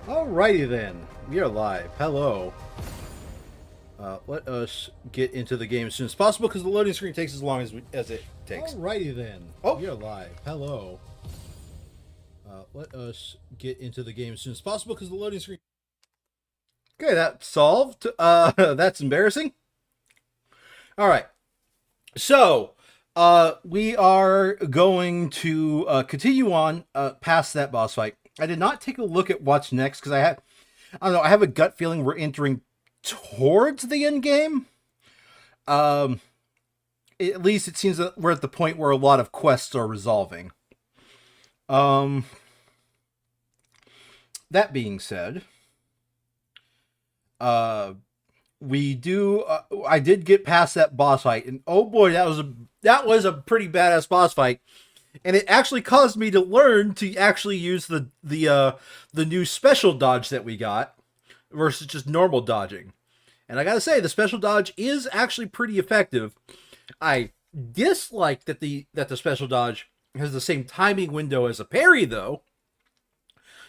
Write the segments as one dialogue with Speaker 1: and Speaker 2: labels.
Speaker 1: Alrighty then, we are live. Hello. Let us get into the game as soon as possible because the loading screen takes as long as it takes. Alrighty then, we are live. Hello. Let us get into the game as soon as possible because the loading screen. Okay, that's solved. That's embarrassing. All right, so we are going to continue on past that boss fight. I did not take a look at what's next because I don't know. I have a gut feeling we're entering towards the end game. At least it seems that we're at the point where a lot of quests are resolving. That being said, we do. I did get past that boss fight, and oh boy, that was a pretty badass boss fight. And it actually caused me to learn to actually use the new special dodge that we got versus just normal dodging. And I gotta say, the special dodge is actually pretty effective. I dislike that the special dodge has the same timing window as a parry, though.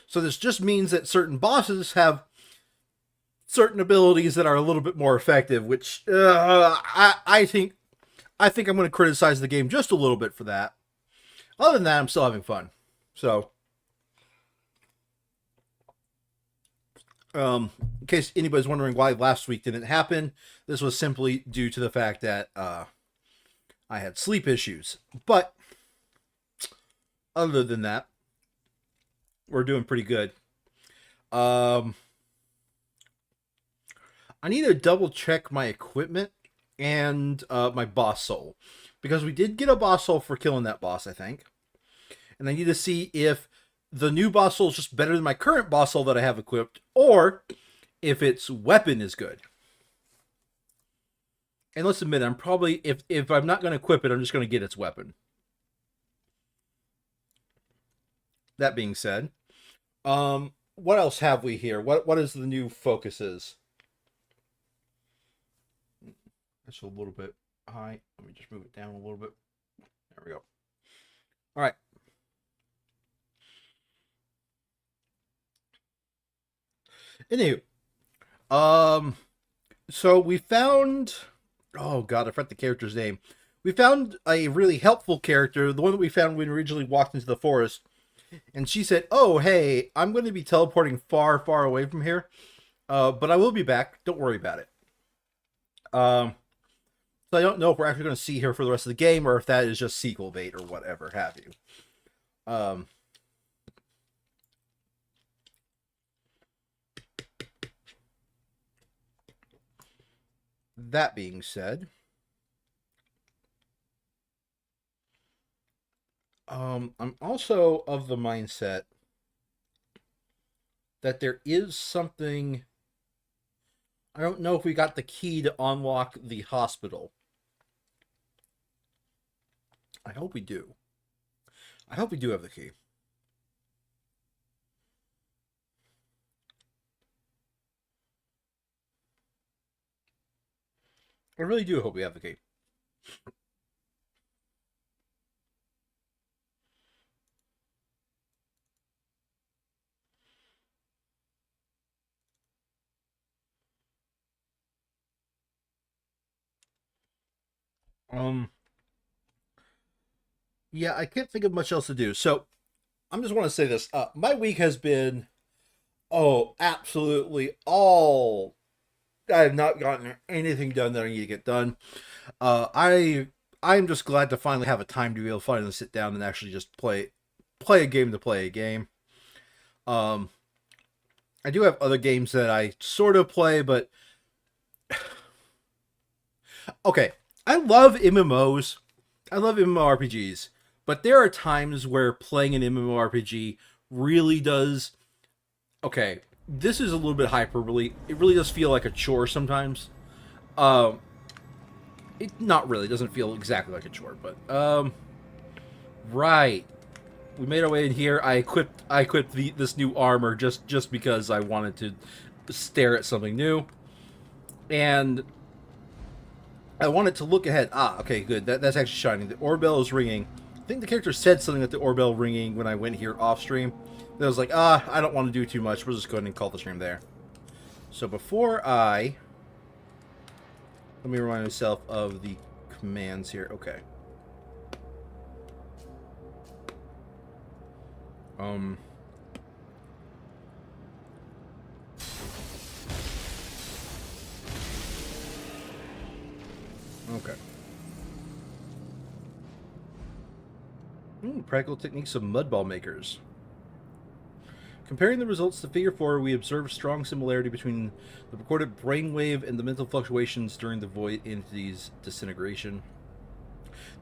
Speaker 1: So this just means that certain bosses have certain abilities that are a little bit more effective, which I think I'm going to criticize the game just a little bit for that. Other than that, I'm still having fun. So, in case anybody's wondering why last week didn't happen, this was simply due to the fact that I had sleep issues. But other than that, we're doing pretty good. I need to double check my equipment and my boss soul. Because we did get a boss soul for killing that boss, I think. And I need to see if the new boss soul is just better than my current boss soul that I have equipped, or if its weapon is good. And let's admit, I'm probably, if I'm not going to equip it, I'm just going to get its weapon. That being said, what else have we here? What is the new focuses? That's a little bit high. Let me just move it down a little bit. There we go. All right. Anywho, so we found, oh god, I forgot the character's name. We found a really helpful character, the one that we found when we originally walked into the forest, and she said, "Oh, hey, I'm going to be teleporting far, far away from here, but I will be back. Don't worry about it." So I don't know if we're actually going to see her for the rest of the game, or if that is just sequel bait or whatever have you. That being said, I'm also of the mindset that there is something. I don't know if we got the key to unlock the hospital. I hope we do. I hope we do have the key. I really do hope we have the key. Yeah, I can't think of much else to do. So, I just want to say this. My week has been, absolutely all. I have not gotten anything done that I need to get done. I'm just glad to finally have a time to be able to finally sit down and actually just play a game to play a game. I do have other games that I sort of play, but okay, I love MMOs. I love MMORPGs, but there are times where playing an MMORPG really does. Okay, this is a little bit hyperbole. It really does feel like a chore sometimes. It not really doesn't feel exactly like a chore, but right. We made our way in here. I equipped this new armor just because I wanted to stare at something new, and I wanted to look ahead. Okay, good. That's actually shining. The oorbell is ringing. I think the character said something at the oorbell ringing when I went here off stream. I was like, I don't want to do too much. We'll just go ahead and call the stream there. So before let me remind myself of the commands here. Okay. Okay. Practical techniques of mudball makers. Comparing the results to Figure 4, we observe strong similarity between the recorded brainwave and the mental fluctuations during the void entity's disintegration.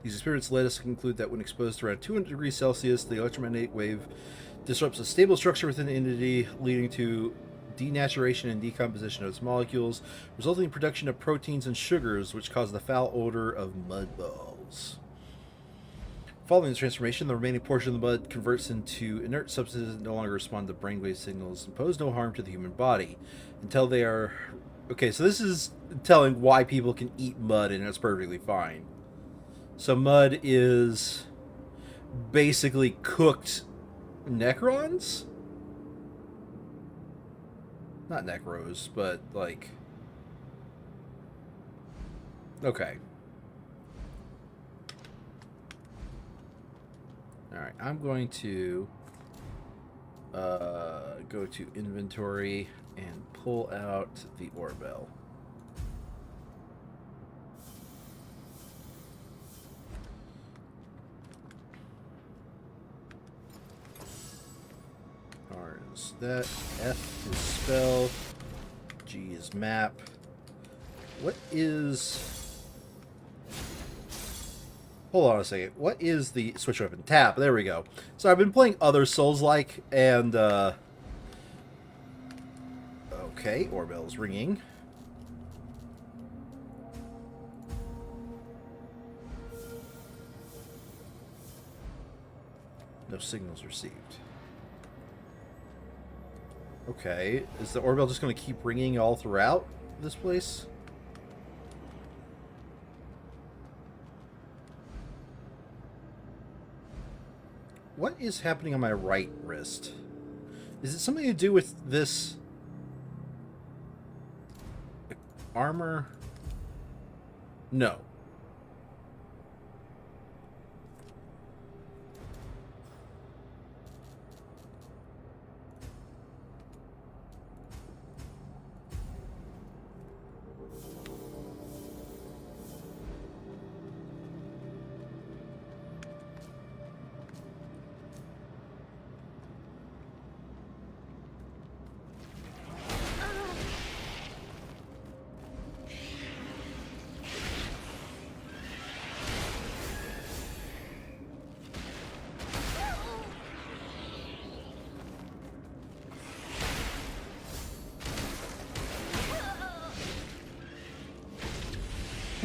Speaker 1: These experiments led us to conclude that when exposed to around 200 degrees Celsius, the electromagnetic wave disrupts a stable structure within the entity, leading to denaturation and decomposition of its molecules, resulting in production of proteins and sugars, which cause the foul odor of mud balls. Following this transformation, the remaining portion of the mud converts into inert substances that no longer respond to brainwave signals and pose no harm to the human body until they are... Okay, so this is telling why people can eat mud and it's perfectly fine. So mud is basically cooked Necrons? Not Necros, but like... Okay. Alright, I'm going to go to inventory and pull out the Orbell. R is that, F is spell, G is map. What is... Hold on a second. What is the switch weapon? Tap. There we go. So I've been playing other Souls-like, and, okay, Orbell's ringing. No signals received. Okay, is the Orbell just going to keep ringing all throughout this place? What is happening on my right wrist? Is it something to do with this armor? No.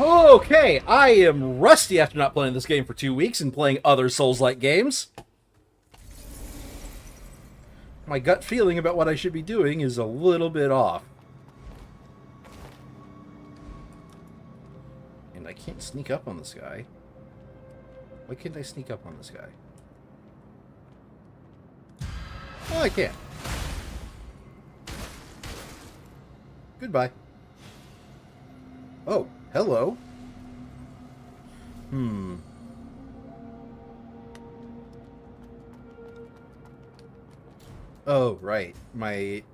Speaker 1: Okay, I am rusty after not playing this game for 2 weeks and playing other Souls-like games. My gut feeling about what I should be doing is a little bit off. And I can't sneak up on this guy. Why can't I sneak up on this guy? Oh, I can. Goodbye. Oh, hello. Oh, right. The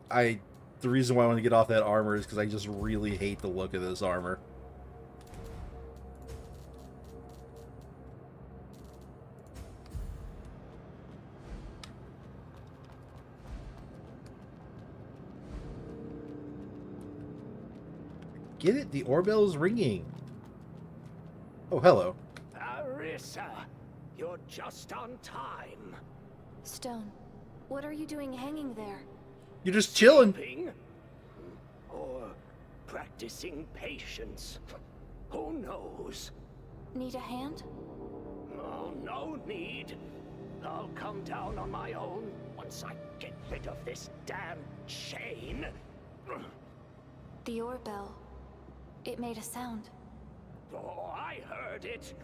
Speaker 1: reason why I want to get off that armor is because I just really hate the look of this armor. Get it? The Orbell is ringing. Oh, hello.
Speaker 2: Arissa, you're just on time.
Speaker 3: Stone, what are you doing hanging there?
Speaker 1: You're just chilling.
Speaker 2: Sleeping? Or practicing patience. Who knows?
Speaker 3: Need a hand?
Speaker 2: Oh, no need. I'll come down on my own once I get rid of this damn chain.
Speaker 3: The Orbell. It made a sound.
Speaker 2: Oh, I heard it.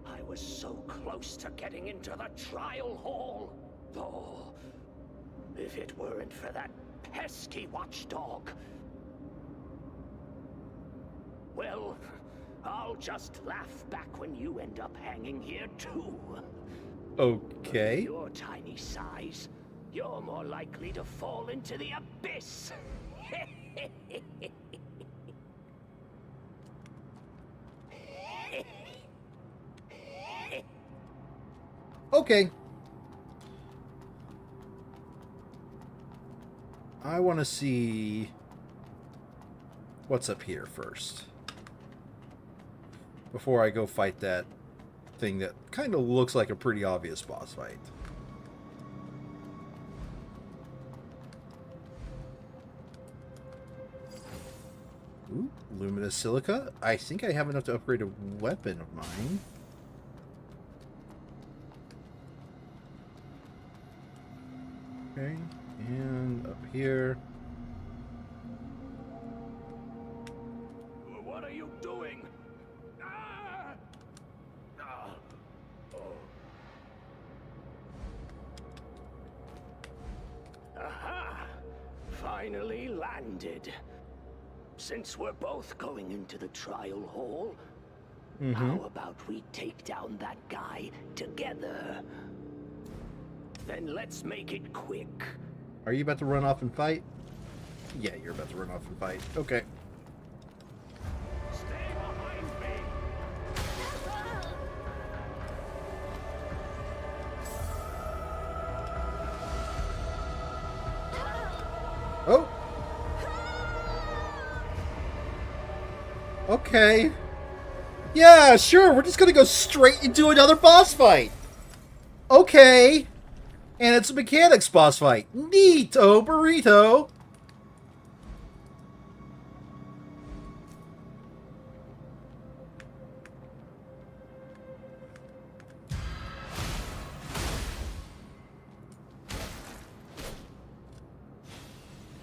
Speaker 2: I was so close to getting into the trial hall. Oh, If it weren't for that pesky watchdog. Well, I'll just laugh back when you end up hanging here too.
Speaker 1: Okay.
Speaker 2: At your tiny size, you're more likely to fall into the abyss.
Speaker 1: Okay. I want to see what's up here first. Before I go fight that thing that kind of looks like a pretty obvious boss fight. Ooh, luminous silica. I think I have enough to upgrade a weapon of mine. Okay, and up here.
Speaker 2: What are you doing? Ah! Ah! Oh. Aha! Finally landed. Since we're both going into the trial hall, how about we take down that guy together? Then let's make it quick.
Speaker 1: Are you about to run off and fight? Yeah, you're about to run off and fight. Okay.
Speaker 2: Stay behind me.
Speaker 1: Oh! Okay. Yeah, sure, we're just gonna go straight into another boss fight. Okay. And it's a mechanics boss fight. Neato burrito.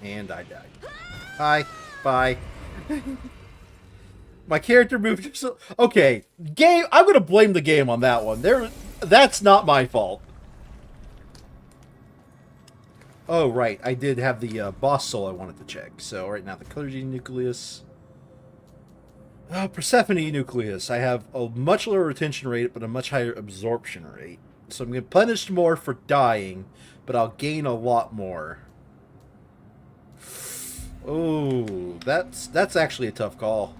Speaker 1: And I died. Hi. Bye. My character moved. Okay, game. I'm gonna blame the game on that one. That's not my fault. Oh, right. I did have the boss soul I wanted to check. So, right now, the Clergy Nucleus. Persephone Nucleus. I have a much lower retention rate, but a much higher absorption rate. So, I'm going to punish more for dying, but I'll gain a lot more. Oh, that's actually a tough call.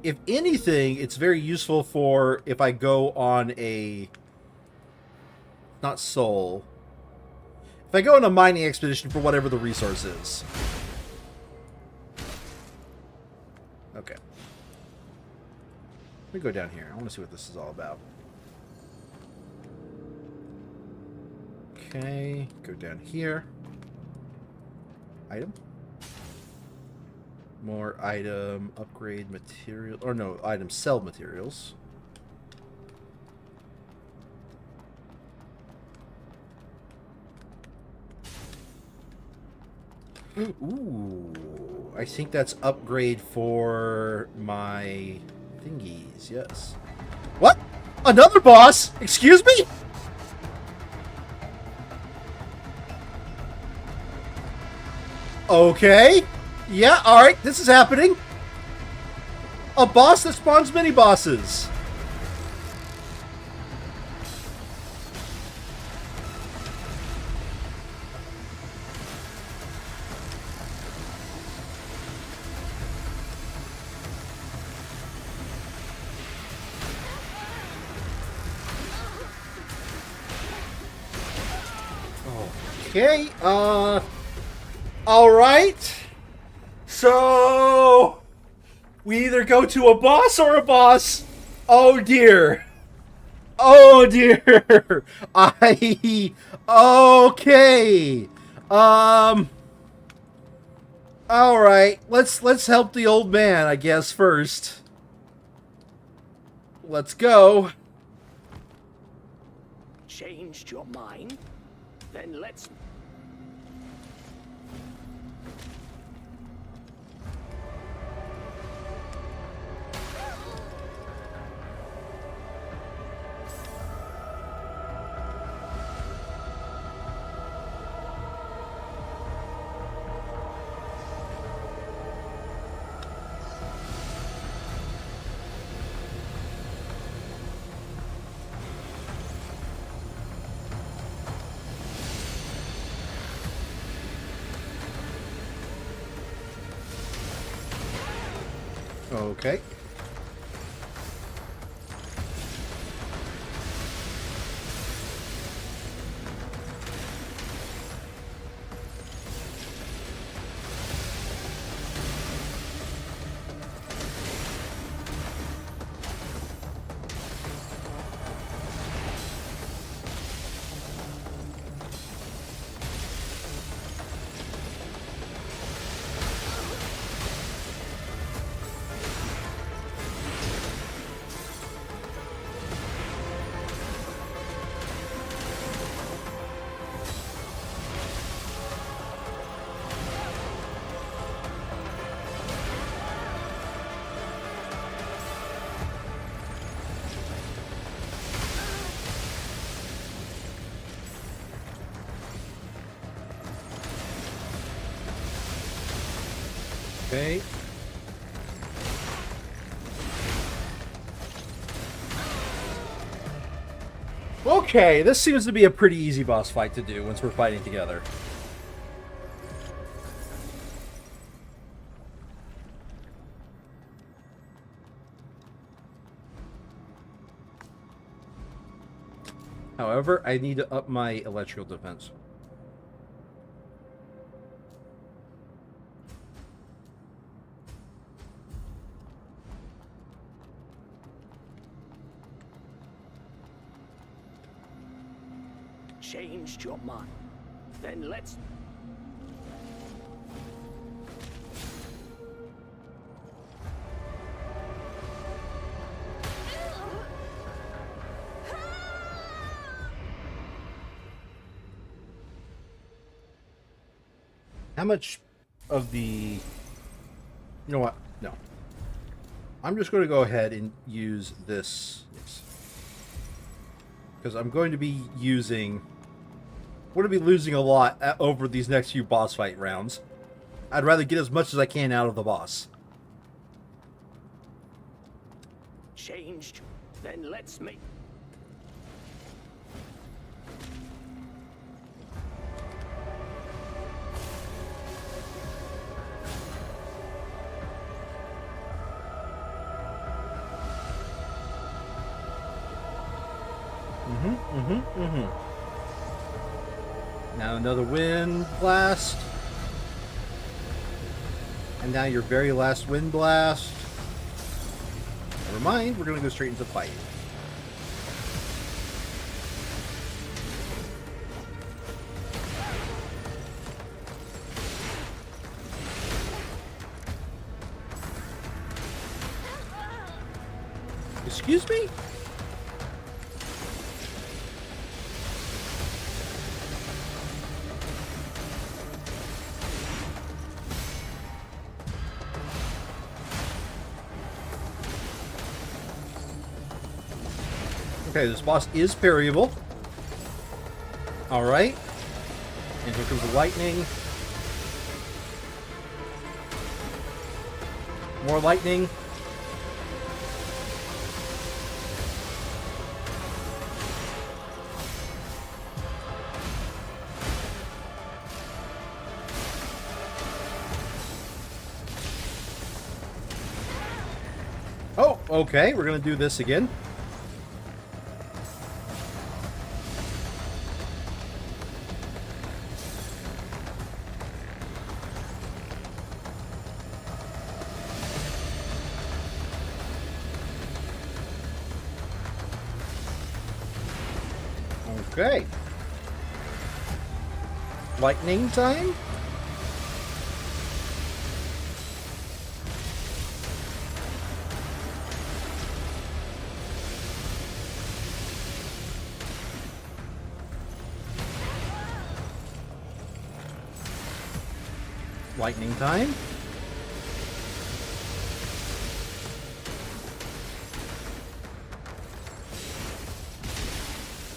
Speaker 1: If anything, it's very useful for if I go on a... Not soul. If I go on a mining expedition for whatever the resource is. Okay. Let me go down here. I want to see what this is all about. Okay. Go down here. Item. More item. Upgrade material. Or no, item sell materials. Ooh, I think that's upgrade for my thingies, yes. What? Another boss? Excuse me? Okay. Yeah, alright, this is happening. A boss that spawns mini-bosses. Okay, alright. So, we either go to a boss or a boss. Oh dear. Oh dear. Okay. Alright, let's help the old man, I guess, first. Let's go.
Speaker 2: Changed your mind? Then let's...
Speaker 1: Okay. Okay. Okay, this seems to be a pretty easy boss fight to do once we're fighting together. However, I need to up my electrical defense.
Speaker 2: Changed your mind. Then let's...
Speaker 1: How much of the... You know what? No. I'm just going to go ahead and use this. Because I'm going to be using... We're going to be losing a lot over these next few boss fight rounds. I'd rather get as much as I can out of the boss.
Speaker 2: Changed. Then let's make...
Speaker 1: Now another wind blast. And now your very last wind blast. Never mind, we're going to go straight into fight. Excuse me? Okay, this boss is parryable. Alright. And here comes the lightning. More lightning. Oh, okay, we're gonna do this again. Okay. Lightning time? Lightning time?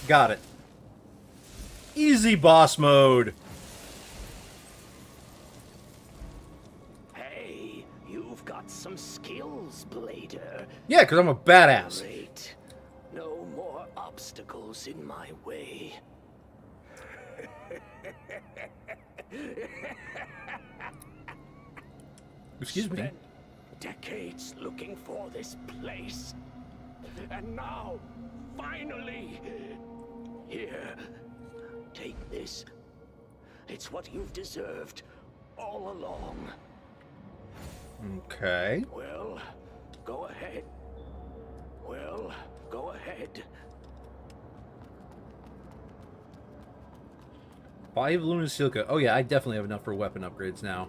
Speaker 1: Got it. Easy boss mode.
Speaker 2: Hey, you've got some skills, Blader.
Speaker 1: Yeah, because I'm a badass.
Speaker 2: Great. No more obstacles in my way.
Speaker 1: Excuse me.
Speaker 2: decades looking for this place. And now, finally, here, take this. It's what you've deserved all along.
Speaker 1: Okay.
Speaker 2: Well, go ahead. Well, go ahead.
Speaker 1: 5 aluminum silica. Oh yeah, I definitely have enough for weapon upgrades now.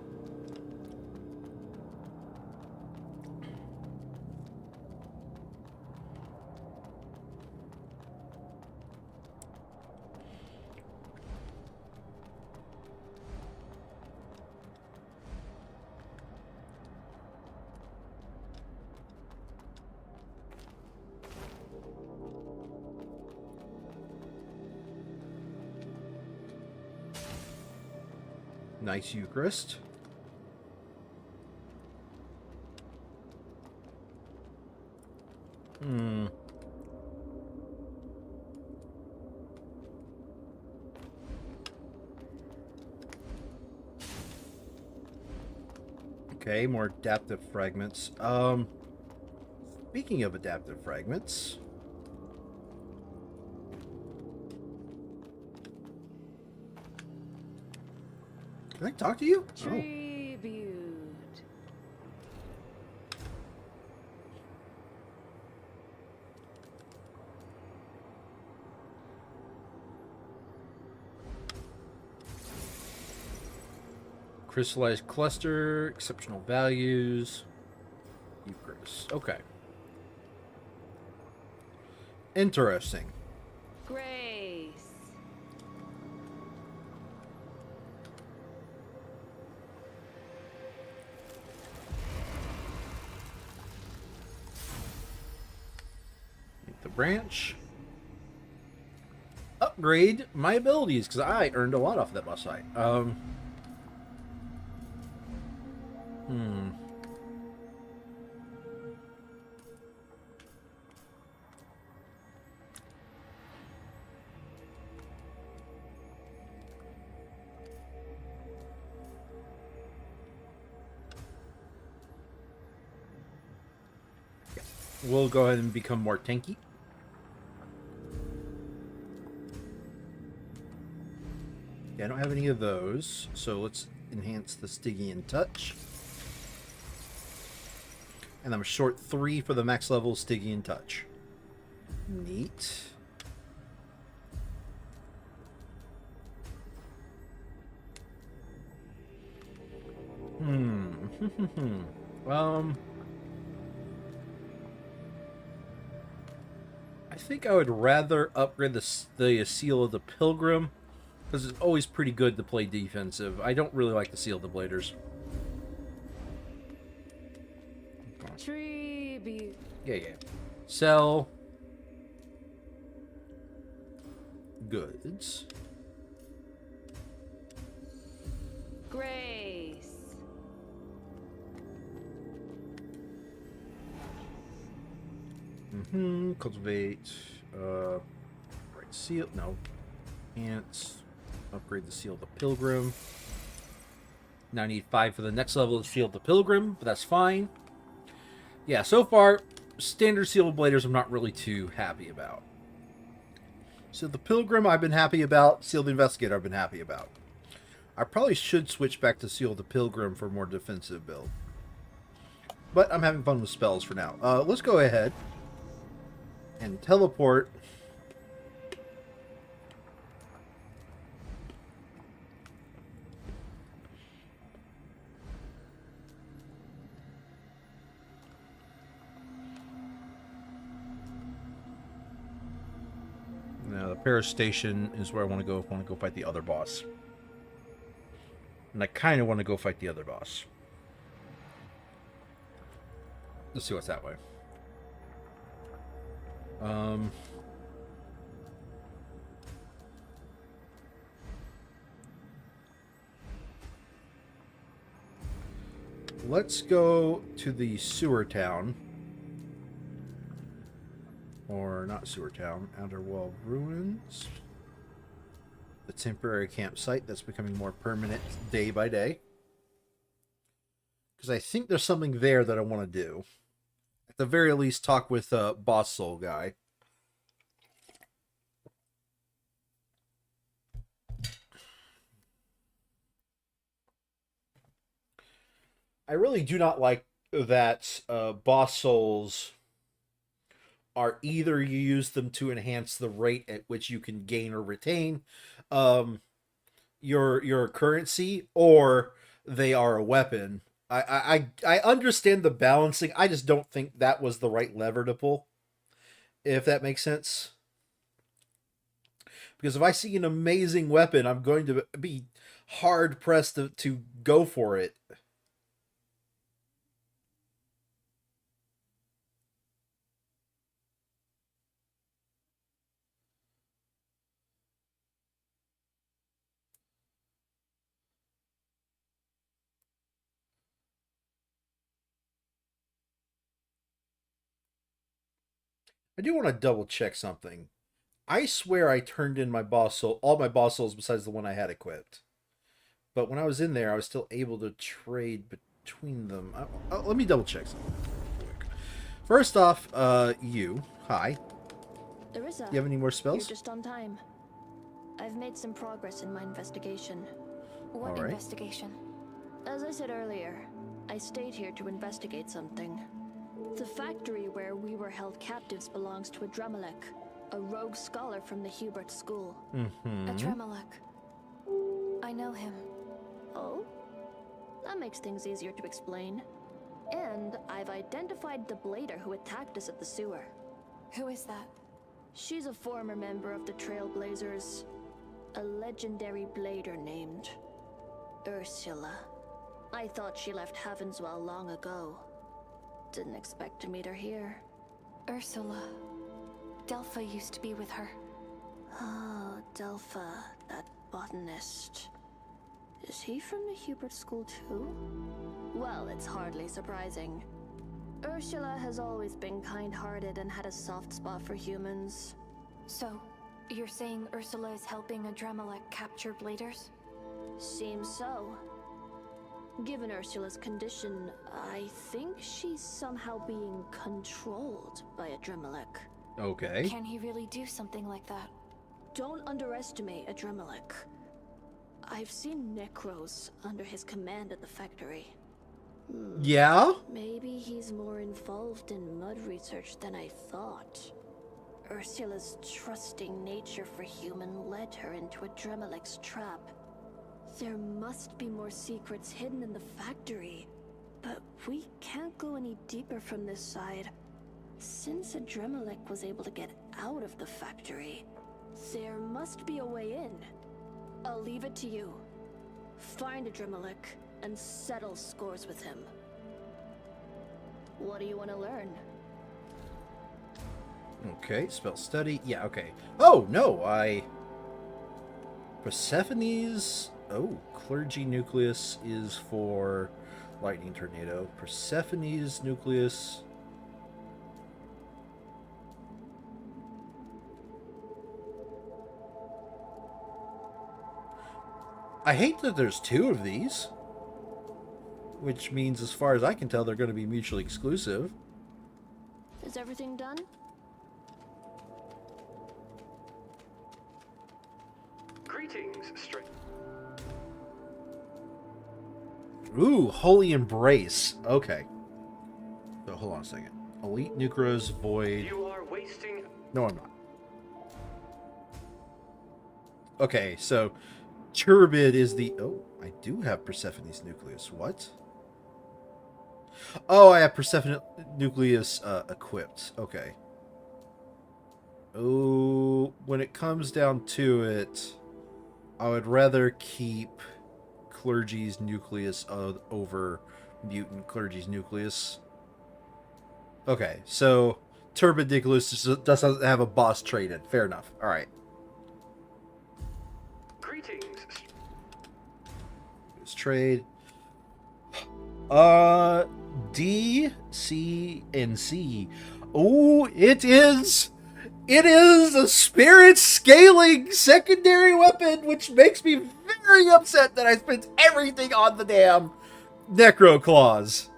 Speaker 1: Nice Eucharist. Okay, more adaptive fragments. Speaking of adaptive fragments, can I talk to you?
Speaker 3: Tribute.
Speaker 1: Crystallized cluster, exceptional values, Eucharist. Okay. Interesting.
Speaker 3: Grace.
Speaker 1: Hit the branch. Upgrade my abilities, because I earned a lot off that boss fight. We'll go ahead and become more tanky. Yeah, I don't have any of those, so let's enhance the Stygian Touch. And I'm short 3 for the max level Stygian Touch. Neat. I think I would rather upgrade the Seal of the Pilgrim, because it's always pretty good to play defensive. I don't really like the Seal of the Bladers.
Speaker 3: Tribute.
Speaker 1: Yeah. Sell goods.
Speaker 3: Grace.
Speaker 1: Cultivate. Right, seal. No. Enhance. Upgrade the Seal of the Pilgrim. Now I need 5 for the next level of Seal of the Pilgrim, but that's fine. Yeah, so far, standard Seal of Bladers I'm not really too happy about. Seal of the Pilgrim I've been happy about. Seal of the Investigator I've been happy about. I probably should switch back to Seal of the Pilgrim for a more defensive build. But I'm having fun with spells for now. Let's go ahead and teleport. Now, the Paris Station is where I want to go if I want to go fight the other boss. And I kind of want to go fight the other boss. Let's see what's that way. Let's go to the sewer town. Or not sewer town, Outerwall Ruins. The temporary campsite that's becoming more permanent day by day. Because I think there's something there that I want to do. At the very least, talk with Boss Soul guy. I really do not like that Boss Souls are either you use them to enhance the rate at which you can gain or retain your currency, or they are a weapon. I understand the balancing. I just don't think that was the right lever to pull, if that makes sense. Because if I see an amazing weapon, I'm going to be hard pressed to go for it. I do want to double check something. I swear I turned in my boss soul, all my boss souls besides the one I had equipped. But when I was in there, I was still able to trade between them. Let me double check something real quick. First off, you. Hi.
Speaker 3: Larissa,
Speaker 1: You have any more spells?
Speaker 3: you're just on time. I've made some progress in my investigation. What
Speaker 1: All right.
Speaker 3: investigation? As I said earlier, I stayed here to investigate something. The factory where we were held captives belongs to a Dremelek, a rogue scholar from the Hubert School.
Speaker 1: Mm-hmm.
Speaker 3: A Dremelek. I know him. Oh? That makes things easier to explain. And I've identified the blader who attacked us at the sewer. Who is that? She's a former member of the Trailblazers. A legendary blader named Ursula. I thought she left Havenswell long ago. Didn't expect to meet her here. Ursula. Delpha used to be with her. Oh, Delpha, that botanist. Is he from the Hubert School too? Well, it's hardly surprising. Ursula has always been kind-hearted and had a soft spot for humans. So, you're saying Ursula is helping a Dremelek capture bladers? Seems so. Given Ursula's condition, I think she's somehow being controlled by a Dremelek.
Speaker 1: Okay.
Speaker 3: Can he really do something like that? Don't underestimate a Dremelek. I've seen Necros under his command at the factory.
Speaker 1: Yeah?
Speaker 3: Maybe he's more involved in mud research than I thought. Ursula's trusting nature for human led her into a Dremelek's trap. There must be more secrets hidden in the factory, but we can't go any deeper from this side. Since a Dremelek was able to get out of the factory, there must be a way in. I'll leave it to you. Find a Dremelek and settle scores with him. What do you want to learn?
Speaker 1: Okay, spell study. Yeah, okay. Oh, no, Persephone's... Oh, Clergy Nucleus is for Lightning Tornado. Persephone's Nucleus... I hate that there's two of these. Which means, as far as I can tell, they're going to be mutually exclusive.
Speaker 3: Is everything done?
Speaker 4: Greetings,
Speaker 1: Ooh, Holy Embrace. Okay. So, hold on a second. Elite Nucros, Void.
Speaker 4: You are wasting...
Speaker 1: No, I'm not. Okay, so Turbid is the... Oh, I do have Persephone's Nucleus. What? Oh, I have Persephone Nucleus equipped. Okay. Oh, when it comes down to it, I would rather keep Clergy's Nucleus over Mutant Clergy's Nucleus. Okay, so Turbid Nucleus doesn't have a boss traded. Fair enough. All right.
Speaker 4: Greetings.
Speaker 1: Let's trade. D, C, and C. Oh, it is a spirit scaling secondary weapon, which makes me very upset that I spent everything on the damn Necro Claws.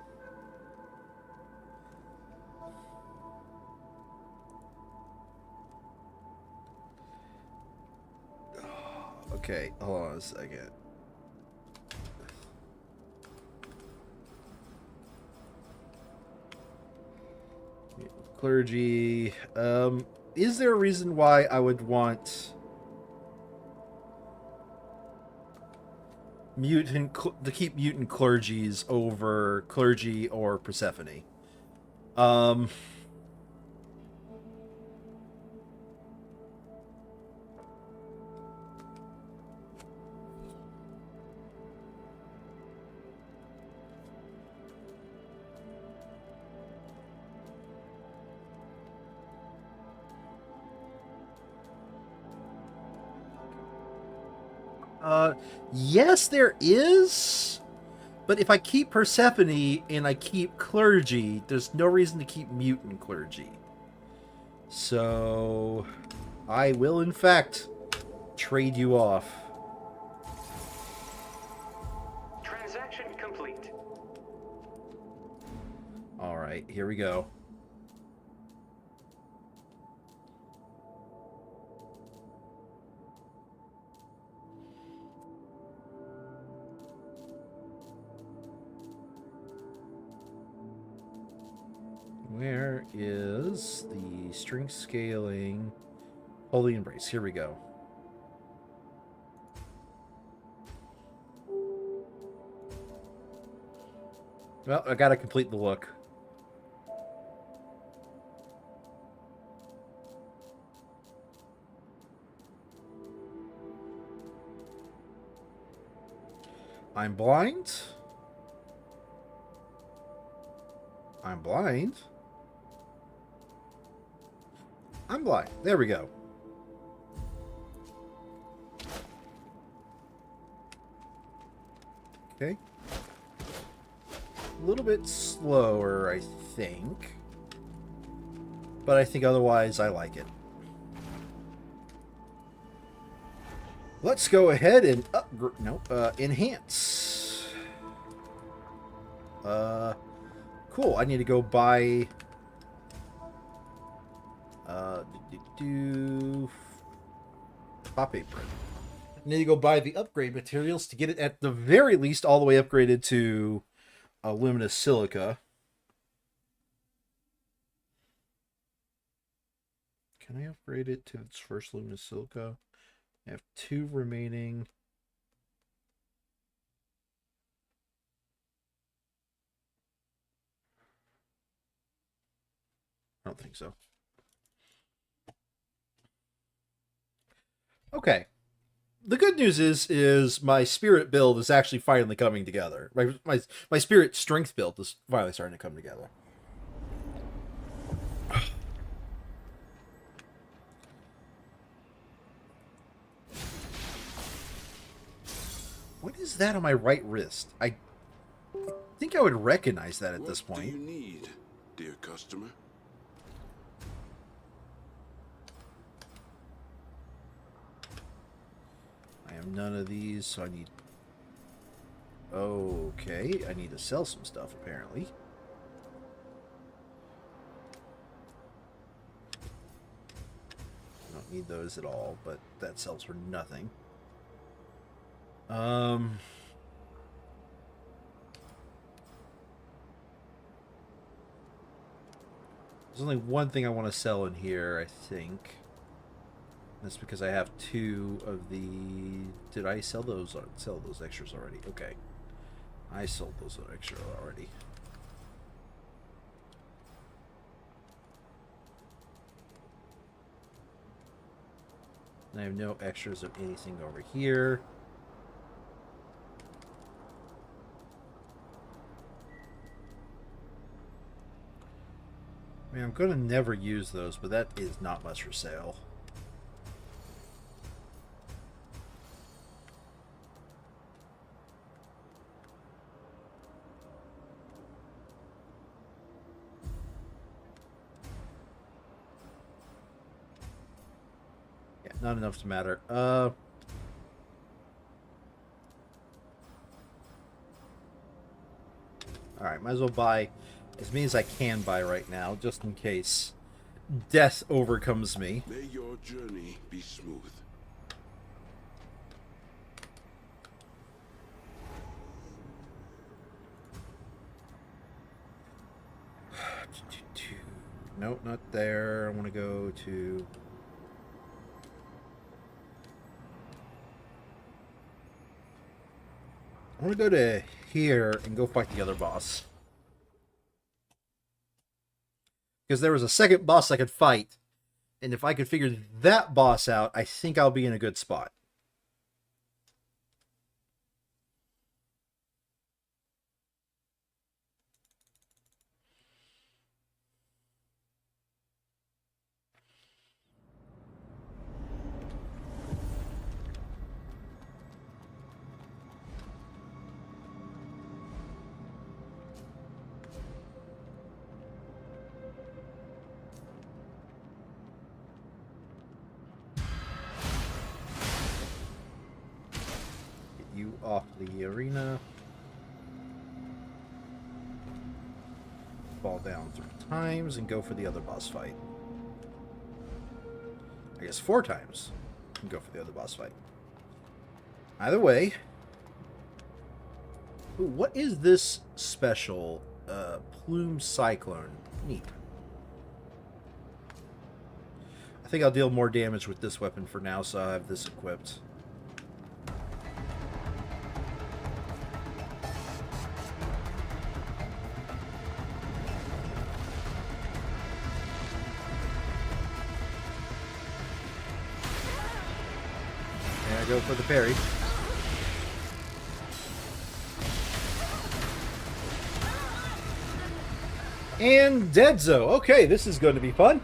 Speaker 1: Okay, hold on a second. Clergy. Is there a reason why I would want to keep mutant clergies over clergy or Persephone? Yes, there is. But if I keep Persephone and I keep clergy, there's no reason to keep mutant clergy. So I will, in fact, trade you off.
Speaker 4: Transaction complete.
Speaker 1: All right, here we go. Where is the strength scaling? Holy Embrace. Here we go. Well, I gotta complete the look. I'm blind. I'm blind. I'm blind. There we go. Okay. A little bit slower, I think. But I think otherwise I like it. Let's go ahead and enhance. Cool. I need to go buy pop paper. I need to go buy the upgrade materials to get it at the very least all the way upgraded to luminous silica. Can I upgrade it to its first luminous silica? I have 2 remaining. I don't think so. Okay. The good news is my spirit build is actually finally coming together. My spirit strength build is finally starting to come together. What is that on my right wrist? I think I would recognize that at this point.
Speaker 5: What do you need, dear customer?
Speaker 1: I have none of these, so I need... Okay, I need to sell some stuff, apparently. I don't need those at all, but that sells for nothing. There's only one thing I want to sell in here, I think. That's because I have 2 of the... Did I sell those extras already? Okay. I sold those extras already. I have no extras of anything over here. I mean, I'm going to never use those, but that is not much for sale. Yeah, not enough to matter. I Alright, might as well buy as many as I can buy right now, just in case death overcomes me.
Speaker 5: May your journey be smooth.
Speaker 1: Nope, not there. I want to go to... I want to go to here and go fight the other boss. Because there was a second boss I could fight. And if I could figure that boss out, I think I'll be in a good spot. You off the arena. Fall down 3 times and go for the other boss fight. I guess 4 times and go for the other boss fight. Either way. Ooh, what is this special? Plume Cyclone. Neat. I think I'll deal more damage with this weapon for now, so I have this equipped. Go for the parry. And Deadzo. Okay, this is going to be fun.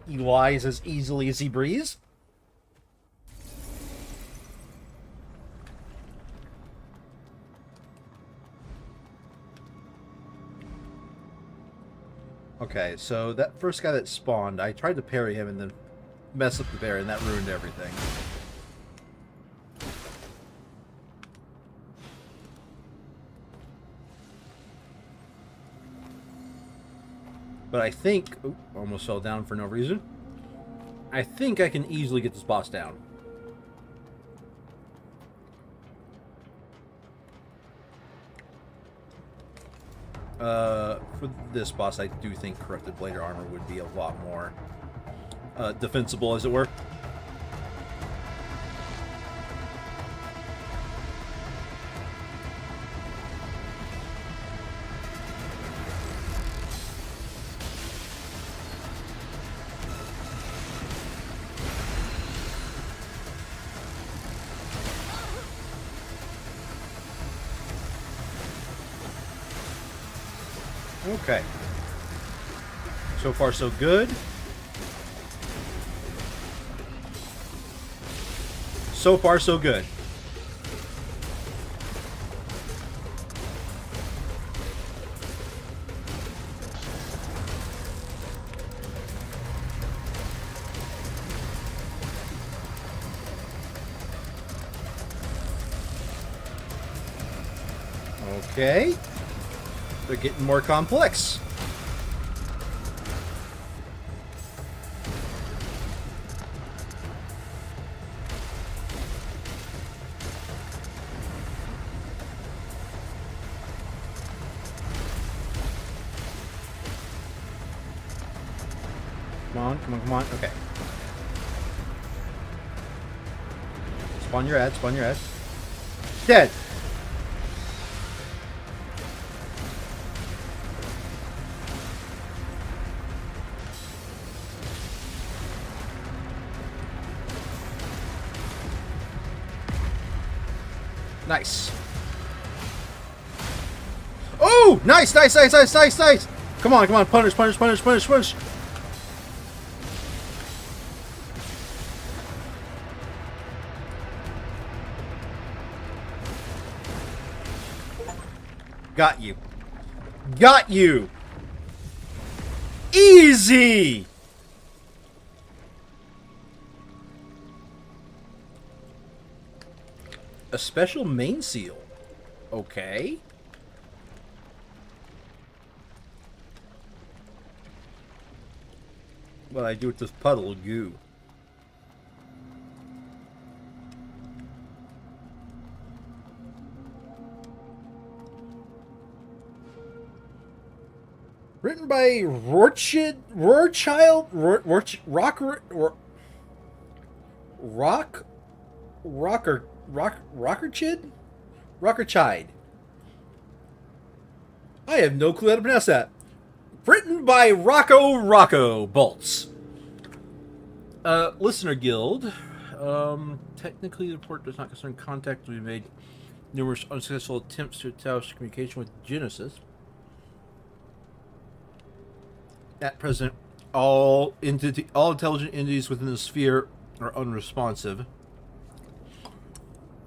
Speaker 1: He lies as easily as he breathes. Okay, so that first guy that spawned, I tried to parry him and then mess up the parry, and that ruined everything. But I think... Ooh, almost fell down for no reason. I think I can easily get this boss down. For this boss, I do think Corrupted Blader Armor would be a lot more defensible, as it were. Okay. So far, so good. So far, so good. Okay. They're getting more complex. Come on, come on, come on. Okay. Spawn your ad, spawn your ad. Dead! Nice. Oh! Nice, nice, nice, nice, nice, nice! Come on, come on. Punish, punish, punish, punish, punish. Got you. Got you! Easy! A special main seal. Okay. what I do with this puddle of goo. Written by Rorchid, Rorchild, Rockerchide. I have no clue how to pronounce that. Written by Rocco Bolts. Listener Guild. Technically, the report does not concern contact. We made numerous unsuccessful attempts to establish communication with Genesis. At present, all intelligent entities within the sphere are unresponsive.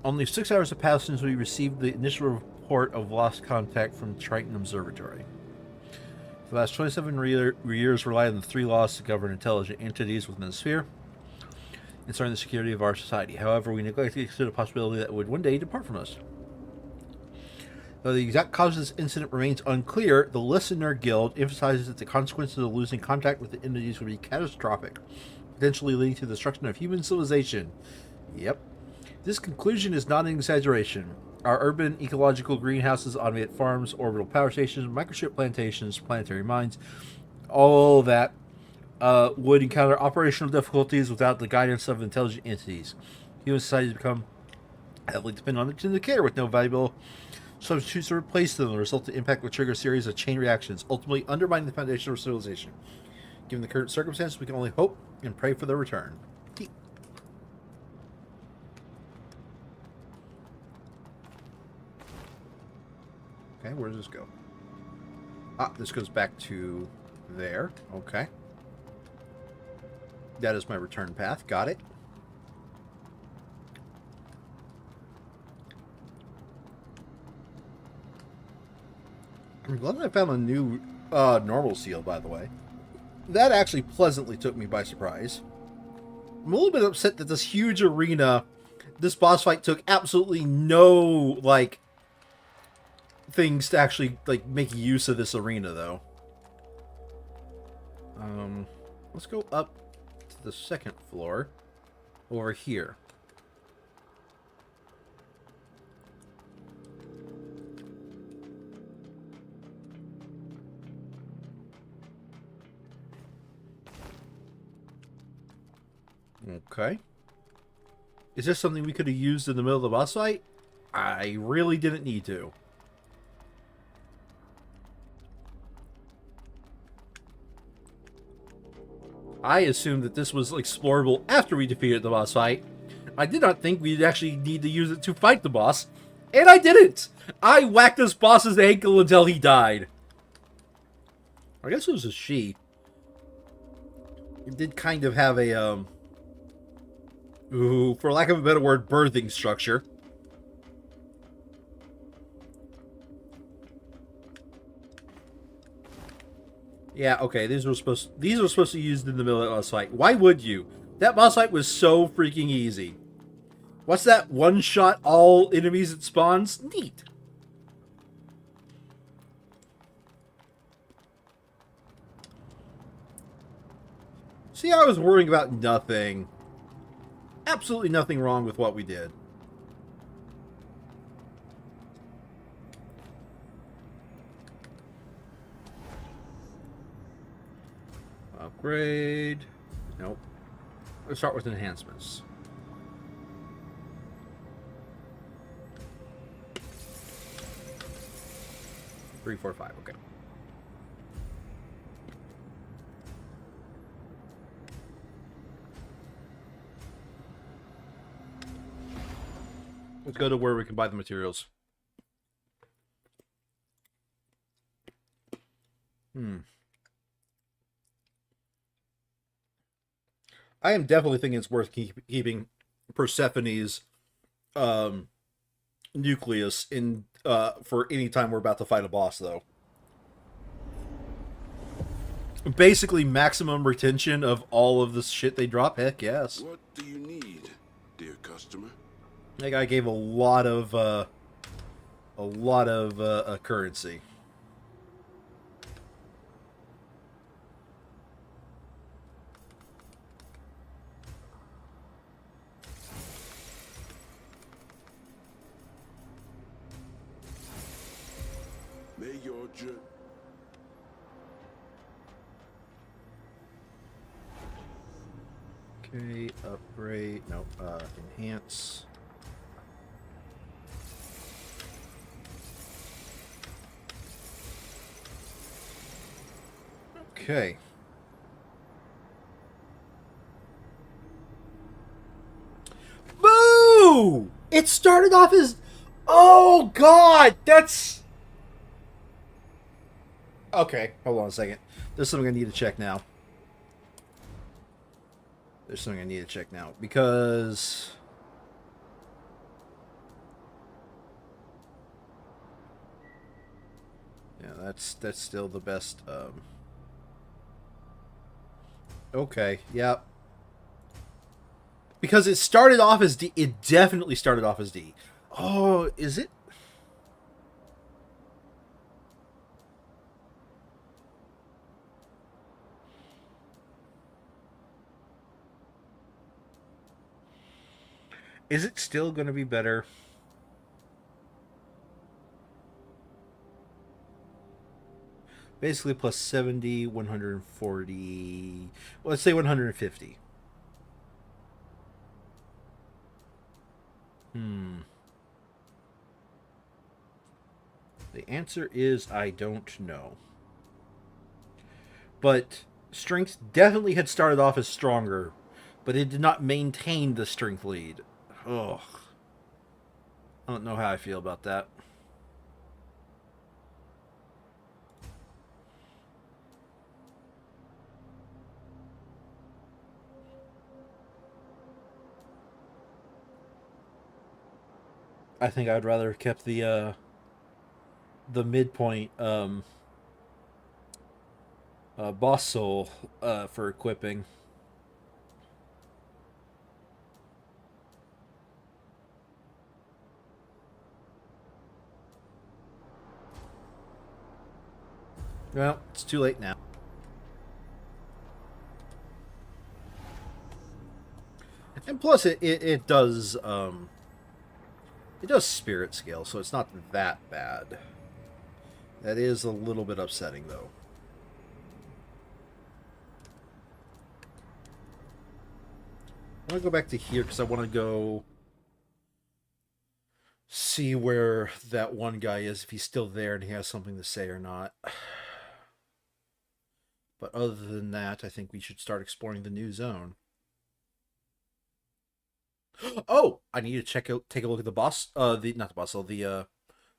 Speaker 1: Only 6 hours have passed since we received the initial report of lost contact from Triton Observatory. For the last 27 years relied on the 3 laws to govern intelligent entities within the sphere, ensuring the security of our society. However, we neglect to consider the possibility that it would one day depart from us. Though the exact cause of this incident remains unclear, the Listener Guild emphasizes that the consequences of losing contact with the entities would be catastrophic, potentially leading to the destruction of human civilization. Yep. This conclusion is not an exaggeration. Our urban ecological greenhouses, automated farms, orbital power stations, microchip plantations, planetary mines, all that would encounter operational difficulties without the guidance of intelligent entities. Human societies become heavily dependent on extended care with no valuable substitutes to replace them. The resulting impact will trigger a series of chain reactions, ultimately undermining the foundation of civilization. Given the current circumstances, we can only hope and pray for their return. Okay, where does this go? Ah, this goes back to there. Okay. That is my return path. Got it. I'm glad I found a new normal seal, by the way. That actually pleasantly took me by surprise. I'm a little bit upset that this huge arena, this boss fight took absolutely no, like, things to actually, like, make use of this arena, though. Let's go up to the second floor over here. Okay. Is this something we could have used in the middle of the boss fight? I really didn't need to. I assumed that this was explorable after we defeated the boss fight. I did not think we'd actually need to use it to fight the boss. And I didn't! I whacked this boss's ankle until he died. I guess it was a she. It did kind of have a, for lack of a better word, birthing structure. Yeah, okay, these were supposed to be used in the middle of the boss fight. Why would you? That boss fight was so freaking easy. What's that? One shot all enemies it spawns? Neat. See, I was worrying about nothing. Absolutely nothing wrong with what we did. Upgrade. Nope. Let's start with enhancements. Three, 4, 5. Okay. Let's go to where we can buy the materials. I am definitely thinking it's worth keeping Persephone's nucleus in for any time we're about to fight a boss, though. Basically, maximum retention of all of the shit they drop. Heck yes.
Speaker 5: What do you need, dear customer?
Speaker 1: That guy gave a lot of currency.
Speaker 5: your journey.
Speaker 1: Okay, upgrade. Nope. Enhance. Okay. Boo! It started off as... Oh, God! That's... Okay, hold on a second. There's something I need to check now. Because... Yeah, that's still the best, Okay, yep. Because it started off as D. It definitely started off as D. Oh, is it? Is it still going to be better? Basically plus 70, 140... Well, let's say 150. The answer is I don't know. But strength definitely had started off as stronger, but it did not maintain the strength lead. Ugh. I don't know how I feel about that. I think I'd rather have kept the midpoint boss soul for equipping. Well, it's too late now. And plus, it does spirit scale, so it's not that bad. That is a little bit upsetting, though. I want to go back to here because I want to go see where that one guy is, if he's still there and he has something to say or not. But other than that, I think we should start exploring the new zone. Oh, I need to take a look at the boss. Not the boss,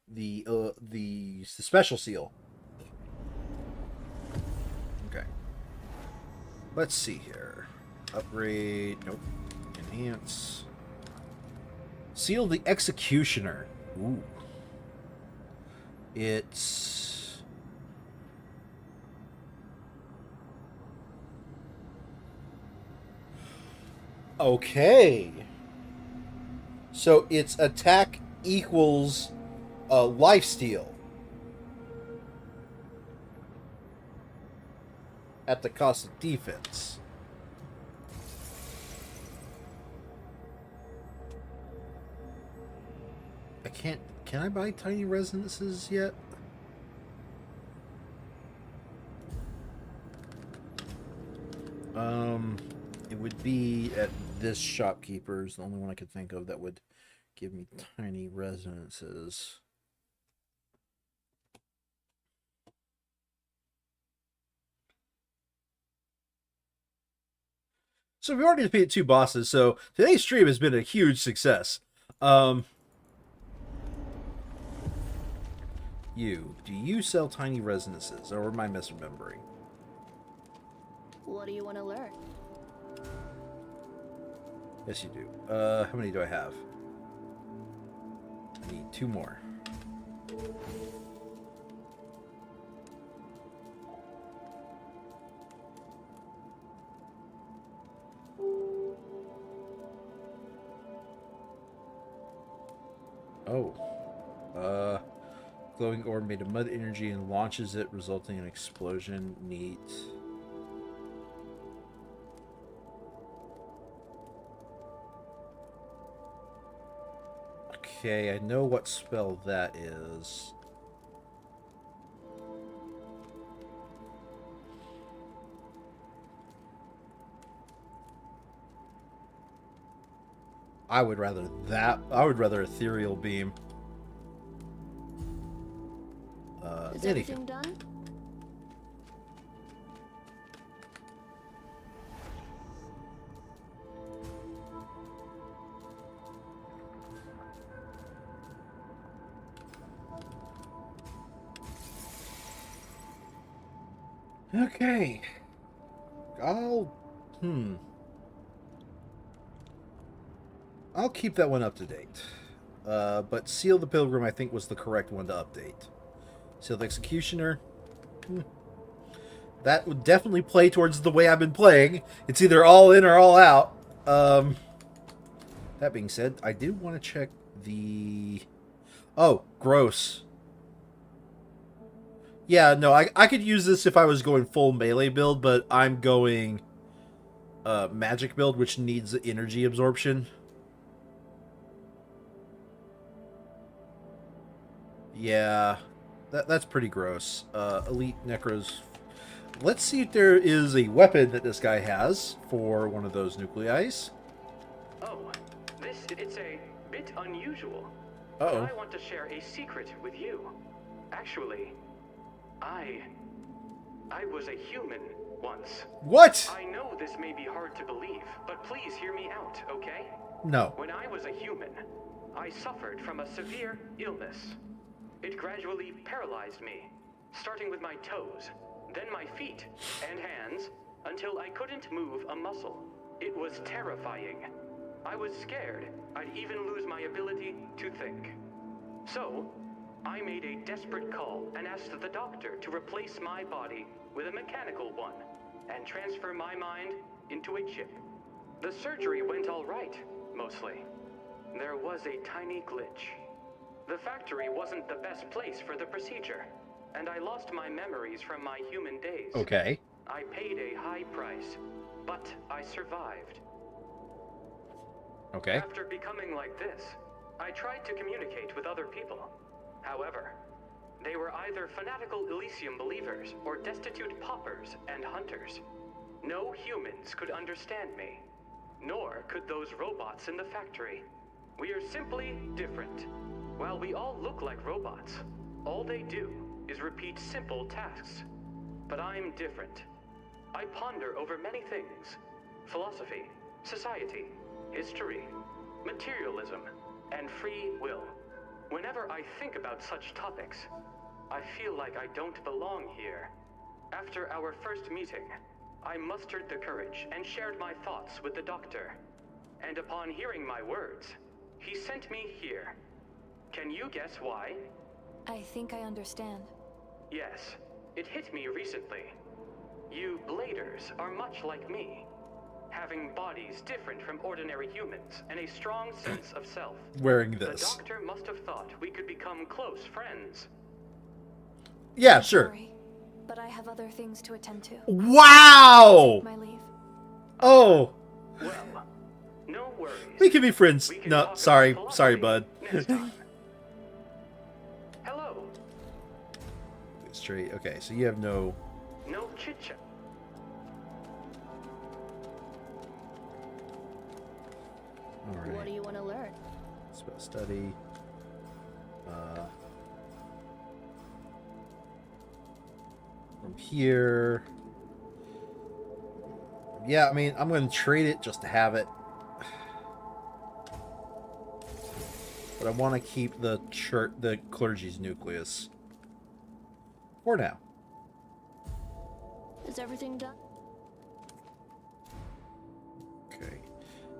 Speaker 1: the special seal. Okay. Let's see here. Upgrade. Nope. Enhance. Seal the Executioner. Ooh. It's... Okay. So its attack equals lifesteal. At the cost of defense. I can't... Can I buy tiny resonances yet? It would be at this shopkeeper's, the only one I could think of that would give me tiny resonances. So we've already defeated 2 bosses, so today's stream has been a huge success. Do you sell tiny resonances, or am I misremembering?
Speaker 3: What do you want to learn?
Speaker 1: Yes, you do. How many do I have? I need 2 more. Oh. Glowing orb made of mud energy and launches it, resulting in an explosion. Neat. Okay, I know what spell that is. I would rather that. I would rather ethereal beam.
Speaker 3: Is everything done?
Speaker 1: Okay. I'll keep that one up to date. But Seal the Pilgrim, I think, was the correct one to update. Seal the Executioner. That would definitely play towards the way I've been playing. It's either all in or all out. That being said, I do want to check the... Oh, gross. Yeah, no, I could use this if I was going full melee build, but I'm going magic build, which needs energy absorption. Yeah, that's pretty gross. Elite Necros. Let's see if there is a weapon that this guy has for one of those nuclei.
Speaker 4: Oh, it's a bit unusual.
Speaker 1: Uh-oh.
Speaker 4: I want to share a secret with you. Actually, I was a human once.
Speaker 1: What?
Speaker 4: I know this may be hard to believe, but please hear me out, okay?
Speaker 1: No.
Speaker 4: When I was a human, I suffered from a severe illness. It gradually paralyzed me, starting with my toes, then my feet and hands, until I couldn't move a muscle. It was terrifying. I was scared I'd even lose my ability to think. So, I made a desperate call and asked the doctor to replace my body with a mechanical one and transfer my mind into a chip. The surgery went all right, mostly. There was a tiny glitch. The factory wasn't the best place for the procedure, and I lost my memories from my human days.
Speaker 1: Okay.
Speaker 4: I paid a high price, but I survived.
Speaker 1: Okay.
Speaker 4: After becoming like this, I tried to communicate with other people. However, they were either fanatical Elysium believers or destitute paupers and hunters. No humans could understand me, nor could those robots in the factory. We are simply different. While we all look like robots, all they do is repeat simple tasks. But I'm different. I ponder over many things: philosophy, society, history, materialism, and free will. Whenever I think about such topics, I feel like I don't belong here. After our first meeting, I mustered the courage and shared my thoughts with the doctor. And upon hearing my words, he sent me here. Can you guess why?
Speaker 3: I think I understand.
Speaker 4: Yes, it hit me recently. You bladers are much like me, having bodies different from ordinary humans and a strong sense of self.
Speaker 1: Wearing
Speaker 4: The
Speaker 1: this.
Speaker 4: doctor must have thought we could become close friends.
Speaker 1: Yeah, sure.
Speaker 3: Sorry, but I have other things to attend to.
Speaker 1: Wow!
Speaker 3: My leave.
Speaker 1: Oh,
Speaker 4: Well, no worries.
Speaker 1: we can be friends.
Speaker 4: We can
Speaker 1: No,
Speaker 4: talk
Speaker 1: sorry.
Speaker 4: about
Speaker 1: Sorry,
Speaker 4: philosophy
Speaker 1: bud.
Speaker 4: next time. Hello.
Speaker 1: Straight. Okay, so you have no...
Speaker 4: No chit-chat.
Speaker 3: What do
Speaker 1: Alright.
Speaker 3: you want to learn?
Speaker 1: Spell study. From here... Yeah, I mean, I'm going to trade it just to have it. But I want to keep the clergy's nucleus. For now.
Speaker 3: Is everything done?
Speaker 1: Okay.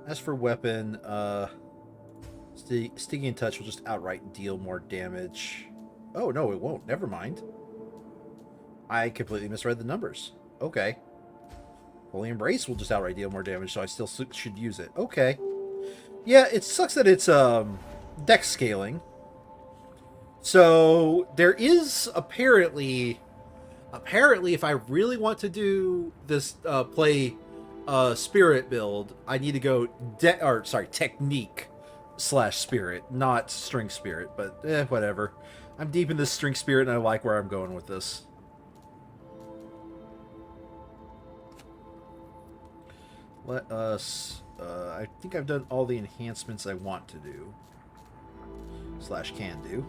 Speaker 1: As for weapon, sticking in touch will just outright deal more damage. Oh, no, it won't. Never mind. I completely misread the numbers. Okay. Holy Embrace will just outright deal more damage, so I still should use it. Okay. Yeah, it sucks that it's dex scaling. So there is apparently if I really want to do this play spirit build, I need to go technique / spirit, not string spirit, but whatever. I'm deep in this string spirit and I like where I'm going with this. Let us I think I've done all the enhancements I want to do. / can do.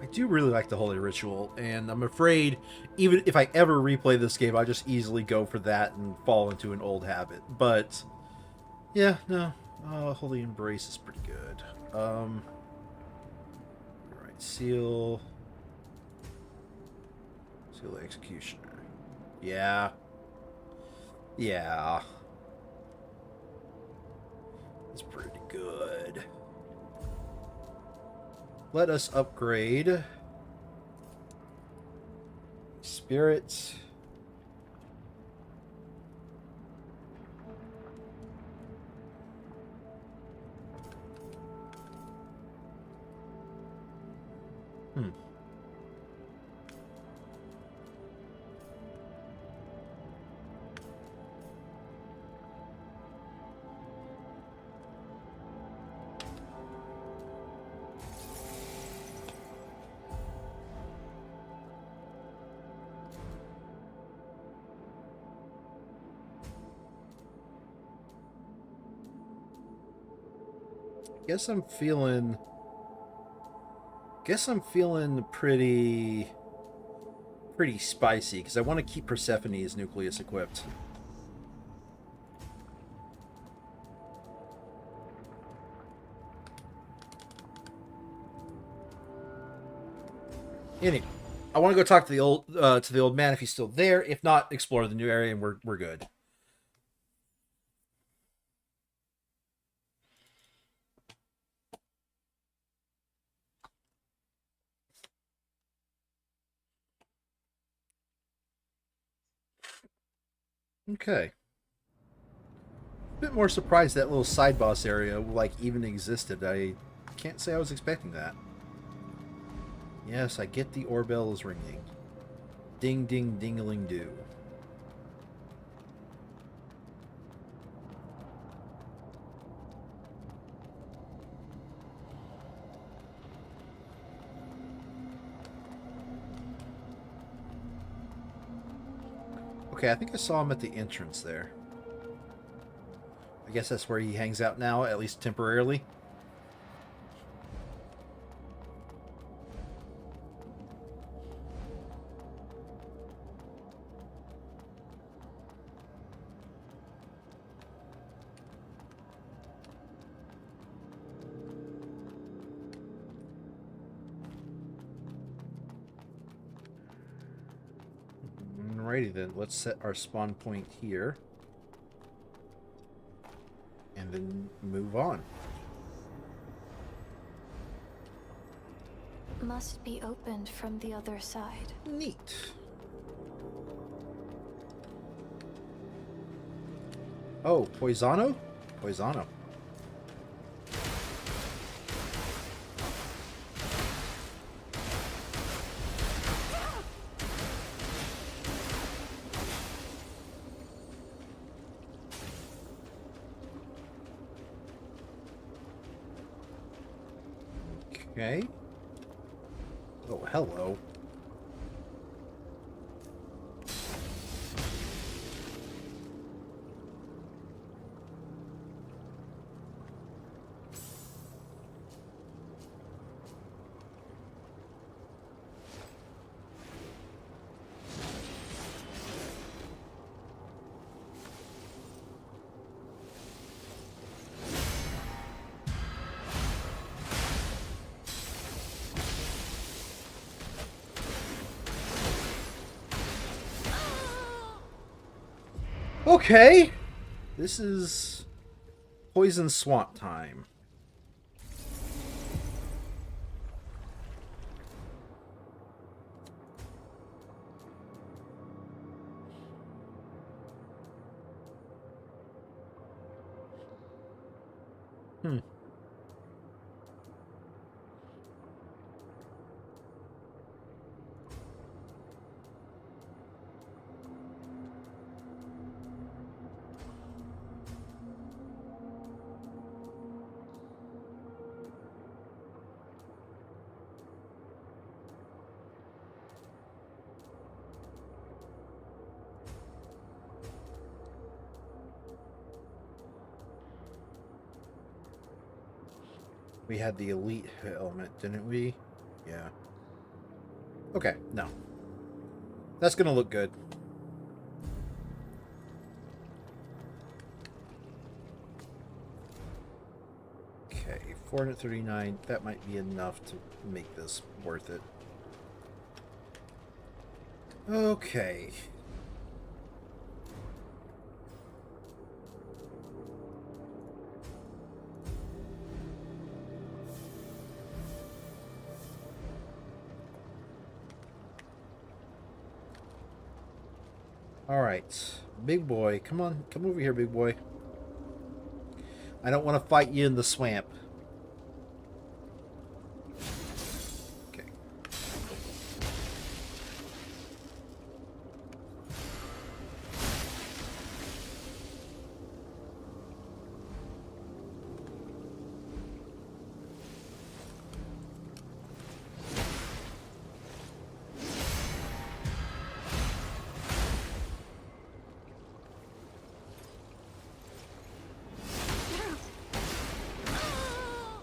Speaker 1: I do really like the Holy Ritual, and I'm afraid even if I ever replay this game, I'll just easily go for that and fall into an old habit. But, yeah, no. Holy Embrace is pretty good. Alright, Seal the Executioner. Yeah. Yeah. It's pretty good. Let us upgrade Spirit. Guess I'm feeling pretty spicy because I want to keep Persephone's nucleus equipped. Anyway, I want to go talk to the old man if he's still there. If not, explore the new area and we're good. Okay. A bit more surprised that little side boss area even existed. I can't say I was expecting that. Yes, I get the oorbell is ringing. Ding ding dingling do. Okay, I think I saw him at the entrance there. I guess that's where he hangs out now, at least temporarily. Alrighty then, let's set our spawn point here. And then move on.
Speaker 3: Must be opened from the other side.
Speaker 1: Neat. Oh, Poisano? Poisano. Okay. Oh, hello. Okay, this is Poison Swamp time. We had the elite element, didn't we? Yeah. Okay, no. That's gonna look good. Okay, 439. That might be enough to make this worth it. Okay. All right, big boy, come on, come over here, big boy. I don't want to fight you in the swamp. Okay.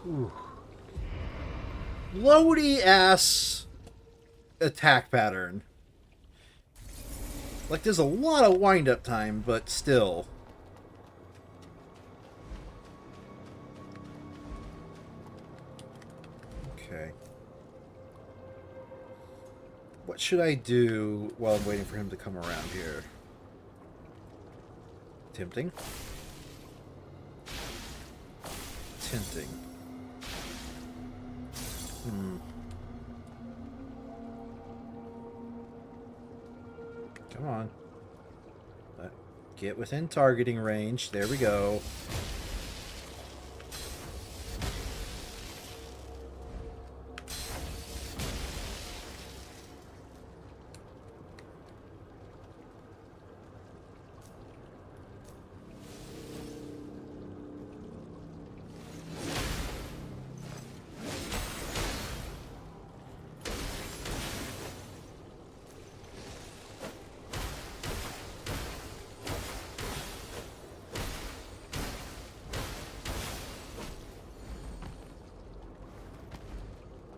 Speaker 1: Ooh. Loady ass attack pattern. Like, there's a lot of wind up time, but still. Okay. What should I do while I'm waiting for him to come around here? Tempting? Tempting. Come on. Get within targeting range. There we go.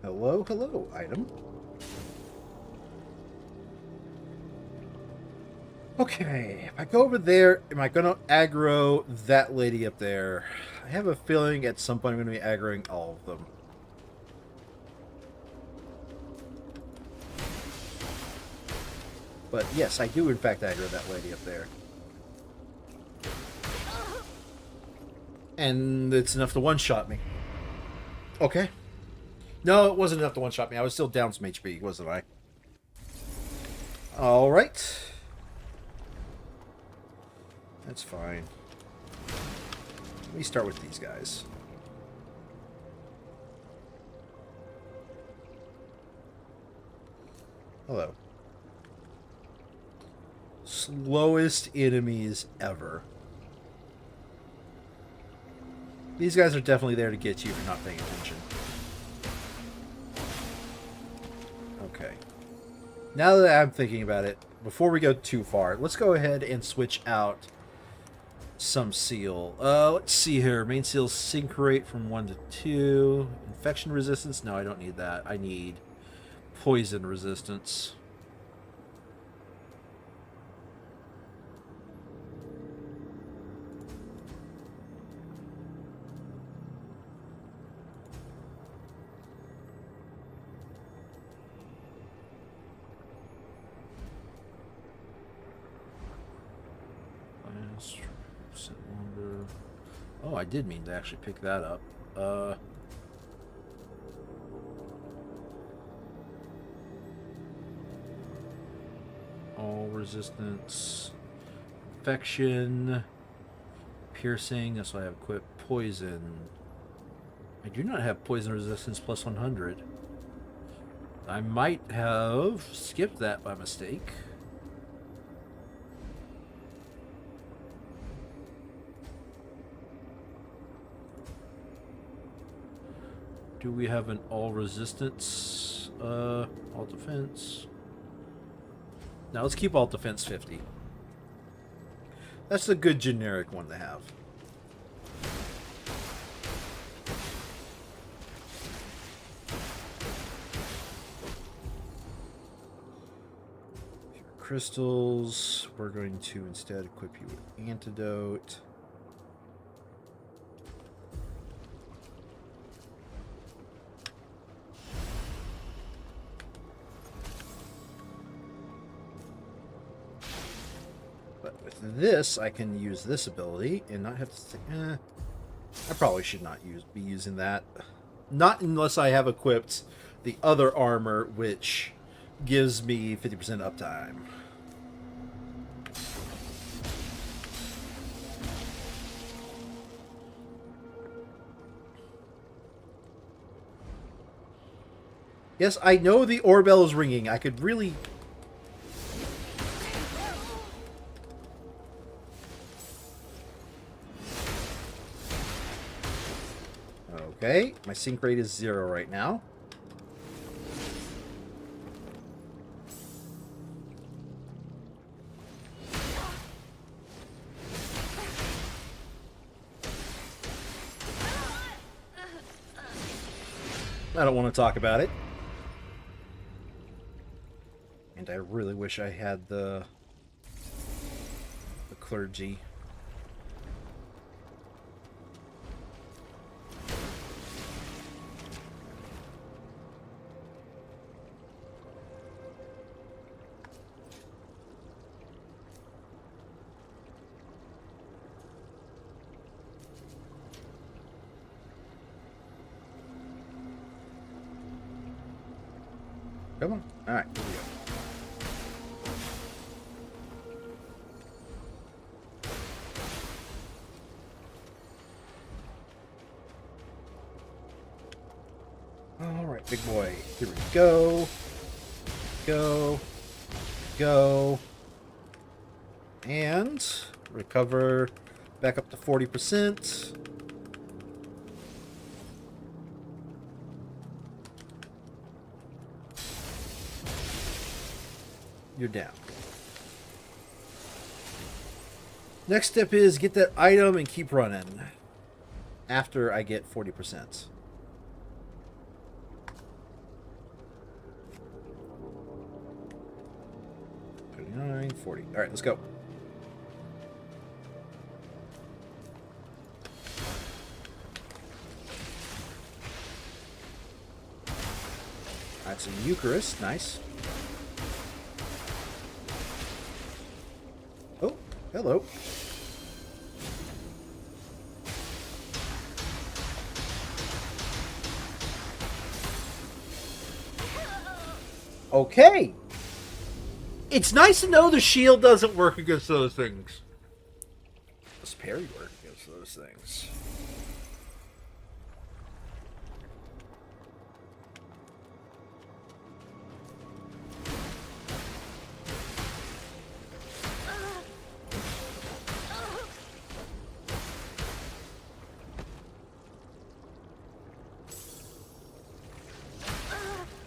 Speaker 1: Hello, hello, item. Okay, if I go over there, am I going to aggro that lady up there? I have a feeling at some point I'm going to be aggroing all of them. But yes, I do in fact aggro that lady up there. And it's enough to one-shot me. Okay. No, it wasn't enough to one-shot me. I was still down some HP, wasn't I? Alright. That's fine. Let me start with these guys. Hello. Slowest enemies ever. These guys are definitely there to get you if you're not paying attention. Okay. Now that I'm thinking about it, before we go too far, let's go ahead and switch out some seal. Let's see here. Main seal sync rate from 1 to 2. Infection resistance? No, I don't need that. I need poison resistance. Oh, I did mean to actually pick that up. All resistance, infection, piercing. That's why I have equipped poison. I do not have poison resistance plus 100. I might have skipped that by mistake. Do we have an all resistance, all defense? Now let's keep all defense 50. That's a good generic one to have. crystals. We're going to instead equip you with antidote. But with this, I can use this ability and not have to say, I probably should not be using that. Not unless I have equipped the other armor, which gives me 50% uptime. Yes, I know the oorbell is ringing. I could really... Okay, my sync rate is 0 right now. I don't want to talk about it. And I really wish I had the clergy. Come on. All right, here we go. All right, big boy. Here we go. Go. Go. And recover back up to 40%. You're down. Next step is get that item and keep running after I get 40%. 39, 40. All right, let's go. That's a Eucharist. Nice. Oh, hello. Okay. It's nice to know the shield doesn't work against those things. Does parry work against those things?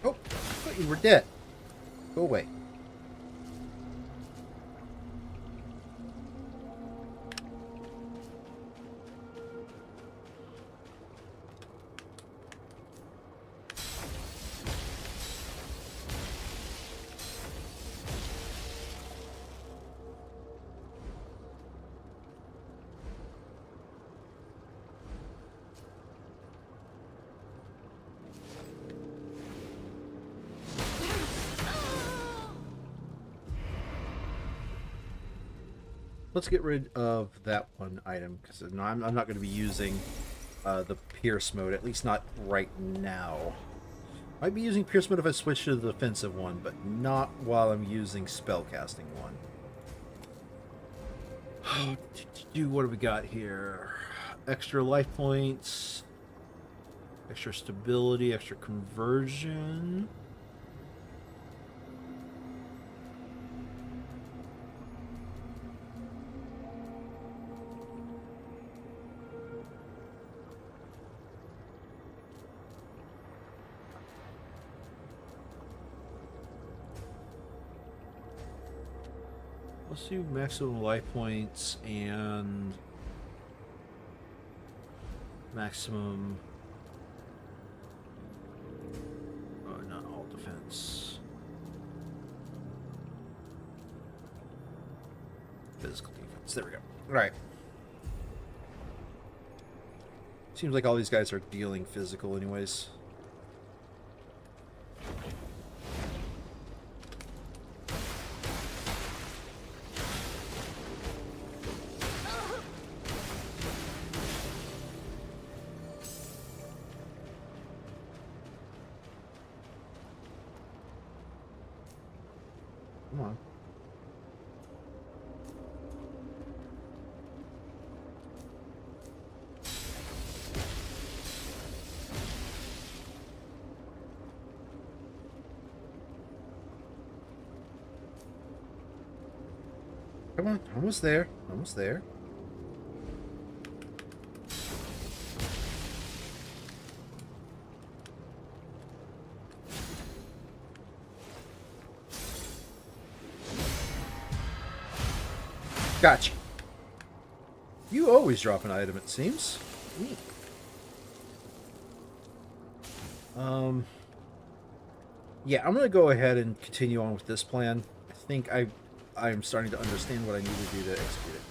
Speaker 1: Oh, I thought you were dead. Go away. Let's get rid of that one item, because no, I'm not going to be using the Pierce mode, at least not right now. Might be using Pierce mode if I switch to the defensive one, but not while I'm using spellcasting one. What do we got here? Extra life points, extra stability, extra conversion. Let's do maximum life points and maximum... Oh, not all defense. physical defense. There we go. All right. Seems like all these guys are dealing physical anyways. Come on. Come on, almost there. Almost there. Gotcha. You always drop an item, it seems. Neat. Yeah, I'm gonna go ahead and continue on with this plan. I think I'm starting to understand what I need to do to execute it.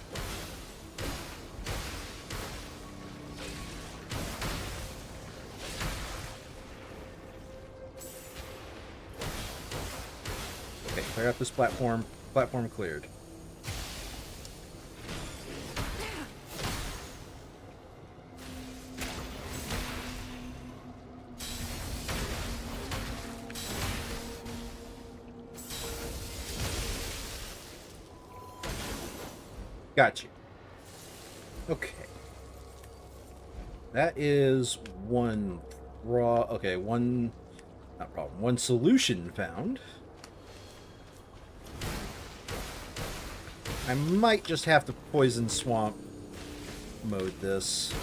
Speaker 1: Okay, I got this platform cleared. Got you. Okay. That is one raw. Okay, one. Not problem. One solution found. I might just have to poison swamp mode this.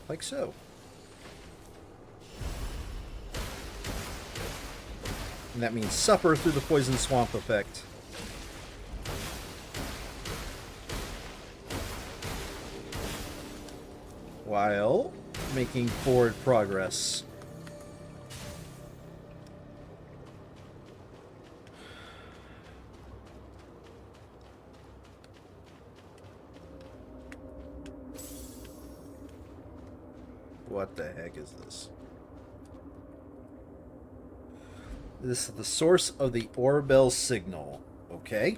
Speaker 1: Like so. And that means suffer through the poison swamp effect. While making forward progress. What the heck is this? This is the source of the Orbell signal. Okay.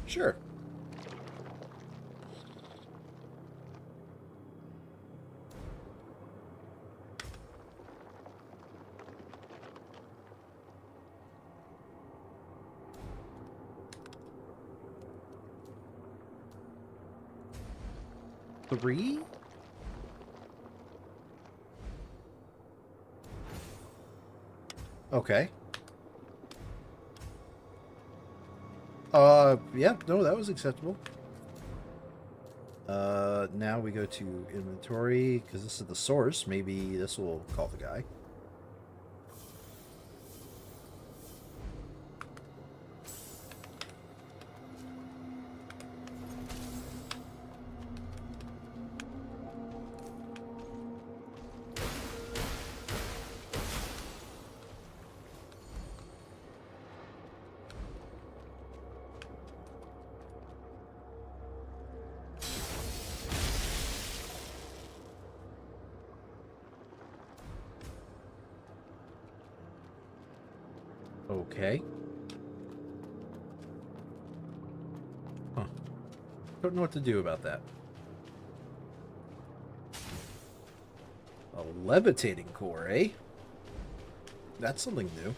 Speaker 1: Sure. Three? Okay. Yeah, no, that was acceptable. Now we go to inventory, because this is the source. Maybe this will call the guy. Okay. Huh. Don't know what to do about that. A levitating core, eh? That's something new.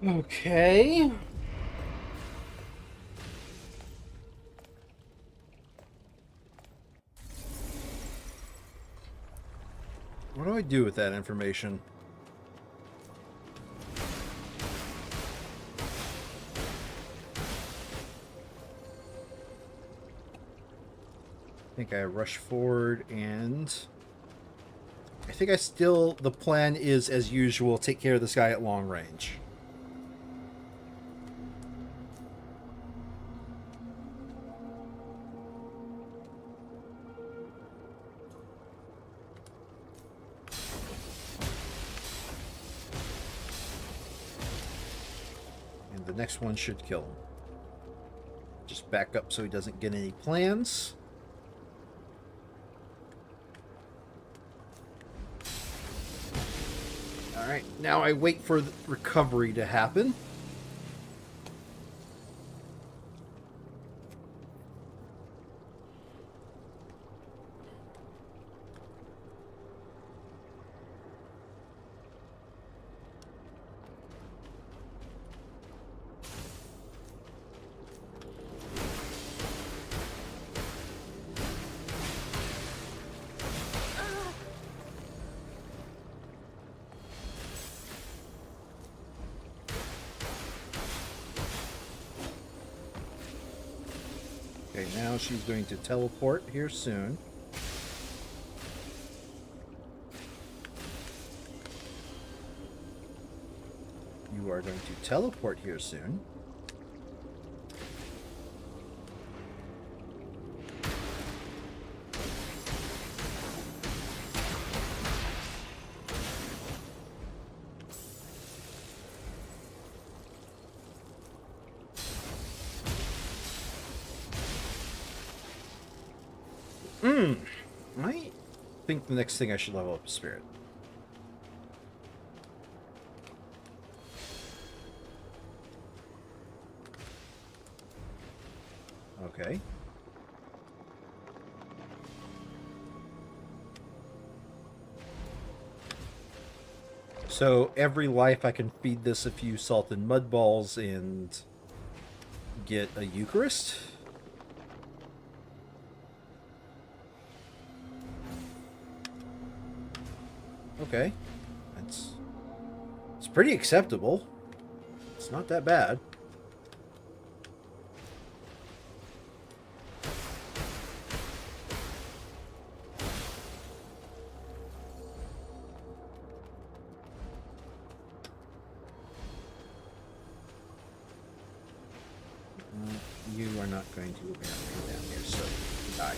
Speaker 1: Okay. What do I do with that information? I think I rush forward, and I think the plan is, as usual, take care of this guy at long range. And the next one should kill him. Just back up so he doesn't get any plans. Alright, now I wait for the recovery to happen. Okay, now she's going to teleport here soon. You are going to teleport here soon. I think the next thing I should level up is Spirit. Okay. So every life I can feed this a few salted mud balls and get a Eucharist. Okay. It's pretty acceptable. It's not that bad. You are not going to apparently come down here, so die.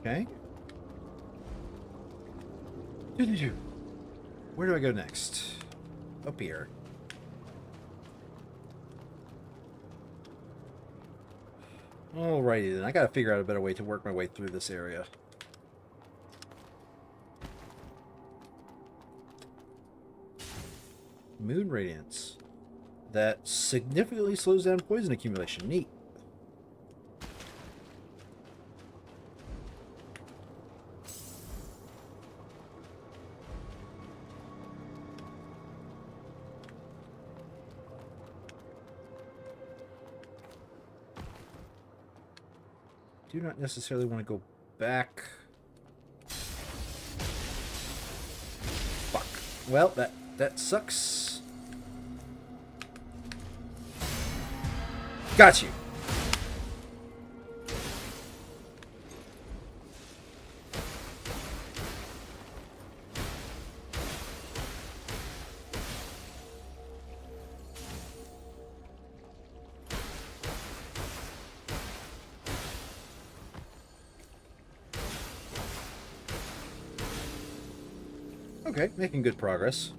Speaker 1: Okay. Where do I go next? Up here. Alrighty then. I gotta figure out a better way to work my way through this area. Moon Radiance. That significantly slows down poison accumulation. Neat. Do not necessarily want to go back. Fuck. Well, that sucks. Got you. Okay, making good progress.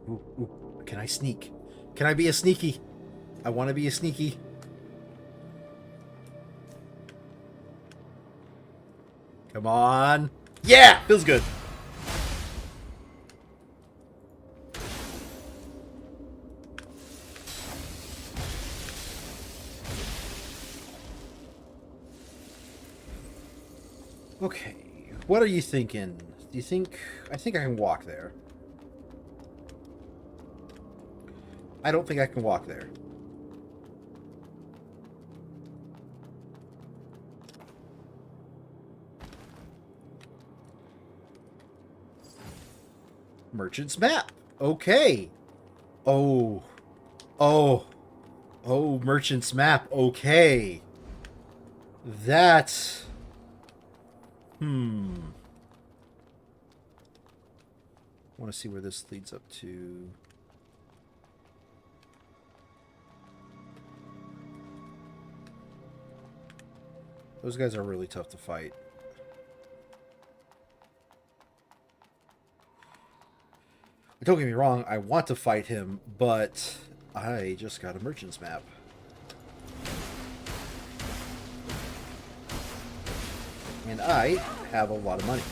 Speaker 1: Ooh, ooh. Can I sneak? Can I be a sneaky? I want to be a sneaky. Come on. Yeah! Feels good. Okay. What are you thinking? Do you think... I think I can walk there. I don't think I can walk there. Merchant's map. Okay. Oh. Oh. Oh, merchant's map. Okay. That's... I want to see where this leads up to. Those guys are really tough to fight. Don't get me wrong, I want to fight him, but I just got a merchant's map. And I have a lot of money.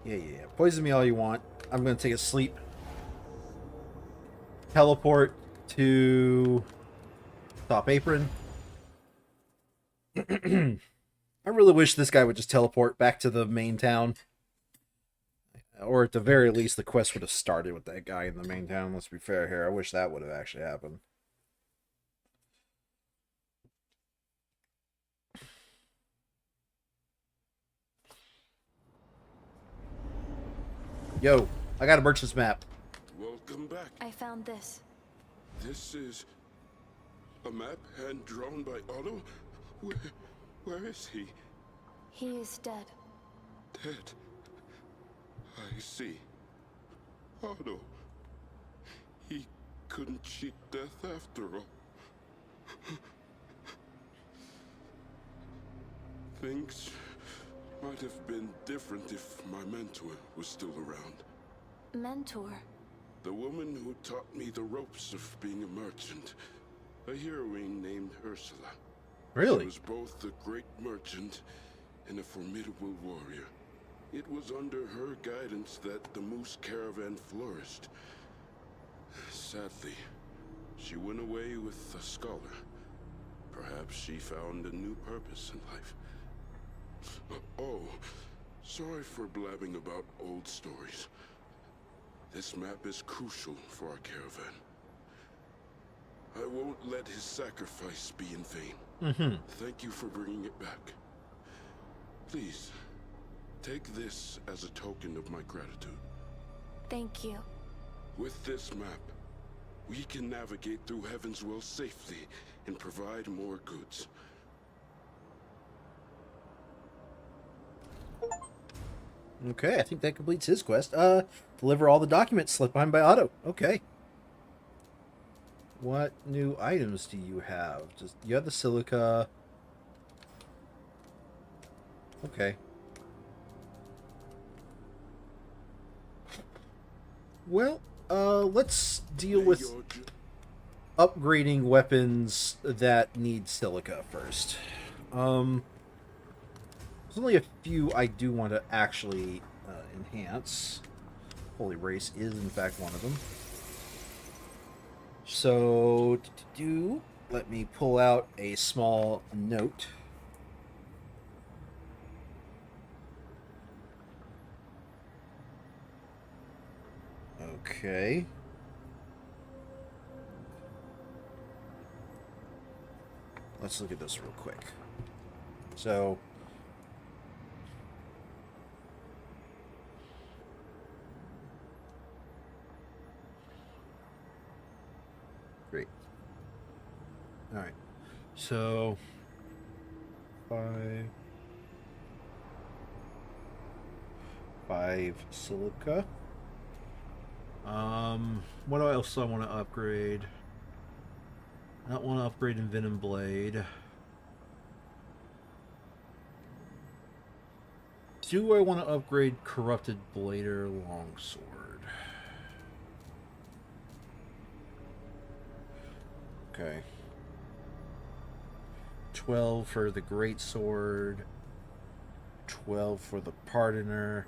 Speaker 1: Yeah. Poison me all you want. I'm going to take a sleep. Teleport to top apron. I really wish this guy would just teleport back to the main town. Or at the very least, the quest would have started with that guy in the main town. Let's be fair here. I wish that would have actually happened. Yo, I got a merchant's map.
Speaker 5: Welcome back.
Speaker 3: I found this.
Speaker 5: This is a map hand-drawn by Otto? Where is he?
Speaker 3: He is dead.
Speaker 5: Dead. I see. Otto. He couldn't cheat death after all. Things might have been different if my mentor was still around.
Speaker 3: Mentor?
Speaker 5: The woman who taught me the ropes of being a merchant. A heroine named Ursula.
Speaker 1: Really?
Speaker 5: She was both a great merchant and a formidable warrior. It was under her guidance that the Moose Caravan flourished. Sadly, she went away with a scholar. Perhaps she found a new purpose in life. Oh, sorry for blabbing about old stories. This map is crucial for our caravan. I won't let his sacrifice be in vain. Thank you for bringing it back. Please, take this as a token of my gratitude.
Speaker 3: Thank you.
Speaker 5: With this map, we can navigate through Heaven's Well safely and provide more goods.
Speaker 1: Okay, I think that completes his quest. Deliver all the documents left behind by Otto. Okay. What new items do you have? Just you have the silica. Okay. Well, let's deal with upgrading weapons that need silica first. There's only a few I do want to actually enhance. Holy Race is, in fact, one of them. So, let me pull out a small note. Okay. Let's look at this real quick. So, great. so 5 silica. What else do I want to upgrade? I don't want to upgrade Venom Blade. Do I want to upgrade Corrupted Blader Longsword? Okay. 12 for the Great Sword. 12 for the Pardoner.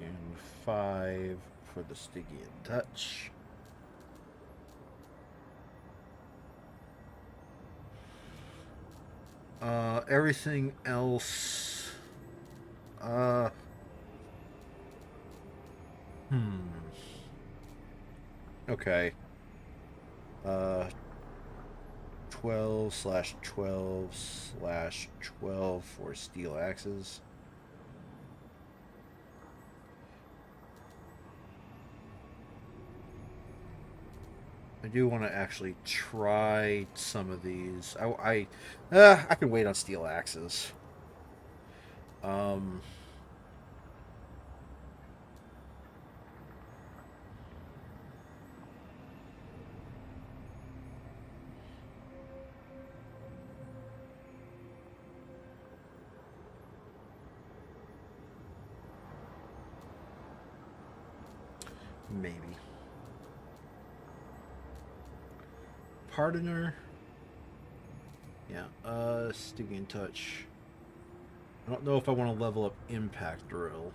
Speaker 1: And 5 for the Stygian Touch. Everything else, okay. 12/12/12 for steel axes. I do want to actually try some of these. I can wait on steel axes. Maybe. Pardoner. Yeah, Stygian Touch. I don't know if I want to level up Impact Drill.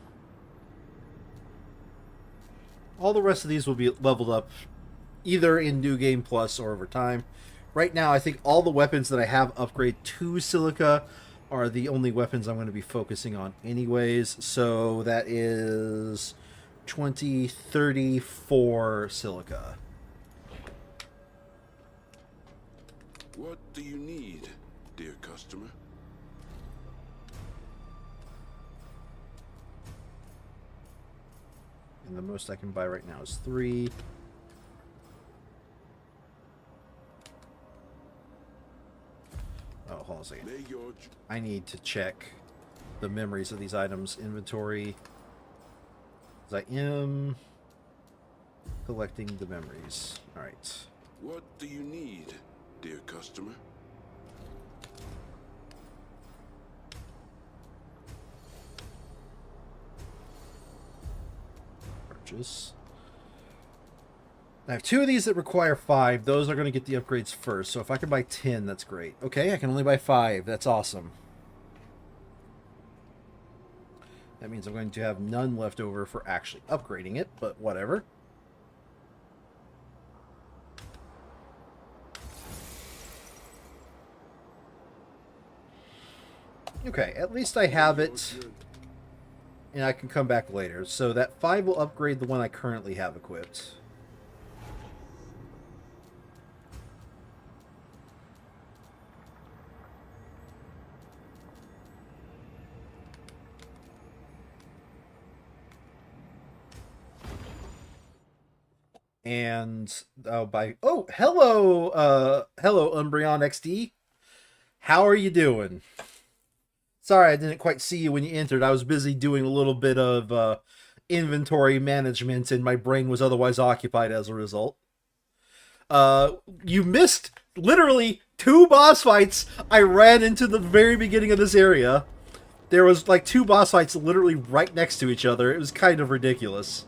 Speaker 1: All the rest of these will be leveled up either in New Game Plus or over time. Right now, I think all the weapons that I have upgrade to Silica are the only weapons I'm going to be focusing on anyways. So that is 20, 34 Silica.
Speaker 5: What do you need, dear customer?
Speaker 1: And the most I can buy right now is 3. Oh, hold on a second. I need to check the memories of these items inventory. Because I am collecting the memories. Alright.
Speaker 5: What do you need, dear customer?
Speaker 1: Purchase. I have 2 of these that require 5. Those are going to get the upgrades first. So if I can buy 10, that's great. Okay, I can only buy 5. That's awesome. That means I'm going to have none left over for actually upgrading it, but whatever. Okay, at least I have it, and I can come back later. So that 5 will upgrade the one I currently have equipped. And I'll buy... Oh, hello, hello, Umbreon XD. How are you doing? Sorry, I didn't quite see you when you entered. I was busy doing a little bit of inventory management, and my brain was otherwise occupied as a result. You missed literally 2 boss fights I ran into the very beginning of this area. There was like 2 boss fights literally right next to each other. It was kind of ridiculous.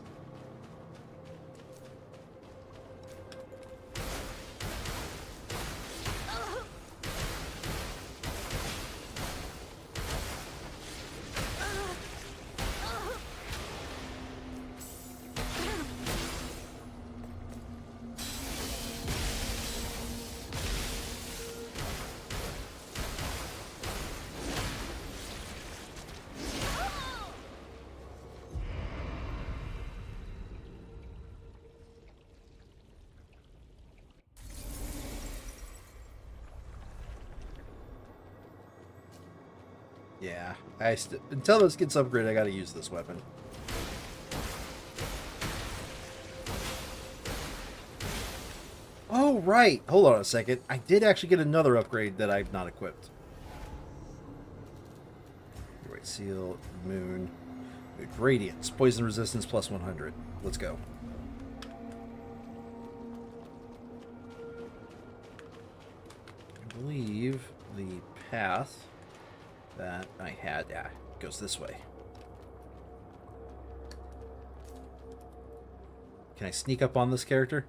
Speaker 1: Yeah, until this gets upgraded, I gotta use this weapon. Oh, right. Hold on a second. I did actually get another upgrade that I've not equipped. Right, seal, moon, radiance, poison resistance plus 100. Let's go. I believe the path that I had goes this way. Can I sneak up on this character?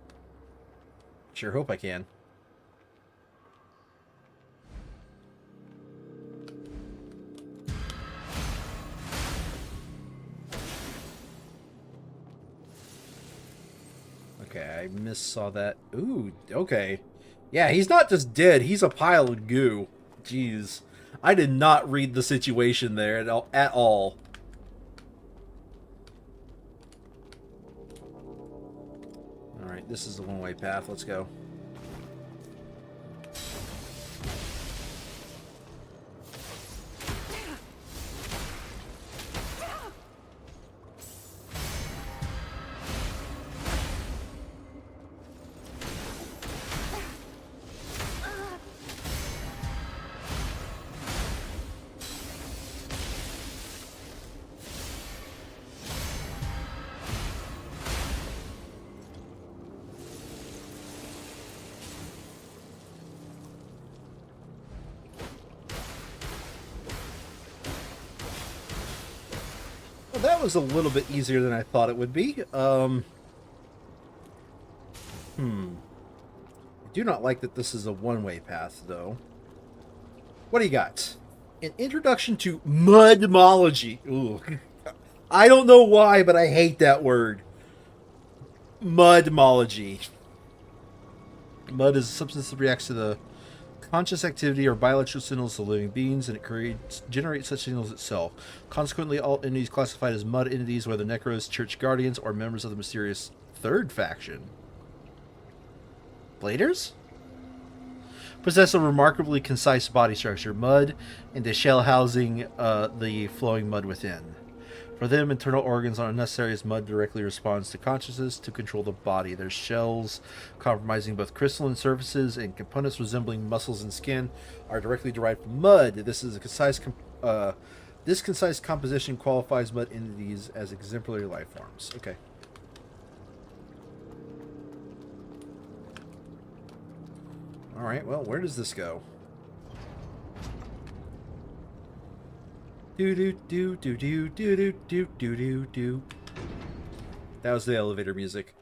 Speaker 1: Sure hope I can. Okay, I missaw that. Ooh, okay. Yeah, he's not just dead, he's a pile of goo. Jeez. I did not read the situation there at all. Alright, this is the one-way path. Let's go. Well, that was a little bit easier than I thought it would be. I do not like that this is a one-way path, though. What do you got? An introduction to mudmology. Ooh. I don't know why, but I hate that word. Mudmology. Mud is a substance that reacts to the conscious activity or bioelectrical signals of living beings, and it generates such signals itself. Consequently, all entities classified as mud entities, whether Necros, Church Guardians, or members of the mysterious Third Faction. Bladers? Possess a remarkably concise body structure, mud, and a shell housing the flowing mud within. For them, internal organs are unnecessary as mud directly responds to consciousness to control the body. Their shells, comprising both crystalline surfaces and components resembling muscles and skin, are directly derived from mud. This concise composition qualifies mud entities as exemplary life forms. Okay. Alright, well, where does this go? Do do do do do do do do do do do. That was the elevator music.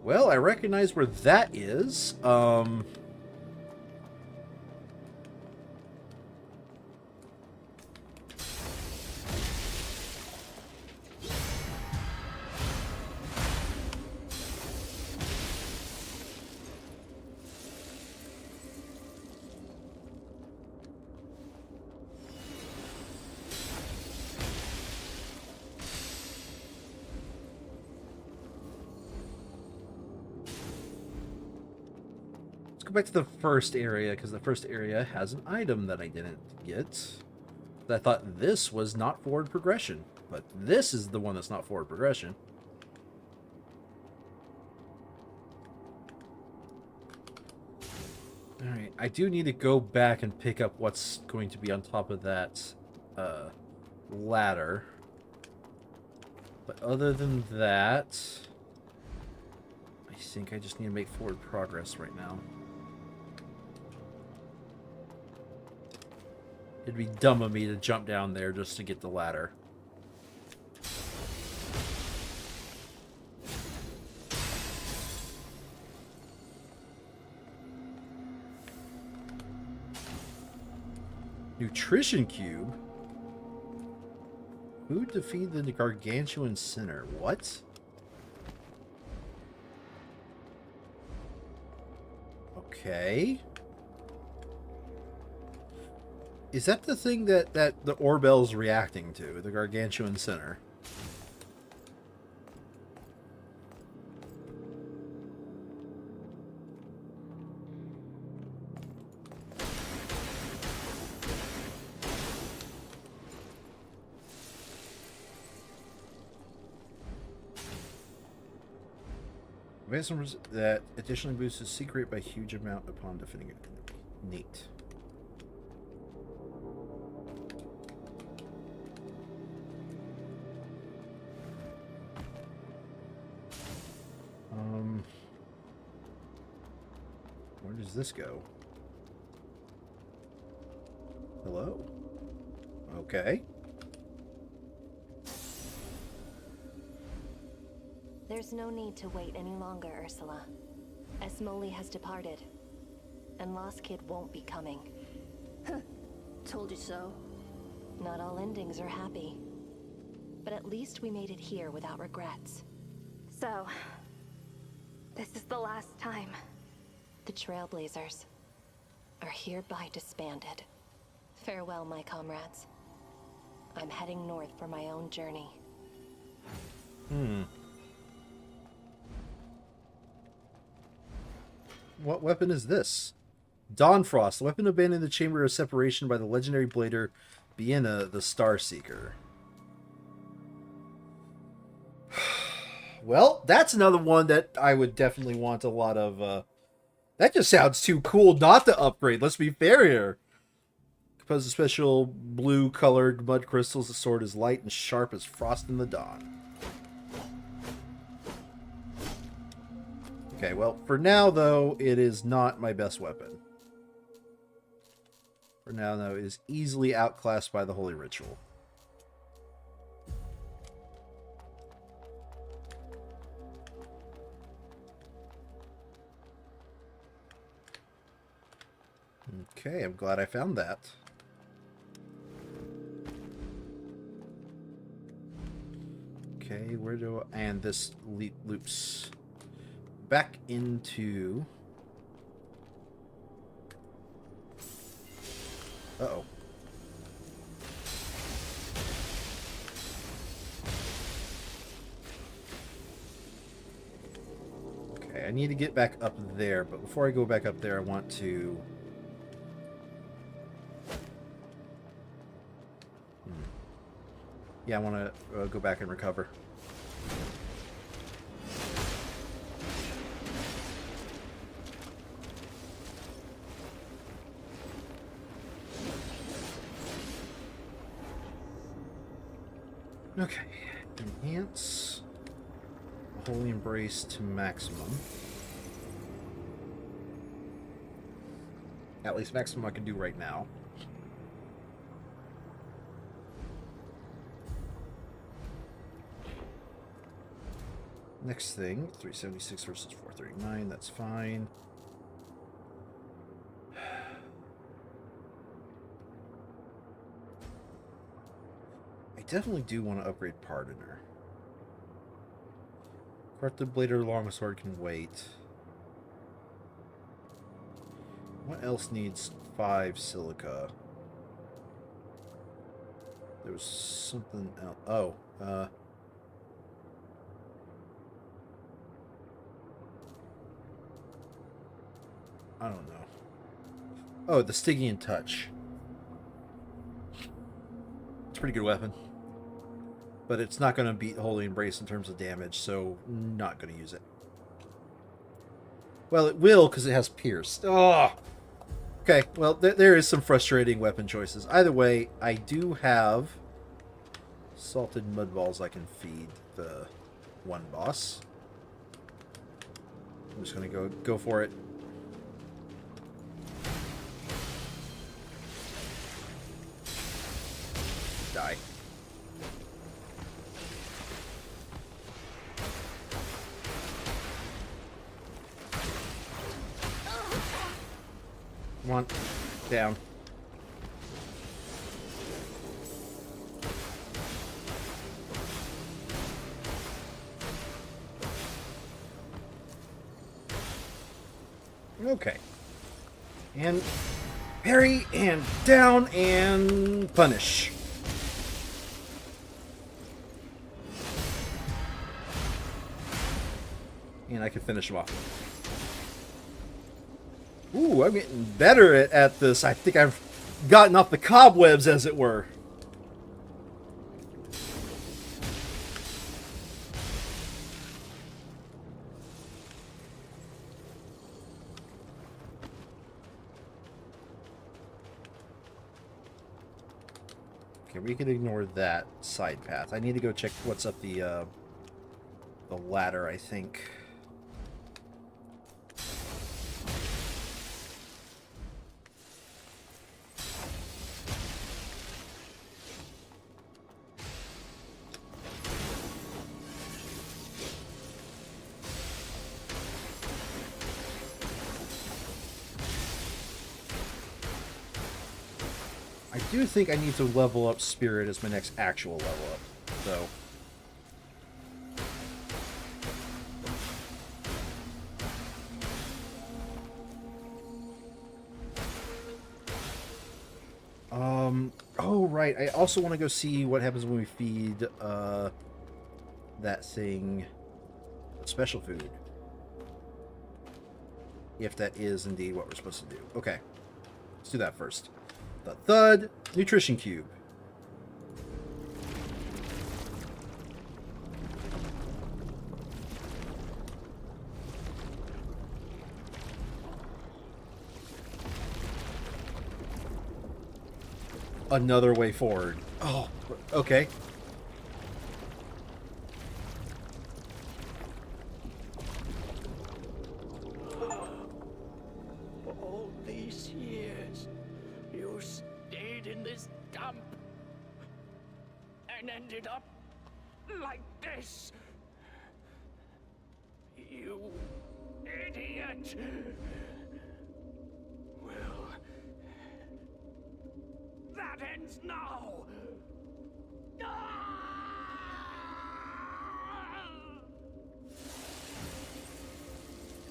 Speaker 1: Well, I recognize where that is. Go back to the first area, because the first area has an item that I didn't get. I thought this was not forward progression, but this is the one that's not forward progression. Alright, I do need to go back and pick up what's going to be on top of that ladder. But other than that, I think I just need to make forward progress right now. It'd be dumb of me to jump down there just to get the ladder. Nutrition cube? Who defeated the gargantuan sinner? What? Okay. Is that the thing that the Orbel's reacting to, the gargantuan sinner? Advanced that additionally boosts his secret rate by a huge amount upon defending an enemy. Neat. Where does this go? Hello? Okay.
Speaker 6: There's no need to wait any longer, Ursula. Esmoli has departed, and Lost Kid won't be coming.
Speaker 3: Told you so.
Speaker 6: Not all endings are happy, but at least we made it here without regrets.
Speaker 7: So, this is the last time.
Speaker 6: The Trailblazers are hereby disbanded. Farewell, my comrades. I'm heading north for my own journey.
Speaker 1: What weapon is this? Dawnfrost, the weapon abandoned in the Chamber of Separation by the legendary blader Biena, the Starseeker. Well, that's another one that I would definitely want a lot of. That just sounds too cool not to upgrade. Let's be fair here. Composed of special blue-colored mud crystals, the sword is light and sharp as frost in the dawn. Okay, well, for now, though, it is not my best weapon. For now, though, it is easily outclassed by the Holy Ritual. Okay, I'm glad I found that. Okay, where do I... And this loops back into... Uh-oh. Okay, I need to get back up there, but before I go back up there, I want to... Yeah, I want to go back and recover. Okay, enhance the Holy Embrace to maximum. At least maximum I can do right now. Next thing, 376 versus 439, that's fine. I definitely do want to upgrade Pardoner. Corrupted Blader Longsword can wait. What else needs 5 silica? There was something else. Oh, I don't know. Oh, the Stygian Touch. It's a pretty good weapon. But it's not going to beat Holy Embrace in terms of damage, so not going to use it. Well, it will because it has Pierce. Oh! Okay, well, there is some frustrating weapon choices. Either way, I do have salted mud balls I can feed the one boss. I'm just going to go for it. Die. Come on, down. Okay. And parry, and down, and punish. And I can finish him off. Ooh, I'm getting better at this. I think I've gotten off the cobwebs, as it were. Okay, we can ignore that side path. I need to go check what's up the ladder, I think. I do think I need to level up Spirit as my next actual level up, so... Oh, right. I also want to go see what happens when we feed, that thing special food. If that is indeed what we're supposed to do. Okay. Let's do that first. The Thud Nutrition Cube. Another way forward. Oh, okay.
Speaker 2: All these years, you stayed in this dump and ended up like this. You idiot! Well, that ends now!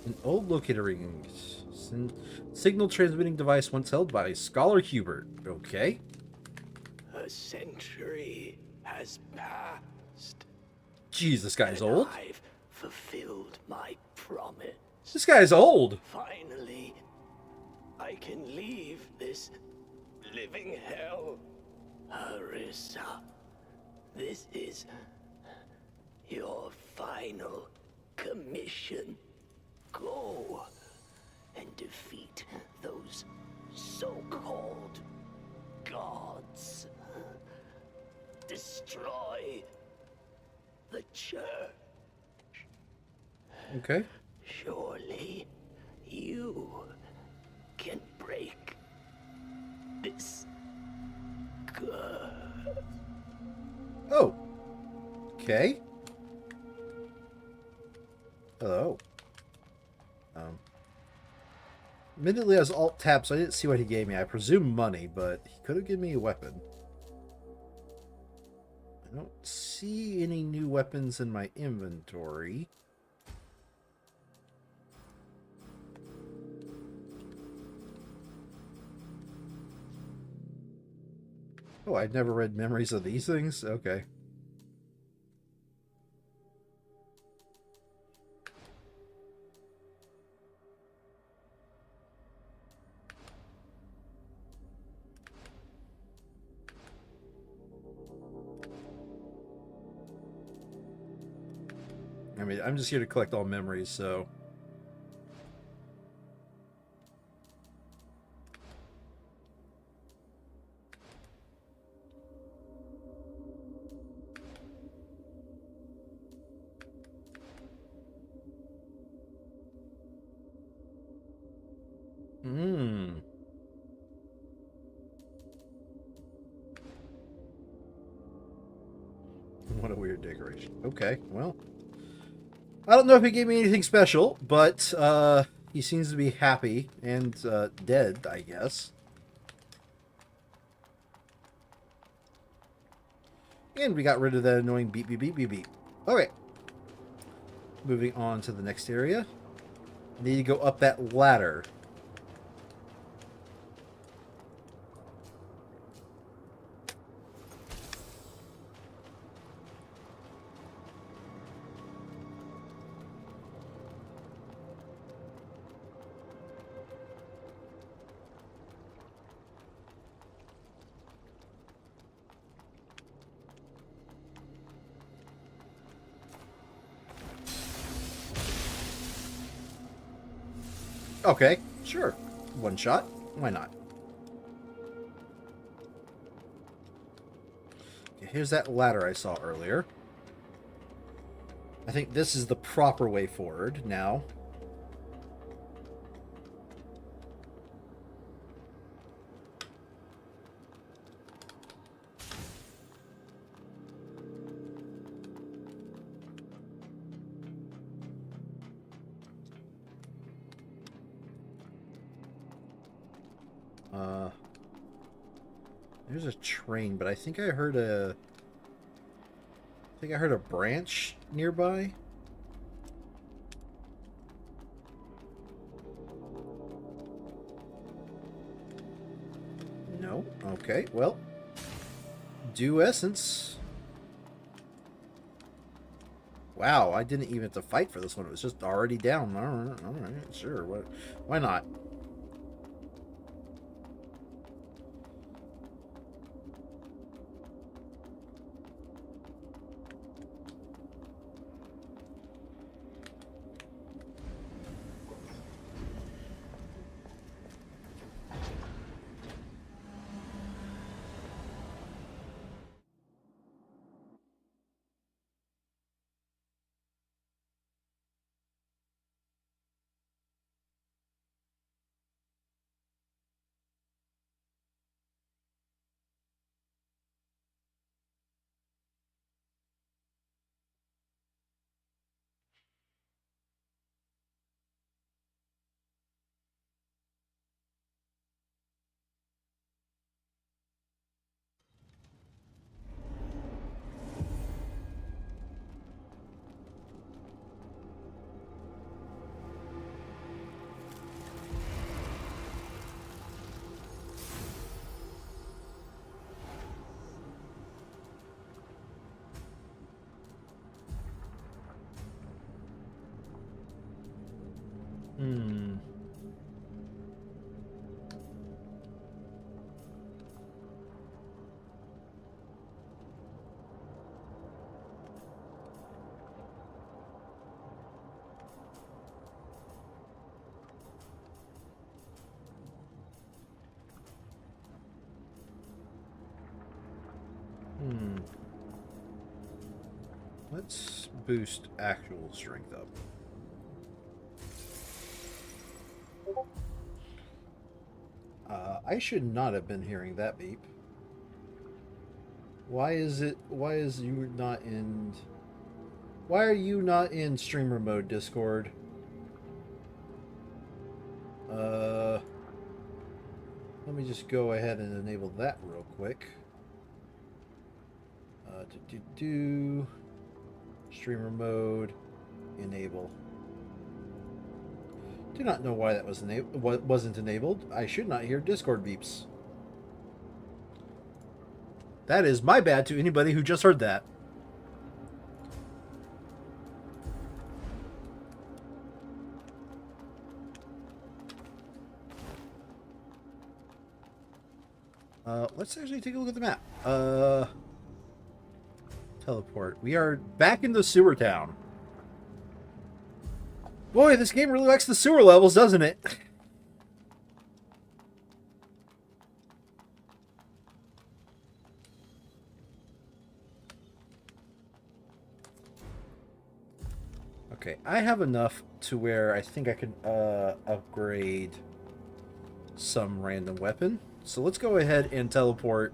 Speaker 1: An old locator ring. Signal transmitting device once held by Scholar Hubert. Okay.
Speaker 2: A century has passed.
Speaker 1: Jeez, this guy's old.
Speaker 2: I've fulfilled my promise.
Speaker 1: This guy's old.
Speaker 2: Finally, I can leave this living hell. Harissa, this is your final commission. Go and defeat those so-called gods. Destroy the church.
Speaker 1: Okay.
Speaker 2: Surely you can break this curse.
Speaker 1: Oh. Okay. Hello. Admittedly, I was alt-tapped, so I didn't see what he gave me. I presume money, but he could have given me a weapon. I don't see any new weapons in my inventory. Oh, I'd never read memories of these things? Okay. I mean, I'm just here to collect all memories, so... What a weird decoration. Okay, well... I don't know if he gave me anything special, but he seems to be happy and dead, I guess. And we got rid of that annoying beep, beep, beep, beep, beep. Okay. Moving on to the next area. Need to go up that ladder. Okay, sure. One shot. Why not? here's that ladder I saw earlier. I think this is the proper way forward now. There's a train, but I think I heard a branch nearby. No. Okay, well. Due essence. Wow, I didn't even have to fight for this one. It was just already down. All right, sure. Why not? Hmm. Let's boost actual strength up. I should not have been hearing that beep. Why is you not in... Why are you not in streamer mode, Discord? Let me just go ahead and enable that real quick. Streamer mode, enable. Do not know why that wasn't enabled. I should not hear Discord beeps. That is my bad to anybody who just heard that. Let's actually take a look at the map. Teleport. We are back in the sewer town. Boy, this game really likes the sewer levels, doesn't it? Okay, I have enough to where I think I can upgrade some random weapon. So let's go ahead and teleport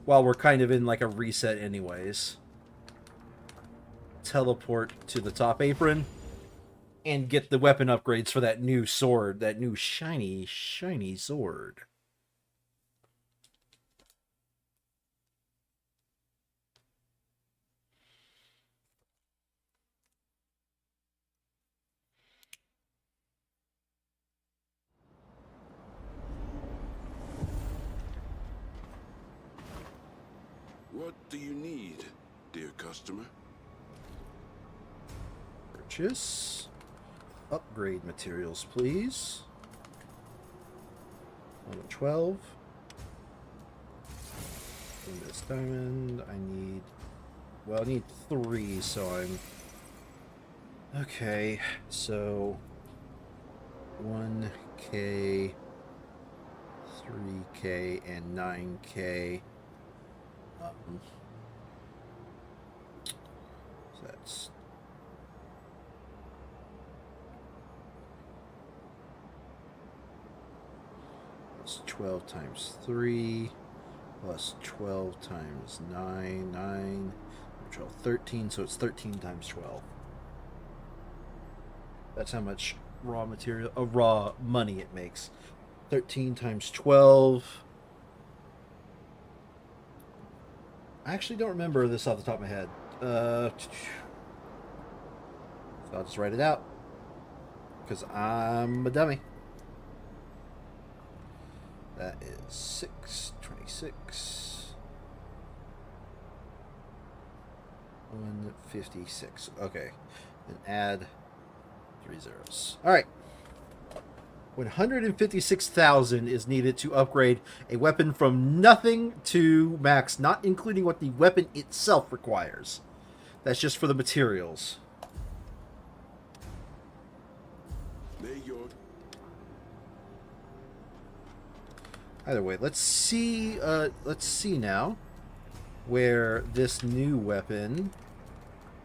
Speaker 1: while we're kind of in like a reset anyways. Teleport to the top apron and get the weapon upgrades for that new sword, that new shiny, shiny sword.
Speaker 5: What do you need, dear customer?
Speaker 1: Purchase. Upgrade materials, please. 12. In this diamond, I need... Well, I need 3, so I'm... Okay, so... 1K... 3K, and 9K. It's 12 times 3 plus 12 times 9, 12, 13, so it's 13 times 12. That's how much raw money it makes. 13 times 12. I actually don't remember this off the top of my head. So I'll just write it out. Because I'm a dummy. That is 626. 156. Okay. Then add 3 zeros. Alright. 156,000 is needed to upgrade a weapon from nothing to max, not including what the weapon itself requires. That's just for the materials. Either way, let's see now where this new weapon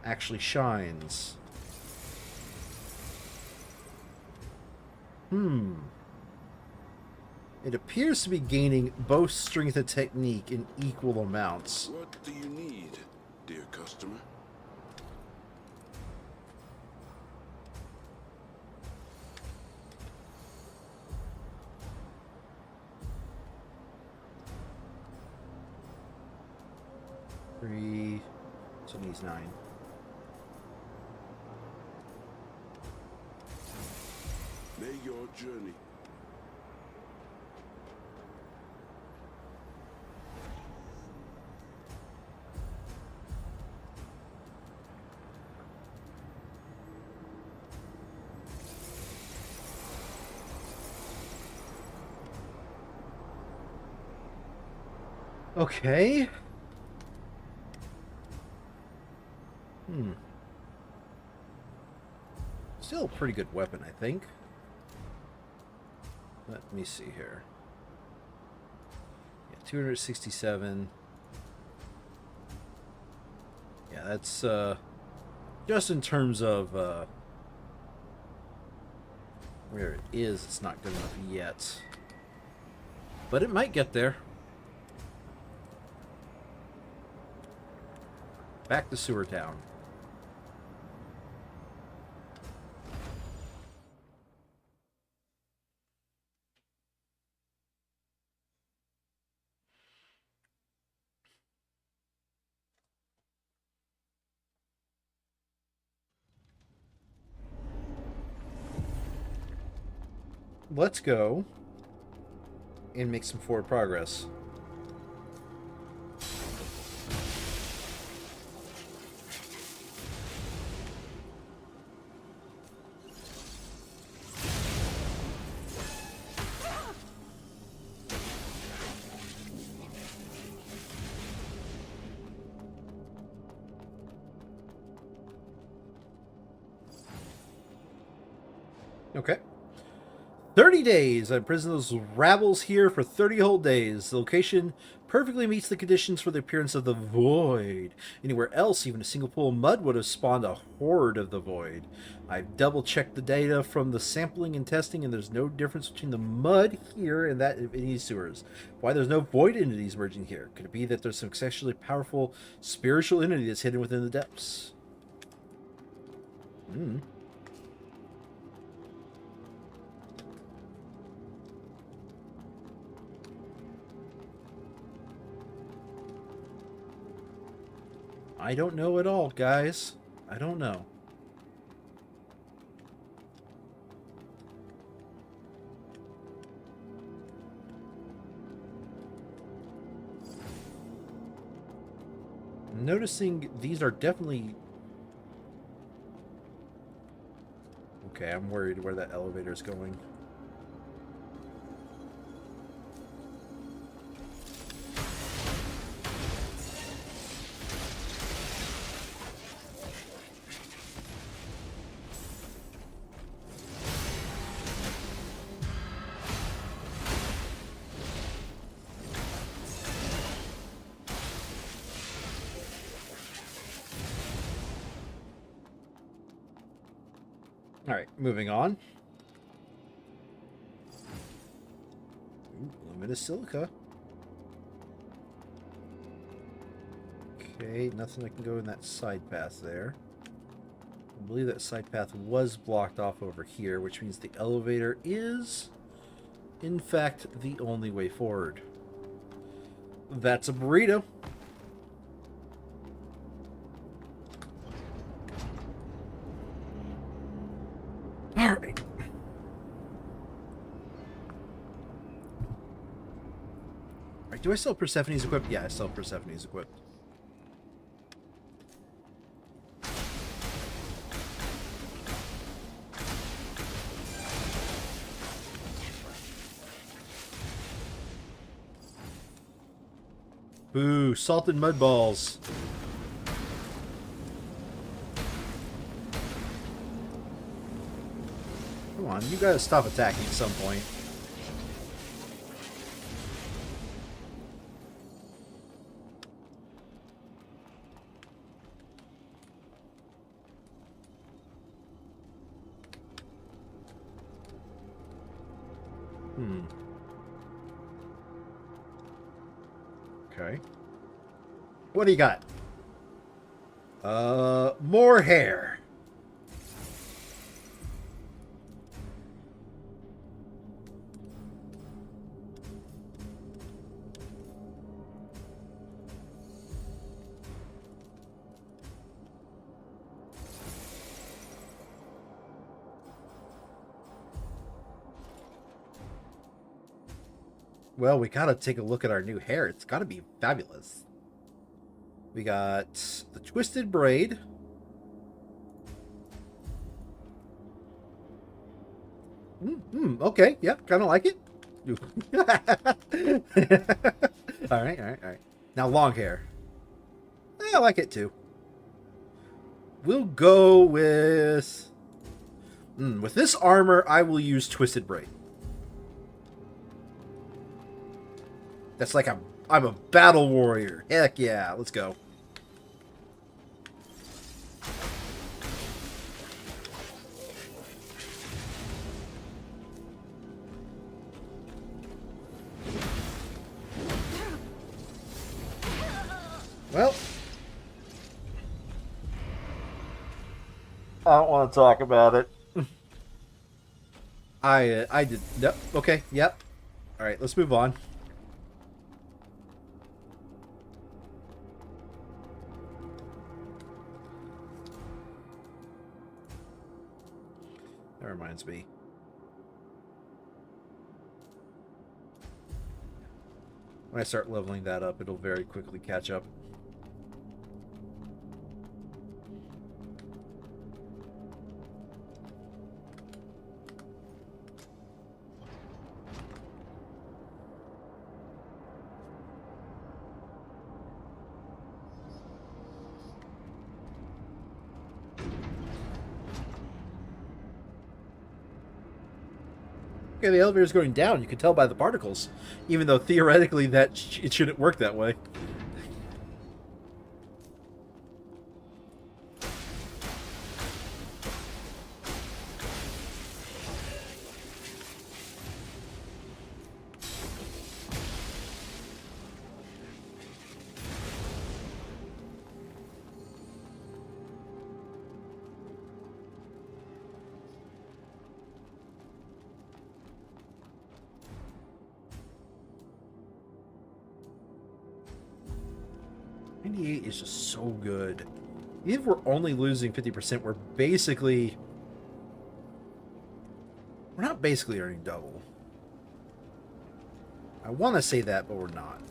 Speaker 1: actually shines. It appears to be gaining both strength and technique in equal amounts.
Speaker 5: What do you need, dear customer?
Speaker 1: Three, so it needs 9.
Speaker 5: May your journey.
Speaker 1: Okay. Still a pretty good weapon, I think. Let me see here. Yeah, 267. Yeah, that's just in terms of where it is, it's not good enough yet. But it might get there. Back to Sewer Town. Let's go and make some forward progress. Okay. 30 days. I imprisoned those rabbles here for 30 whole days. The location perfectly meets the conditions for the appearance of the void. Anywhere else, even a single pool of mud would have spawned a horde of the void. I've double-checked the data from the sampling and testing, and there's no difference between the mud here and that of any sewers. Why there's no void entities emerging here? Could it be that there's some exceptionally powerful spiritual entity that's hidden within the depths? I don't know at all, guys. I don't know. I'm noticing these are definitely... Okay, I'm worried where that elevator is going. Alright, moving on. Ooh, luminous silica. Okay, nothing that can go in that side path there. I believe that side path was blocked off over here, which means the elevator is, in fact, the only way forward. That's a burrito. Alright. Alright, do I still have Persephone's equipped? Yeah, I still have Persephone's equipped. Boo, salted mud balls. Come on, you gotta stop attacking at some point. Okay. What do you got? More hair. Well, we gotta take a look at our new hair. It's gotta be fabulous. We got the twisted braid. Okay, yeah, kind of like it. All right. Now long hair. I like it too. We'll go with this armor. I will use twisted braid. That's like I'm a battle warrior. Heck yeah, let's go. Well, I don't want to talk about it. I did. Yep. Okay. Yep. All right. Let's move on. That reminds me. When I start leveling that up, it'll very quickly catch up. Okay, the elevator's going down. You can tell by the particles, even though theoretically it shouldn't work that way. Is just so good. Even if we're only losing 50%, we're not basically earning double. I want to say that, but we're not.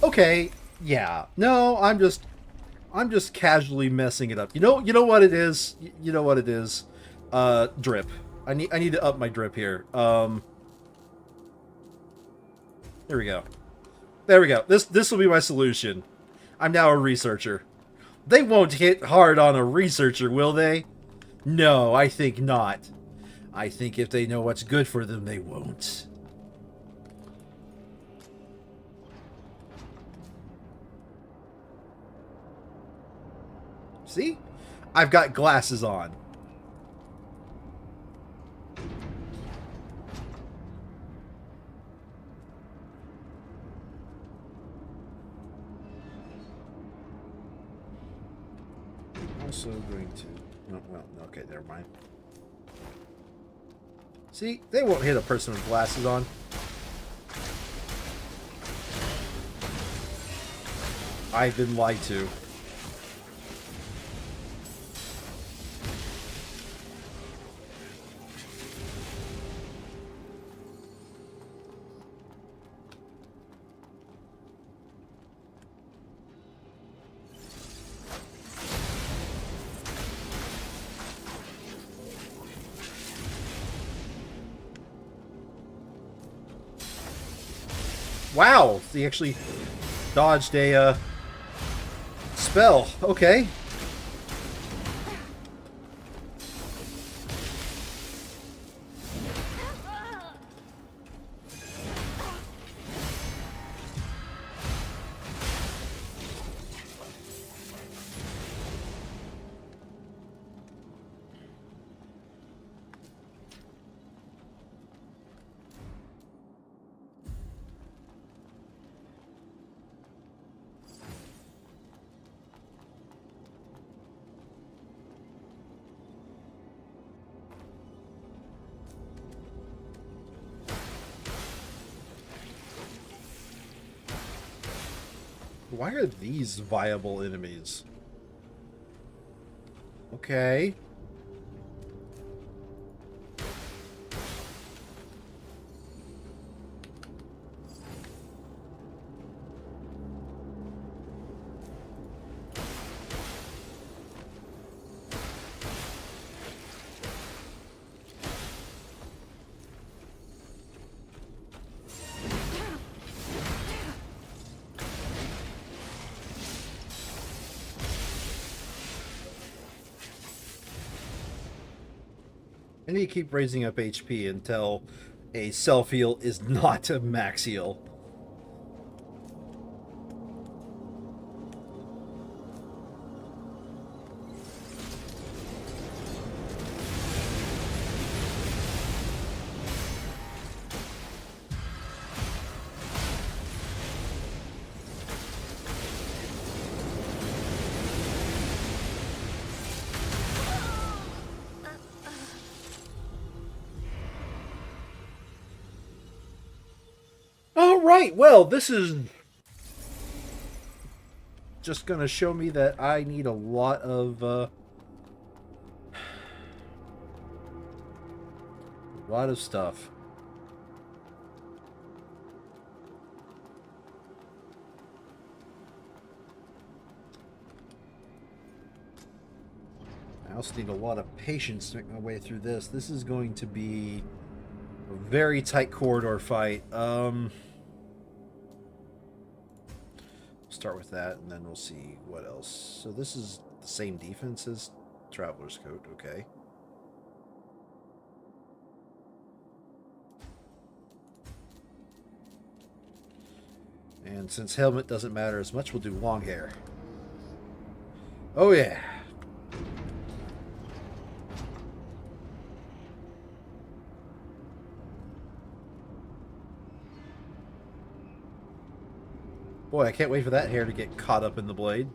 Speaker 1: Okay, yeah. No, I'm just... I'm just casually messing it up. You know what it is? You know what it is? Drip. I need to up my drip here. Here we go. There we go. This will be my solution. I'm now a researcher. They won't hit hard on a researcher, will they? No, I think not. I think if they know what's good for them, they won't. See? I've got glasses on. Also going to... No, well, okay, never mind. See? They won't hit a person with glasses on. I've been lied to. Wow, he actually dodged a spell. Okay. Why are these viable enemies? Okay. I need to keep raising up HP until a self-heal is not a max heal. Alright, well, this is just gonna show me that I need a lot of stuff. I also need a lot of patience to make my way through this. This is going to be a very tight corridor fight. Start with that, and then we'll see what else. So this is the same defense as Traveler's Coat, okay. And since helmet doesn't matter as much, we'll do long hair. Oh yeah. Boy, I can't wait for that hair to get caught up in the blade.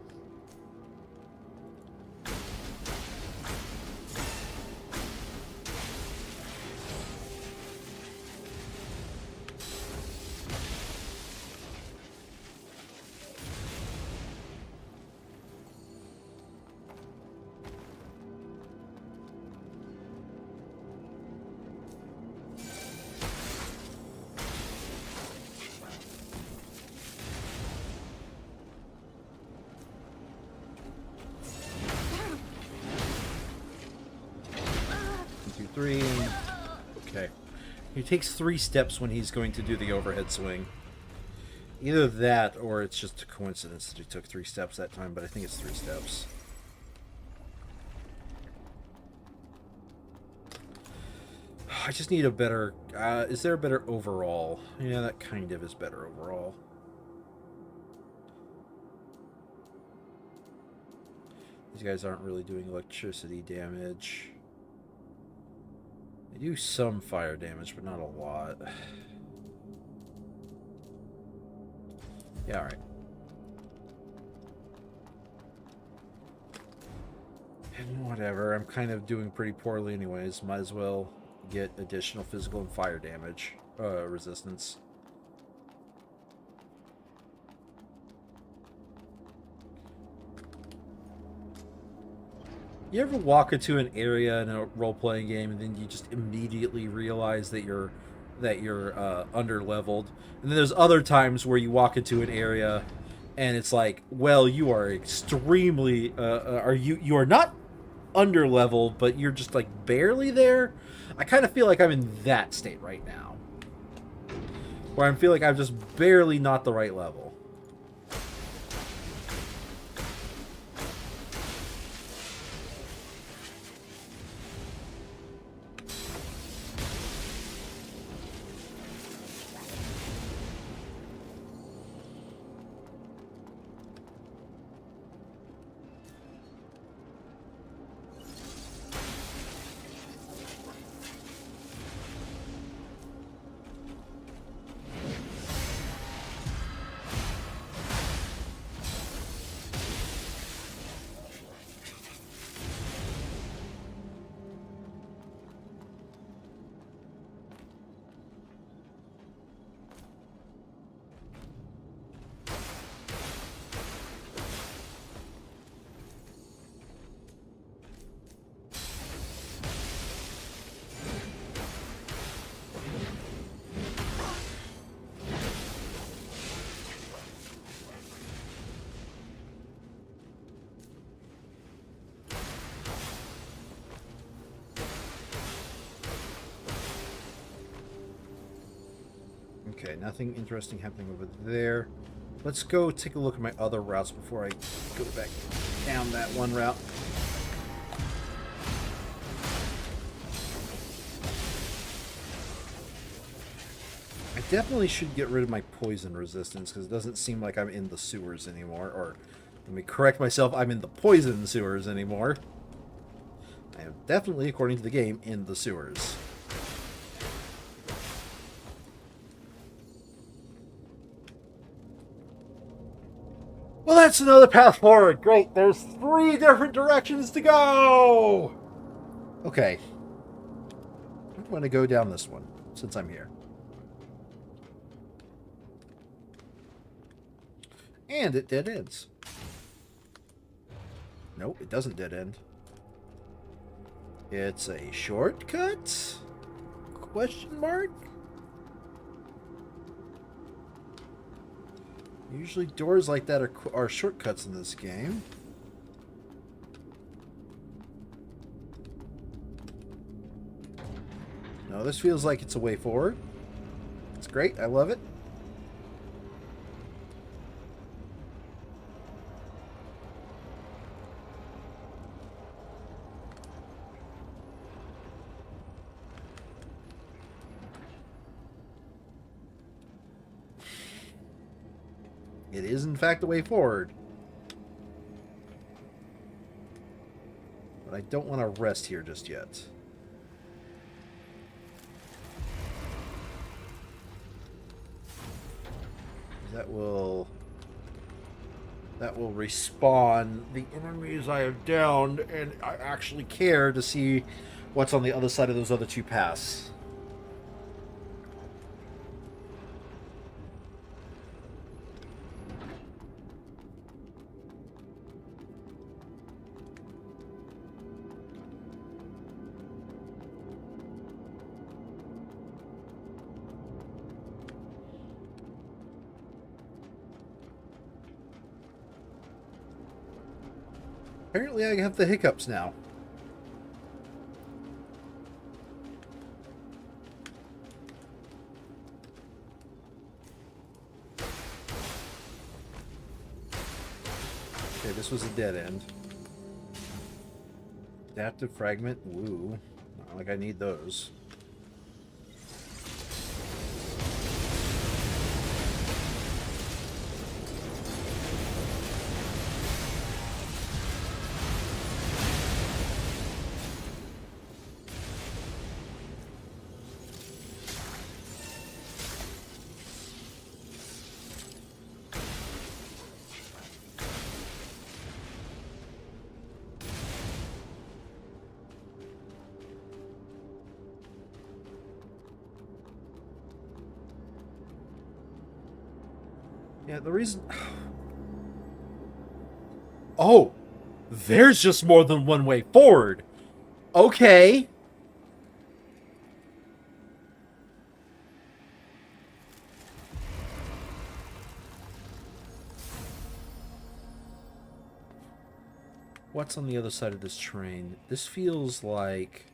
Speaker 1: 3 and... Okay. He takes 3 steps when he's going to do the overhead swing. Either that, or it's just a coincidence that he took 3 steps that time, but I think it's 3 steps. I just need a better... is there a better overall? Yeah, that kind of is better overall. These guys aren't really doing electricity damage. They do some fire damage, but not a lot. Yeah, alright. And whatever, I'm kind of doing pretty poorly anyways. Might as well get additional physical and fire damage resistance. You ever walk into an area in a role-playing game and then you just immediately realize that you're under-leveled? And then there's other times where you walk into an area and it's like, well, you are extremely you are not under-leveled, but you're just like barely there. I kind of feel like I'm in that state right now, where I feel like I'm just barely not the right level. Okay, nothing interesting happening over there. Let's go take a look at my other routes before I go back down that one route. I definitely should get rid of my poison resistance because it doesn't seem like I'm in the sewers anymore. Or, let me correct myself, I'm in the poison sewers anymore. I am definitely, according to the game, in the sewers. Well, that's another path forward. Great. There's 3 different directions to go. Okay. I'm going to go down this one, since I'm here. And it dead ends. Nope, it doesn't dead end. It's a shortcut? Question mark? Usually doors like that are shortcuts in this game. No, this feels like it's a way forward. It's great. I love it. It is, in fact, the way forward. But I don't want to rest here just yet. That will respawn the enemies I have downed, and I actually care to see what's on the other side of those other 2 paths. Apparently I have the hiccups now. Okay, this was a dead end. Adaptive fragment. Woo. Not like I need those. Yeah, the reason... Oh! There's just more than one way forward! Okay! What's on the other side of this train? This feels like...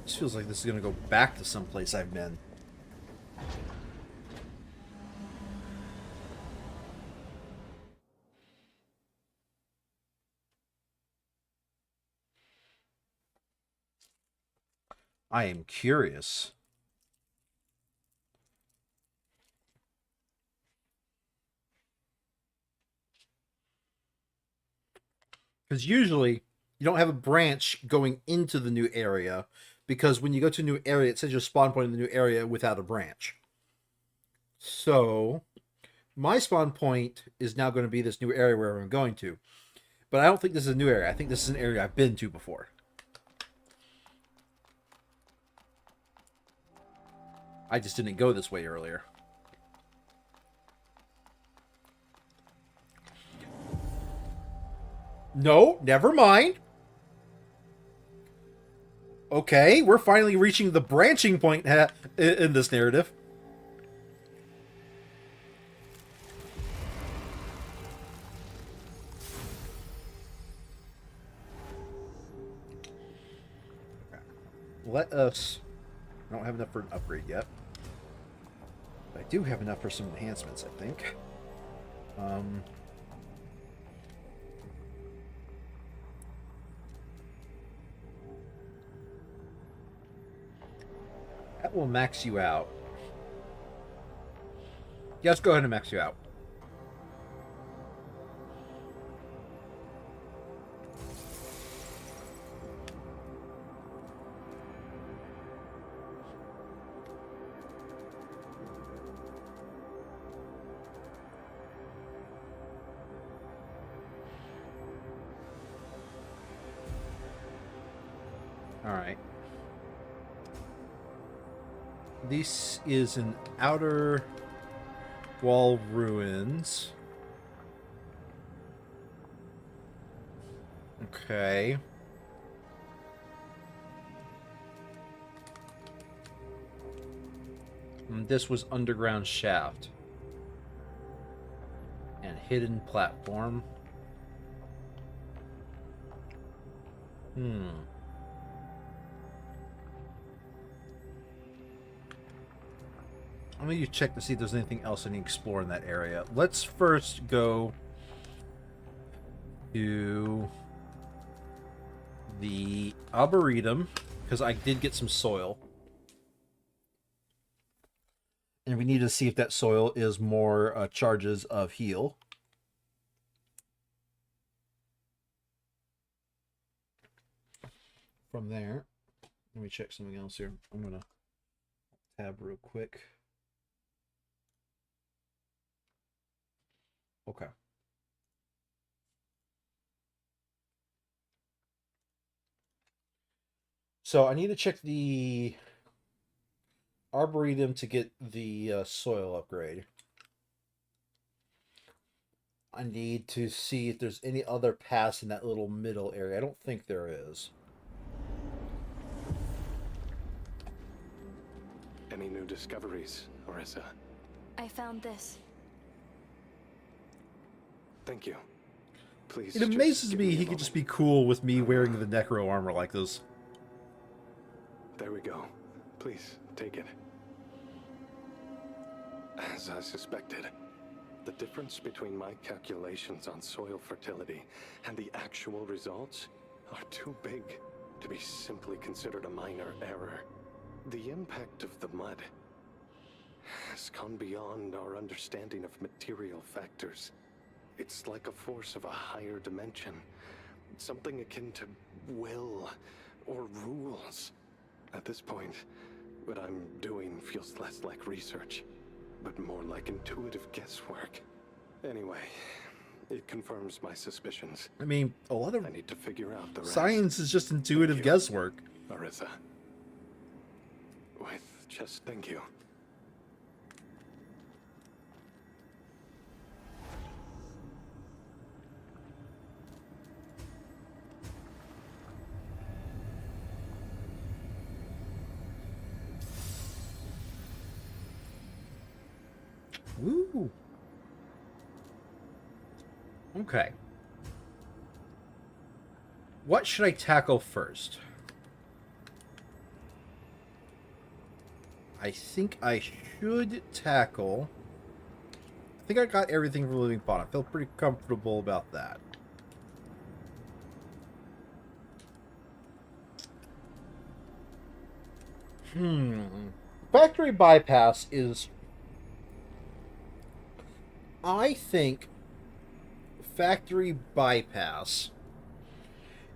Speaker 1: This feels like this is going to go back to someplace I've been. I am curious. Because usually, you don't have a branch going into the new area, because when you go to a new area, it says your spawn point in the new area without a branch. So, my spawn point is now going to be this new area where I'm going to. But I don't think this is a new area. I think this is an area I've been to before. I just didn't go this way earlier. No, never mind. Okay, we're finally reaching the branching point in this narrative. Let us... I don't have enough for an upgrade yet. But I do have enough for some enhancements, I think. That will max you out. Yes, go ahead and max you out. Alright. This is an outer wall ruins. Okay. And this was underground shaft. And hidden platform. I'm going to check to see if there's anything else I need to explore in that area. Let's first go to the Arboretum, because I did get some soil. And we need to see if that soil is more charges of heal. From there, let me check something else here. I'm going to tab real quick. Okay. So I need to check the Arboretum to get the soil upgrade. I need to see if there's any other paths in that little middle area. I don't think there is.
Speaker 8: Any new discoveries, Orissa?
Speaker 3: I found this.
Speaker 8: Thank you. Please.
Speaker 1: It amazes me he could just be cool with me wearing the necro armor like this.
Speaker 8: There we go. Please, take it. as I suspected. The difference between my calculations on soil fertility and the actual results are too big to be simply considered a minor error. The impact of the mud has gone beyond our understanding of material factors. It's like a force of a higher dimension, something akin to will or rules. At this point, what I'm doing feels less like research, but more like intuitive guesswork. Anyway, it confirms my suspicions.
Speaker 1: I mean, a lot of
Speaker 8: I need to figure out the rest.
Speaker 1: science is just intuitive guesswork.
Speaker 8: Marissa. With just thank you.
Speaker 1: Woo. Okay. What should I tackle first? I think I should tackle... I think I got everything from Living Pond. I feel pretty comfortable about that. Factory bypass is... I think factory bypass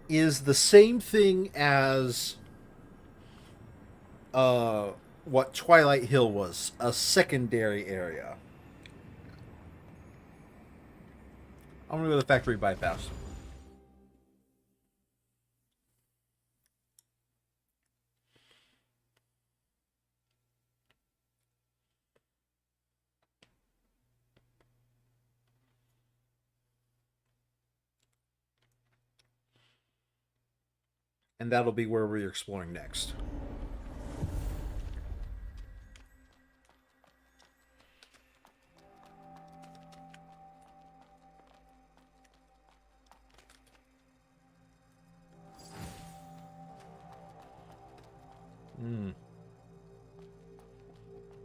Speaker 1: is the same thing as what Twilight Hill was, a secondary area. I'm gonna go to the factory bypass. And that'll be where we're exploring next. A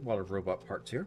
Speaker 1: lot of robot parts here.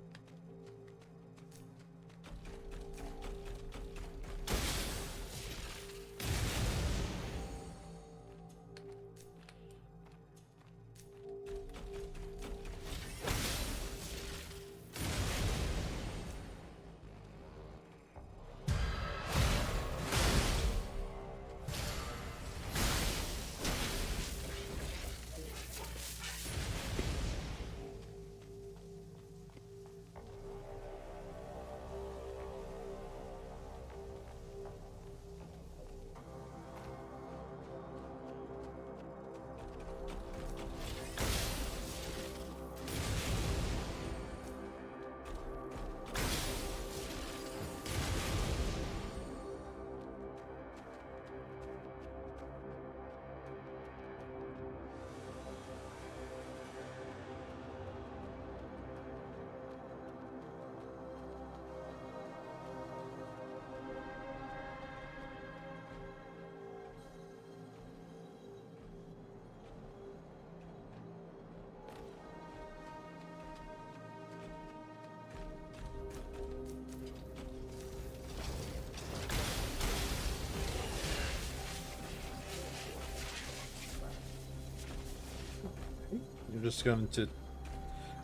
Speaker 1: I'm just going to...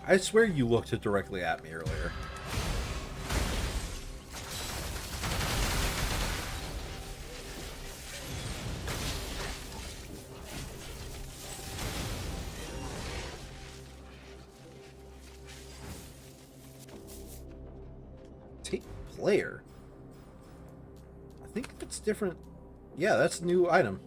Speaker 1: I swear you looked directly at me earlier. Take player. I think that's different. Yeah, that's a new item.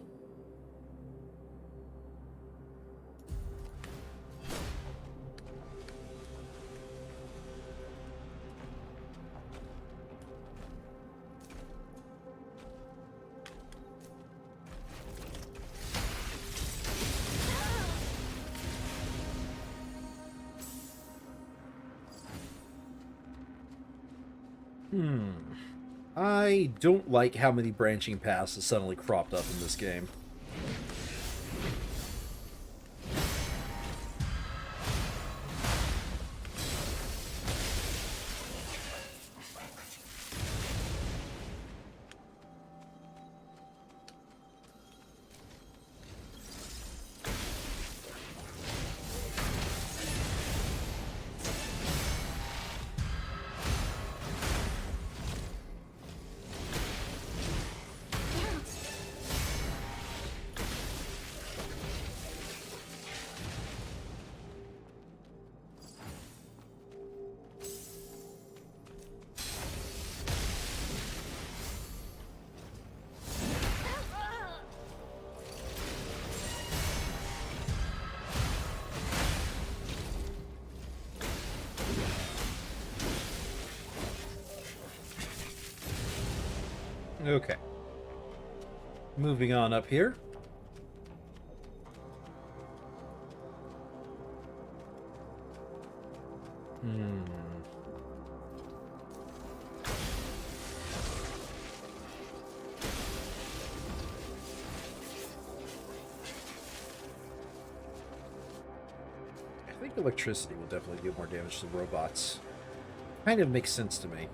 Speaker 1: I don't like how many branching paths have suddenly cropped up in this game. Okay. Moving on up here. I think electricity will definitely do more damage to the robots. Kind of makes sense to me.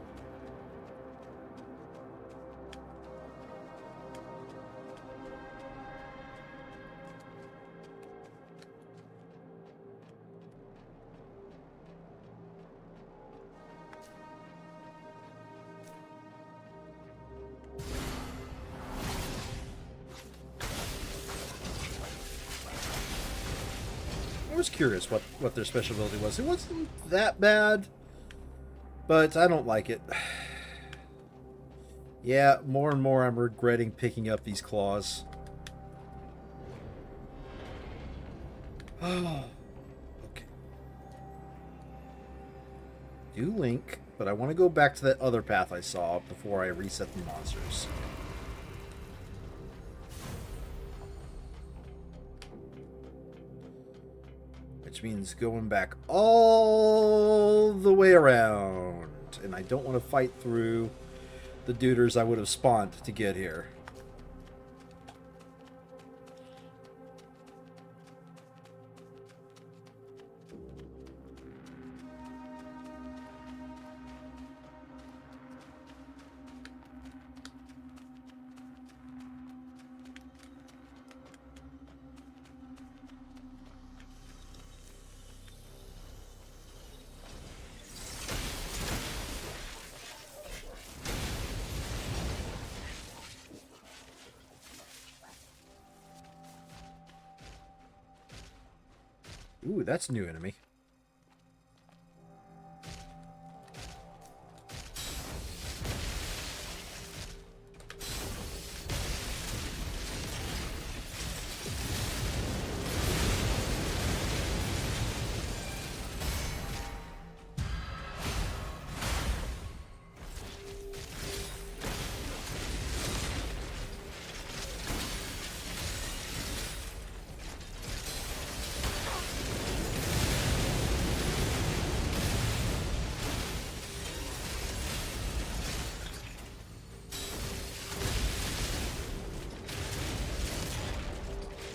Speaker 1: I was curious what their special ability was. It wasn't that bad, but I don't like it. Yeah, more and more I'm regretting picking up these claws. Oh, okay. Do link, but I want to go back to that other path I saw before I reset the monsters. Which means going back all the way around. And I don't want to fight through the duders I would have spawned to get here. Ooh, that's a new enemy.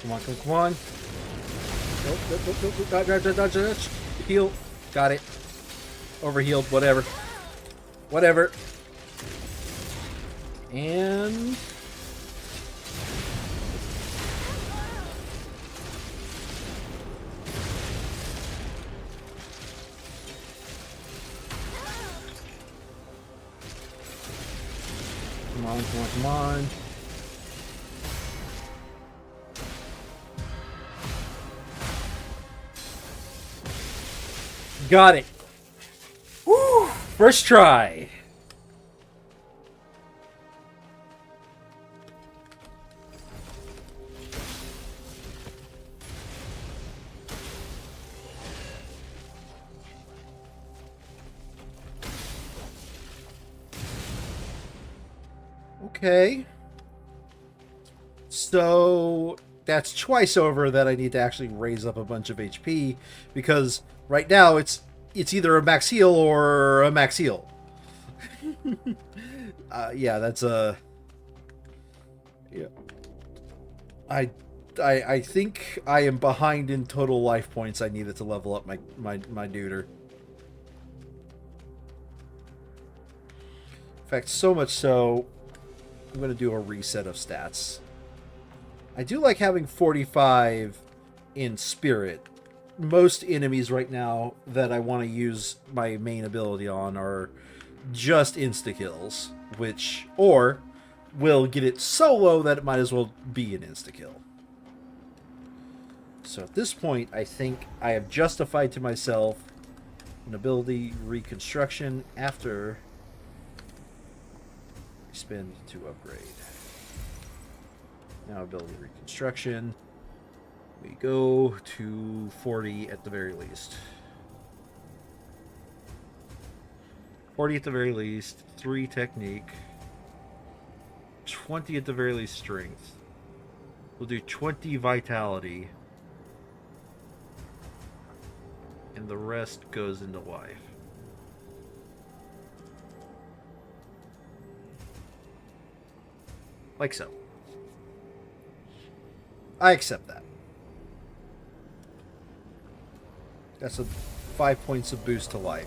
Speaker 1: Come on, come on. Nope. Dodge. Heal. Got it. Overhealed, whatever. Whatever. And... Come on. Got it. Woo! First try. Okay. So that's twice over that I need to actually raise up a bunch of HP, because right now it's either a max heal or a max heal. Yeah, that's a... Yeah. I think I am behind in total life points I needed to level up my duder. In fact, so much so, I'm going to do a reset of stats. I do like having 45 in spirit. Most enemies right now that I want to use my main ability on are just insta-kills, or will get it so low that it might as well be an insta-kill. So at this point, I think I have justified to myself an ability reconstruction after I spend to upgrade. Now ability reconstruction. We go to 40 at the very least. 40 at the very least. 3 technique. 20 at the very least strength. We'll do 20 vitality. And the rest goes into life. Like so. I accept that. That's a 5 points of boost to life.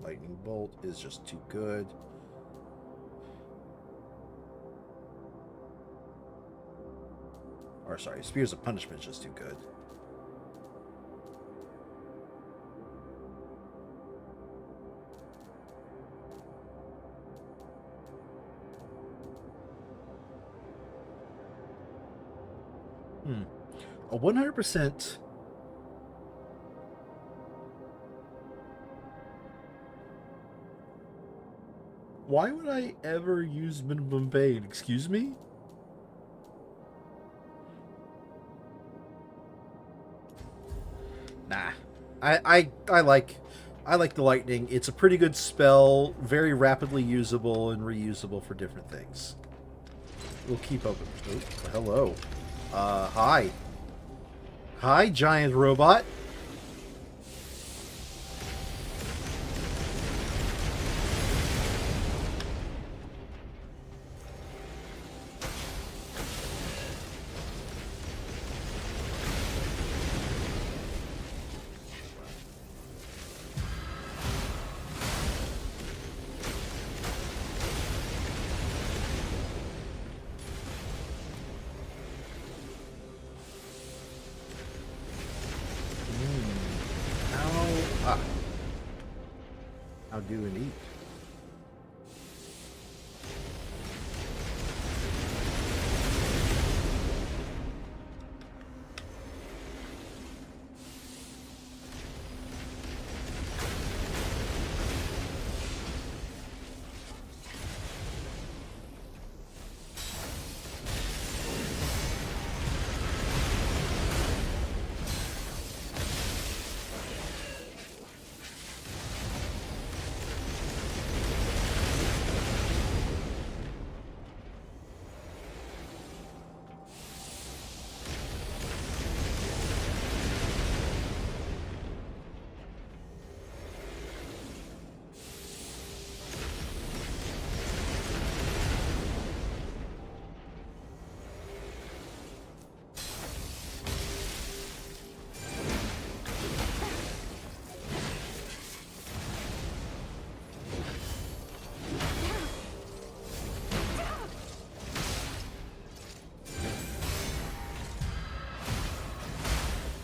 Speaker 1: Lightning bolt is just too good. Or sorry, Spears of Punishment is just too good. A 100%. Why would I ever use minimum pain? Excuse me? Nah. I like the lightning. It's a pretty good spell, very rapidly usable and reusable for different things. We'll keep up with. Oh, hello. Hi. Hi, giant robot. How do and eat.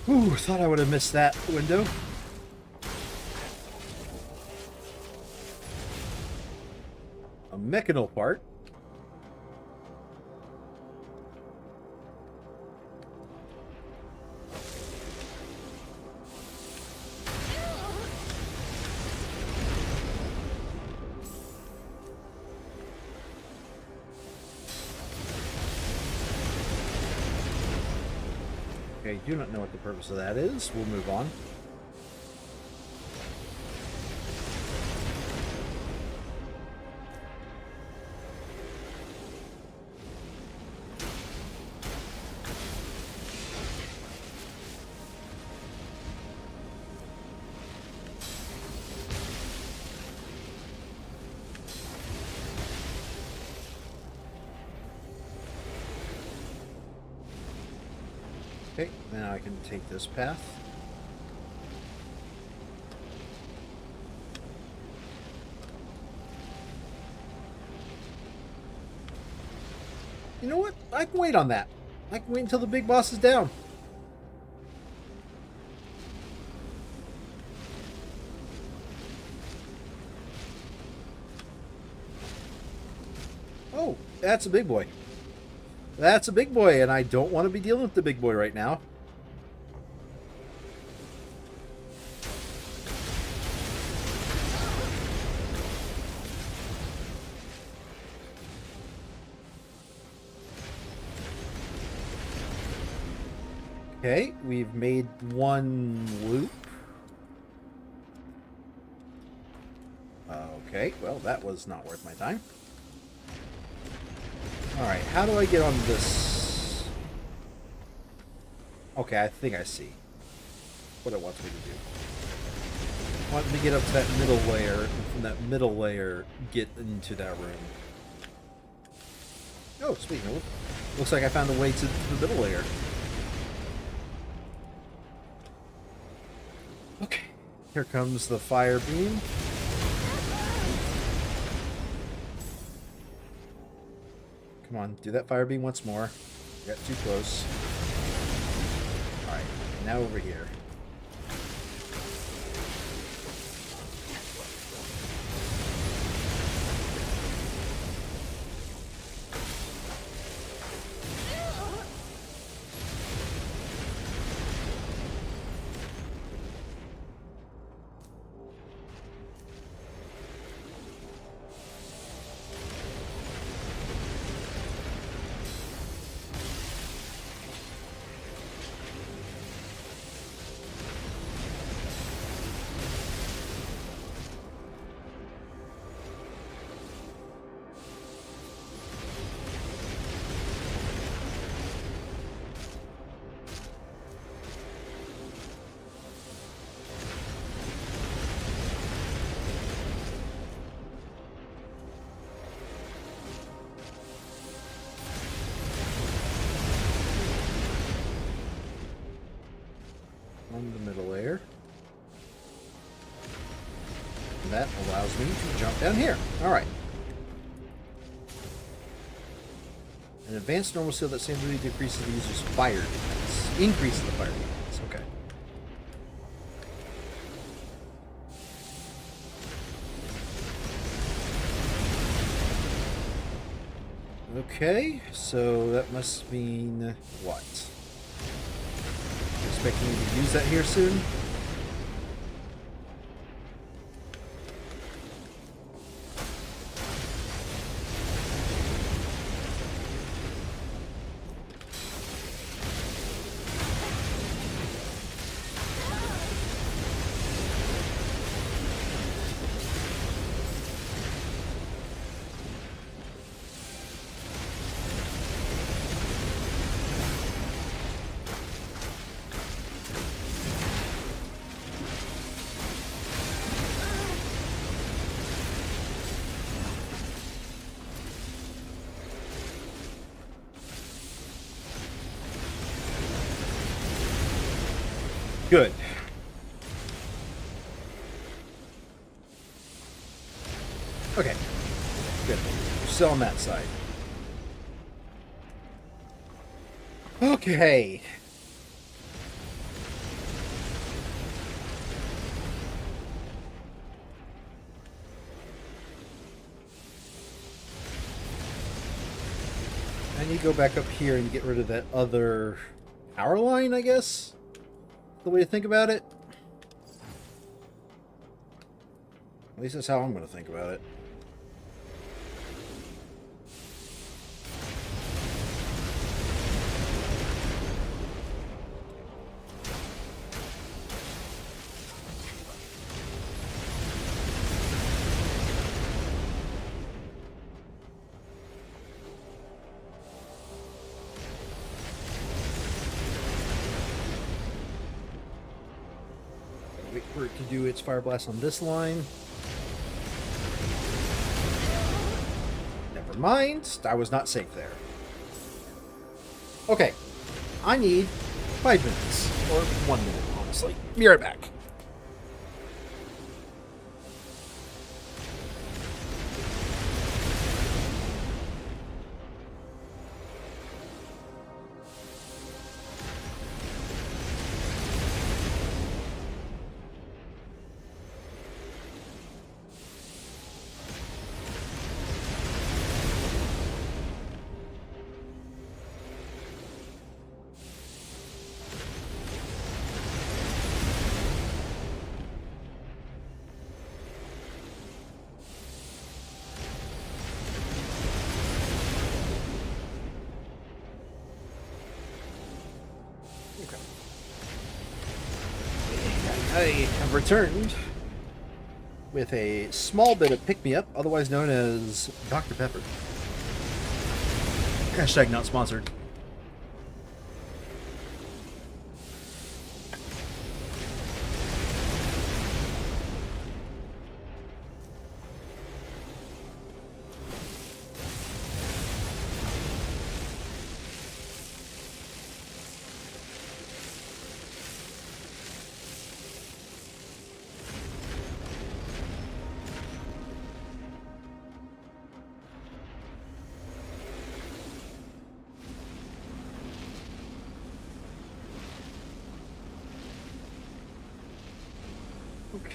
Speaker 1: Ooh, thought I would have missed that window. A mechanal part. Okay, do not know what the purpose of that is. We'll move on. Okay, now I can take this path. You know what? I can wait on that. I can wait until the big boss is down. Oh, that's a big boy. That's a big boy, and I don't want to be dealing with the big boy right now. Okay, we've made one loop. Okay, well, that was not worth my time. Alright, how do I get on this? Okay, I think I see what it wants me to do. I want me to get up to that middle layer, and from that middle layer, get into that room. Oh, speaking of, looks like I found a way to the middle layer. Okay, here comes the fire beam. Come on, do that fire beam once more. Got too close. Alright, now over here. On the middle layer. And that allows me to jump down here. Alright. An advanced normal skill that significantly decreases the user's fire defense. Increases the fire defense. Okay. Okay, so that must mean what? Expecting you to use that here soon? Good. Okay. Good. We're still on that side. Okay. I need to go back up here and get rid of that other power line, I guess? The way to think about it? At least that's how I'm going to think about it. Wait for it to do its fire blast on this line. Never mind. I was not safe there. Okay. I need 5 minutes. Or 1 minute, honestly. Be right back. have returned with a small bit of pick-me-up, otherwise known as Dr. Pepper. Hashtag not sponsored.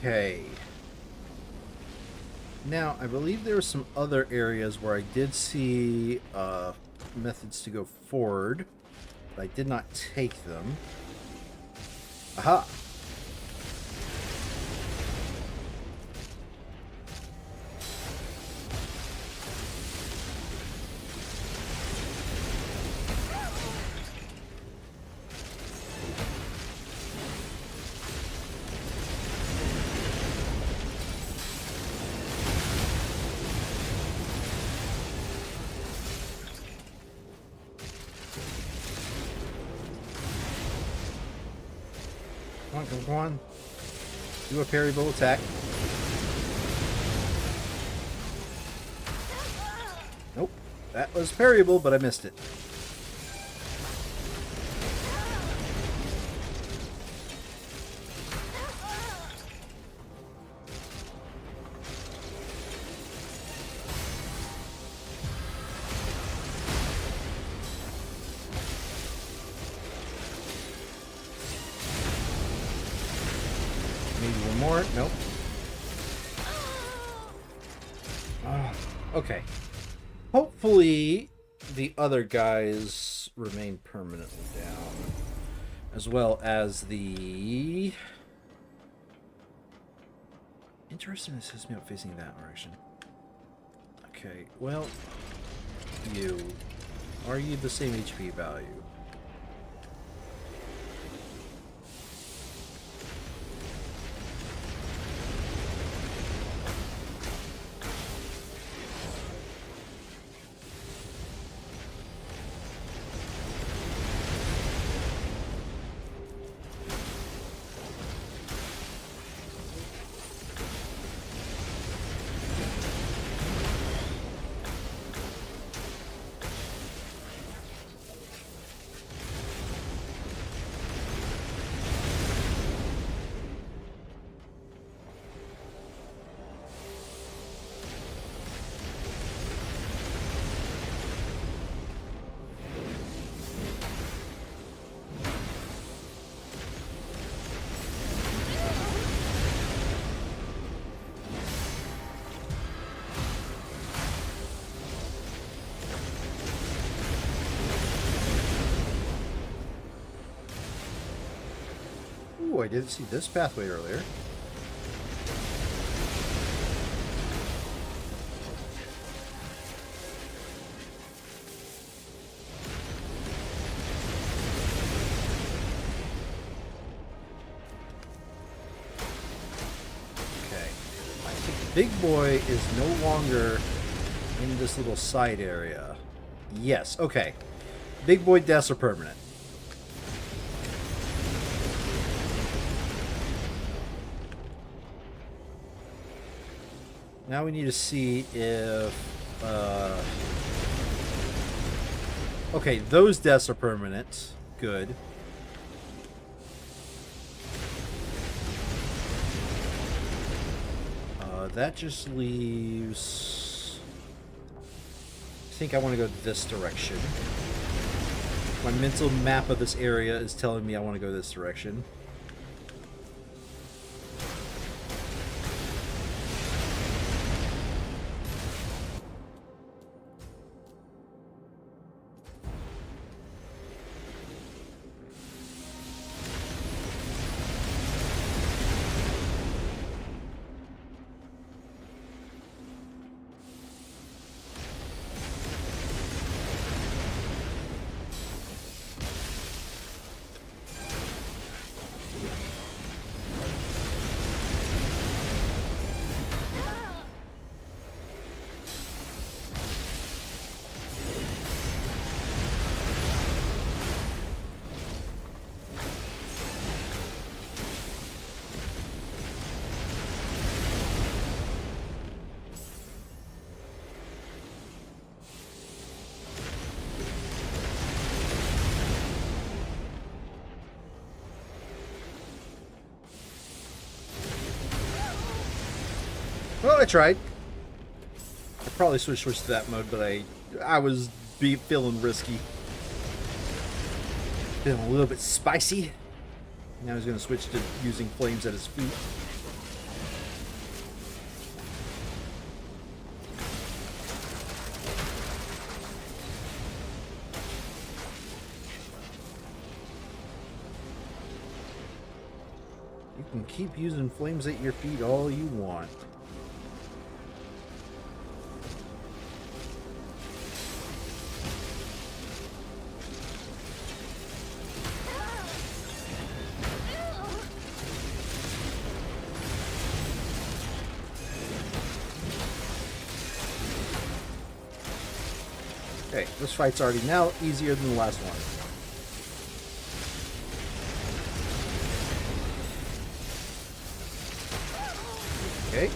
Speaker 1: Okay. Now, I believe there were some other areas where I did see methods to go forward, but I did not take them. Aha! Come on. Do a parryable attack. Nope. That was parryable, but I missed it. Nope. Okay. Hopefully the other guys remain permanently down. As well as the... Interesting, it says me up facing that direction. Okay, well... You. Are you the same HP value? Ooh, I didn't see this pathway earlier. Okay. I think Big Boy is no longer in this little side area. Yes, okay. Big Boy deaths are permanent. Now we need to see if... okay, those deaths are permanent. Good. That just leaves... I think I want to go this direction. My mental map of this area is telling me I want to go this direction. Well, I tried. I probably switched to that mode, but I was feeling risky. Feeling a little bit spicy. Now he's going to switch to using flames at his feet. You can keep using flames at your feet all you want. Okay, this fight's already now easier than the last one. Okay.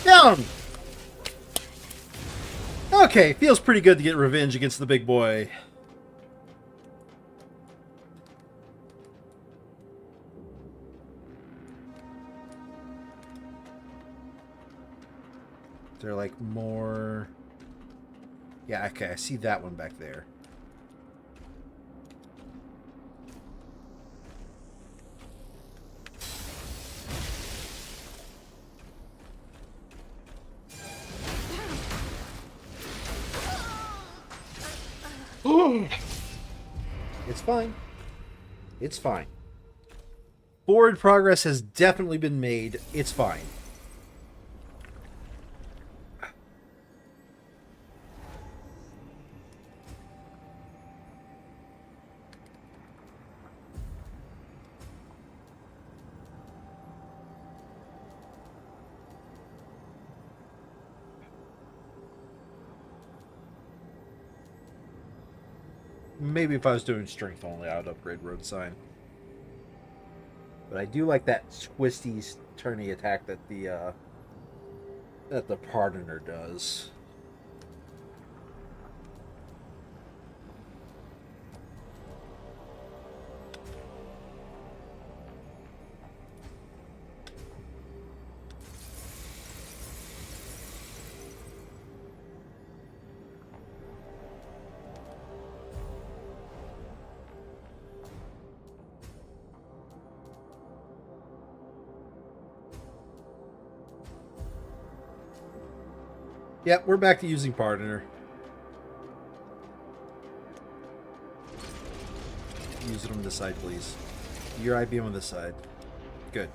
Speaker 1: Down! Okay, feels pretty good to get revenge against the big boy. Is there like more? Yeah, okay, I see that one back there. It's fine. It's fine. Forward progress has definitely been made. It's fine. Maybe if I was doing strength only, I would upgrade road sign. But I do like that twisty, turny attack that the Pardoner does. Yep, we're back to using Pardoner. Use it on this side, please. Your IBM on this side. Good.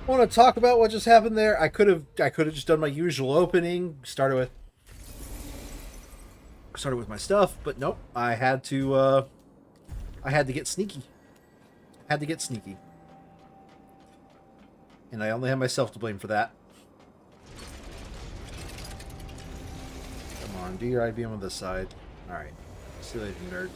Speaker 1: Want to talk about what just happened there? I could have just done my usual opening, started with my stuff, but nope. I had to get sneaky. Had to get sneaky. And I only have myself to blame for that. Come on, do your IBM on this side. Alright. See you later, nerd.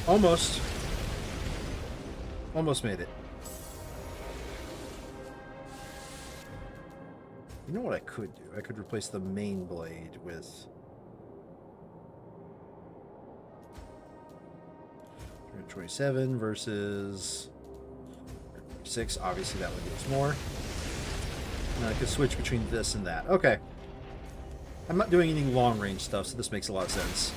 Speaker 1: Almost. Almost made it. You know what I could do? I could replace the main blade with... 27 versus 6. Obviously that one gives more. And I could switch between this and that. Okay. I'm not doing any long range stuff, so this makes a lot of sense.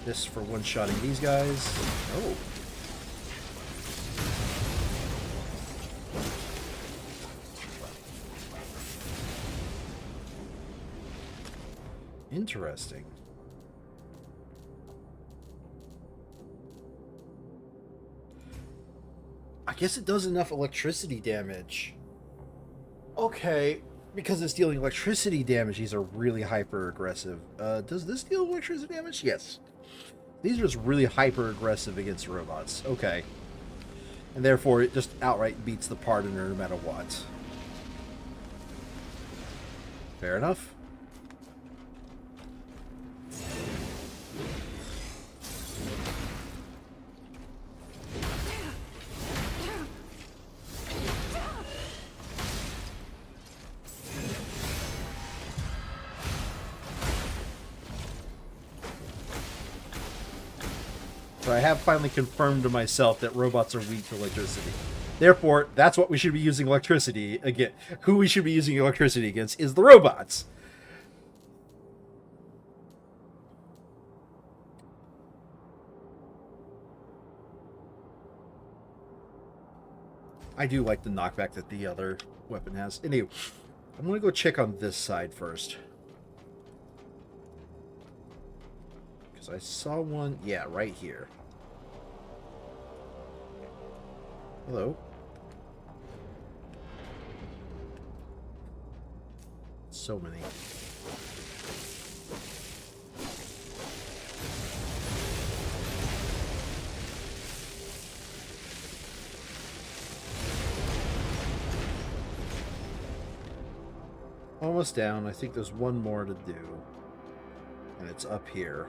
Speaker 1: This for one-shotting these guys. Oh. Interesting. I guess it does enough electricity damage. Okay, because it's dealing electricity damage, these are really hyper-aggressive. Does this deal electricity damage? Yes. These are just really hyper-aggressive against robots. Okay. And therefore, it just outright beats the Pardoner no matter what. Fair enough. So I have finally confirmed to myself that robots are weak to electricity. Therefore, that's what we should be using electricity against. Who we should be using electricity against is the robots. I do like the knockback that the other weapon has. Anyway, I'm going to go check on this side first. Because I saw one, yeah, right here. Hello. So many. Almost down. I think there's one more to do. And it's up here.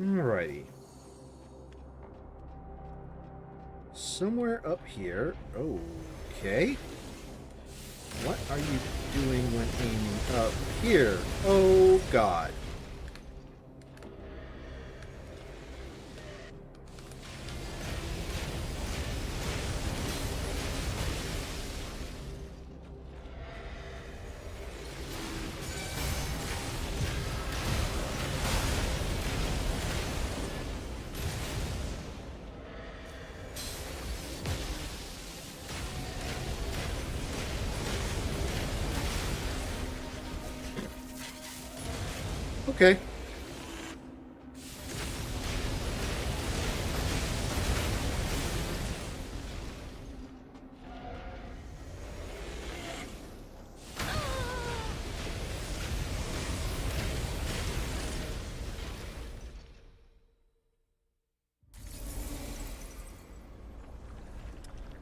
Speaker 1: Alrighty. Somewhere up here. Okay. What are you doing when aiming up here? Oh, God. Okay.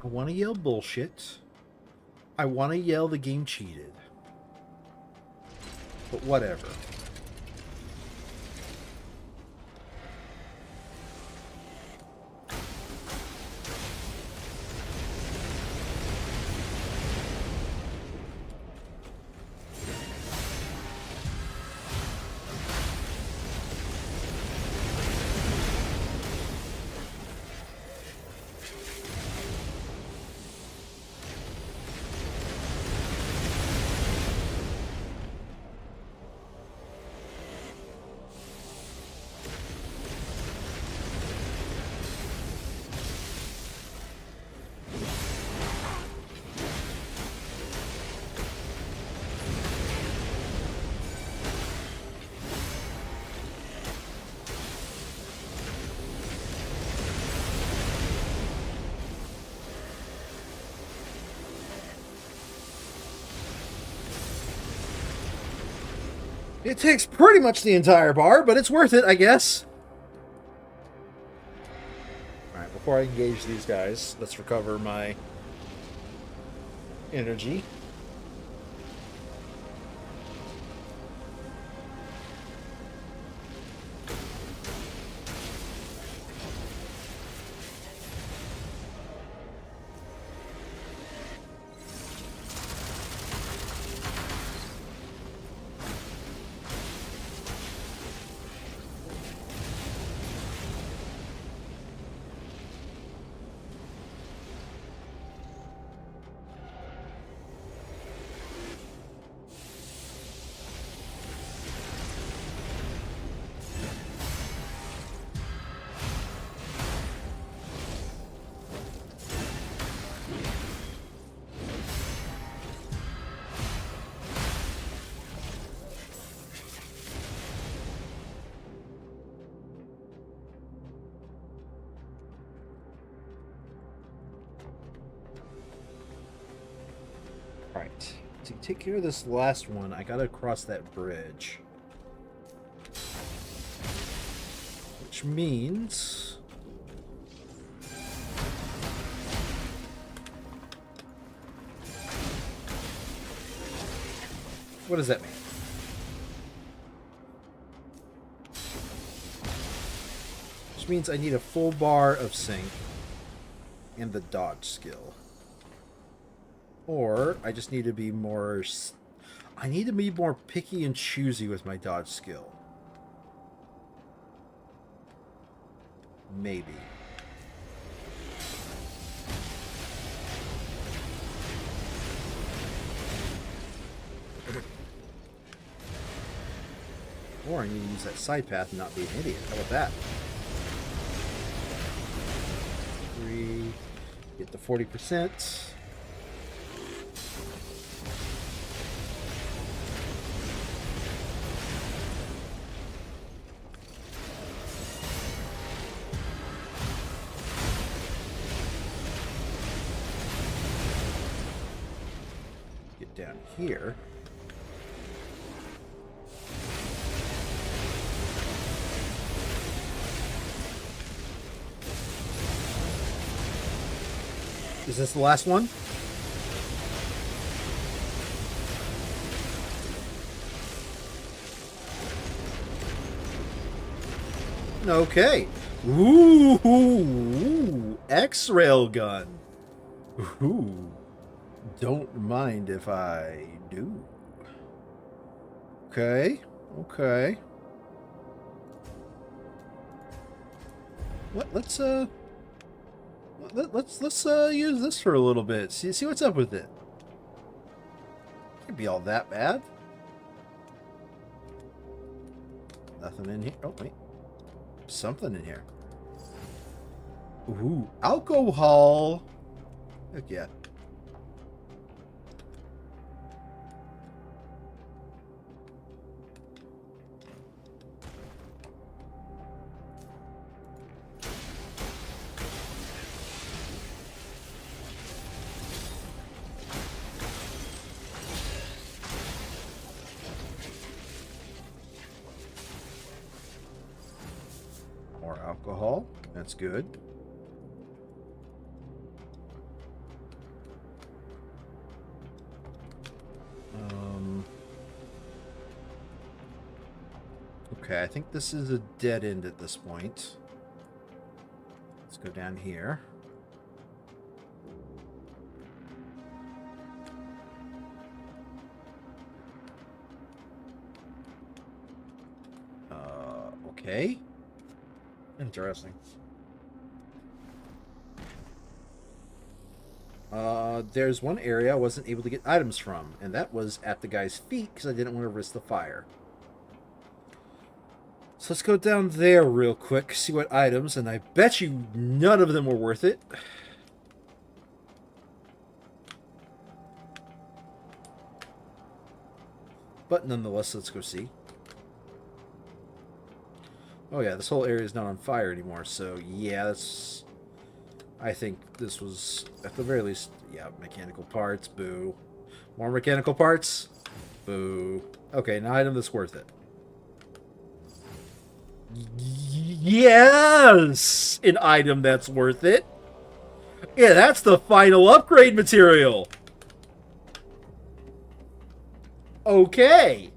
Speaker 1: I want to yell bullshit. I want to yell the game cheated. But whatever. It takes pretty much the entire bar, but it's worth it, I guess. Alright, before I engage these guys, let's recover my energy. Alright, to take care of this last one, I gotta cross that bridge. Which means... what does that mean? Which means I need a full bar of sync and the dodge skill. Or I just need to be more... I need to be more picky and choosy with my dodge skill. Maybe. Or I need to use that side path and not be an idiot. How about that? 3. Get the 40%. Down here. Is this the last one? Okay. Ooh, X-rail gun. Ooh. Don't mind if I do. Okay. Okay. Let's use this for a little bit. See what's up with it. Can't be all that bad. Nothing in here. Oh wait. Something in here. Ooh, alcohol. Heck yeah. More alcohol. That's good. Okay, I think this is a dead end at this point. Let's go down here. Okay. Interesting. There's one area I wasn't able to get items from, and that was at the guy's feet because I didn't want to risk the fire. So let's go down there real quick, see what items, and I bet you none of them were worth it. But nonetheless, let's go see. Oh yeah, this whole area is not on fire anymore, so yeah, that's... I think this was, at the very least, yeah, mechanical parts, boo. More mechanical parts? Boo. Okay, an item that's worth it. Yes! An item that's worth it. Yeah, that's the final upgrade material. Okay.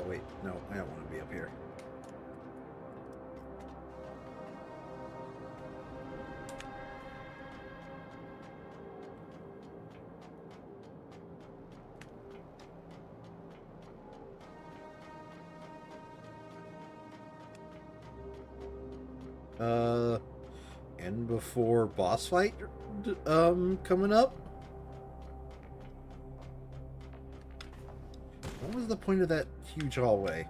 Speaker 1: Wait. No, I don't want to be up here. And before boss fight, coming up? What was the point of that huge hallway?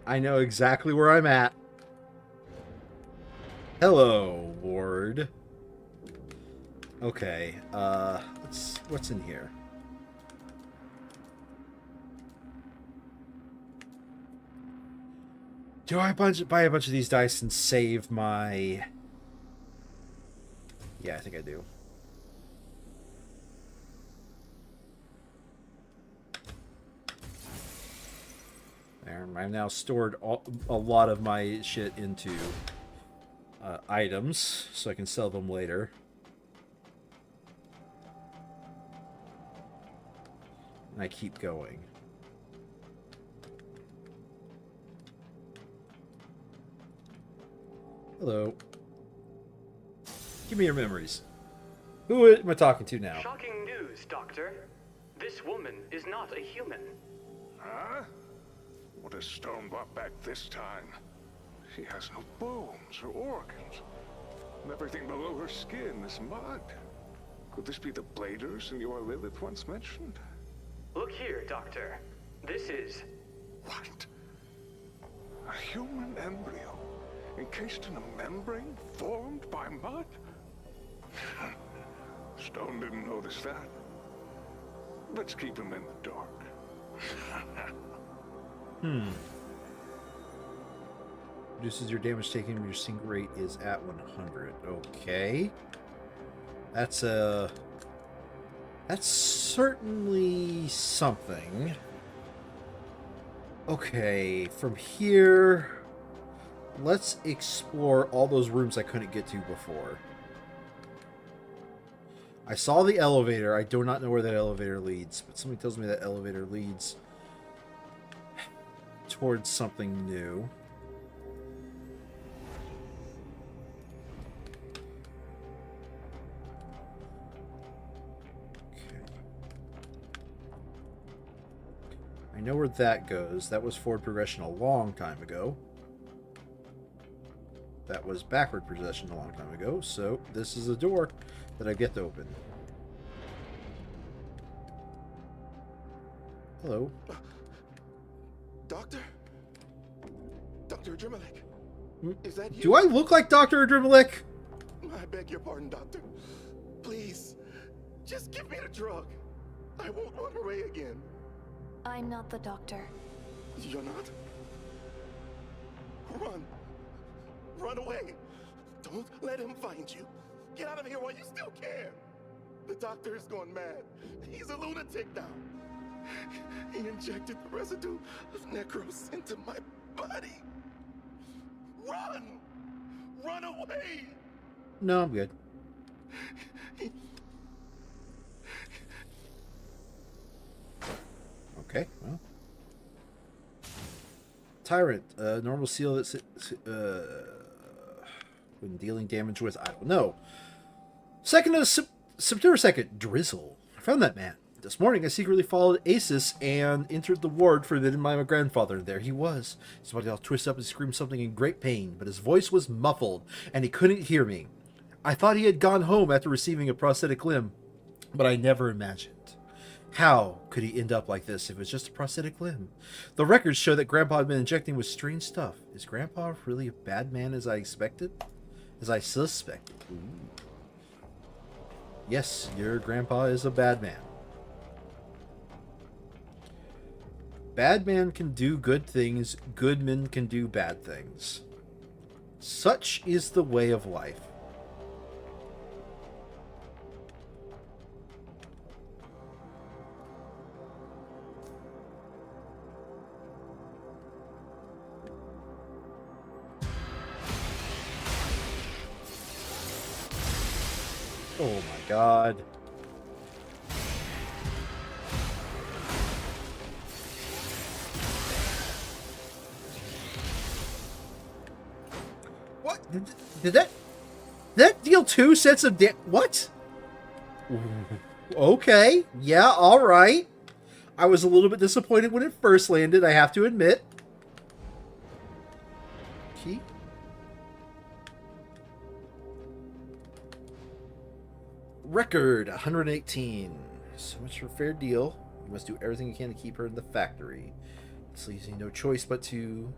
Speaker 1: I know exactly where I'm at. Hello, Ward. Okay, what's in here? Do I buy a bunch of these dice and save my... Yeah, I think I do. There, I've now stored a lot of my shit into items, so I can sell them later. And I keep going. Hello. Give me your memories. Who am I talking to now?
Speaker 4: Shocking news, Doctor. This woman is not a human.
Speaker 9: Huh? What has Stone brought back this time? She has no bones or organs. And everything below her skin is mud. Could this be the bladers in your Lilith once mentioned?
Speaker 4: Look here, Doctor. This is...
Speaker 9: What? A human embryo encased in a membrane formed by mud? Stone didn't notice that. Let's keep him in the dark.
Speaker 1: Reduces your damage taken when your sink rate is at 100. Okay. That's certainly something. Okay, from here, let's explore all those rooms I couldn't get to before. I saw the elevator. I do not know where that elevator leads, but something tells me that elevator leads towards something new. I know where that goes. That was forward progression a long time ago. That was backward progression a long time ago. So this is a door that I get to open. Hello.
Speaker 10: Doctor? Dr. Adremelek? Is that you?
Speaker 1: Do I look like Dr. Adremelek?
Speaker 10: I beg your pardon, Doctor. Please, just give me the drug. I won't run away again.
Speaker 3: I'm not the doctor.
Speaker 10: You're not? Run. Run away. Don't let him find you. Get out of here while you still can. The doctor is going mad. He's a lunatic now. He injected the residue of Necros into my body. Run! Run away!
Speaker 1: No, I'm good. Okay, well. Tyrant, normal seal that's when dealing damage with, I don't know. September 2nd, Drizzle. I found that man. This morning, I secretly followed Asus and entered the ward forbidden by my grandfather. There he was. His body all twisted up and screamed something in great pain, but his voice was muffled, and he couldn't hear me. I thought he had gone home after receiving a prosthetic limb, but I never imagined. How could he end up like this if it was just a prosthetic limb? The records show that Grandpa had been injecting with strange stuff. Is Grandpa really a bad man as I expected? As I suspected? Ooh. Yes, your Grandpa is a bad man. Bad man can do good things, good men can do bad things. Such is the way of life. Oh my god. What? Did that deal 2 sets of what? Okay. Yeah, alright. I was a little bit disappointed when it first landed, I have to admit. Key? Record 118. So much for fair deal. You must do everything you can to keep her in the factory. This leaves you no choice but to...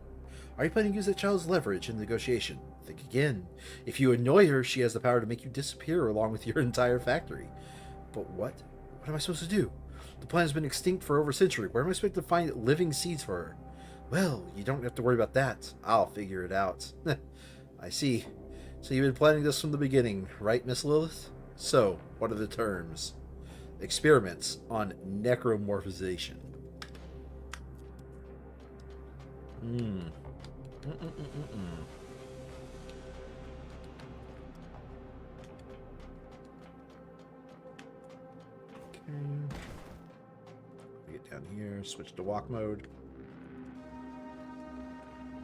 Speaker 1: Are you planning to use that child's leverage in the negotiation? Think again. If you annoy her, she has the power to make you disappear along with your entire factory. But what? What am I supposed to do? The plant has been extinct for over a century. Where am I supposed to find living seeds for her? Well, you don't have to worry about that. I'll figure it out. I see. So you've been planning this from the beginning, right, Miss Lilith? So, what are the terms? Experiments on necromorphization. Okay. Get down here, switch to walk mode.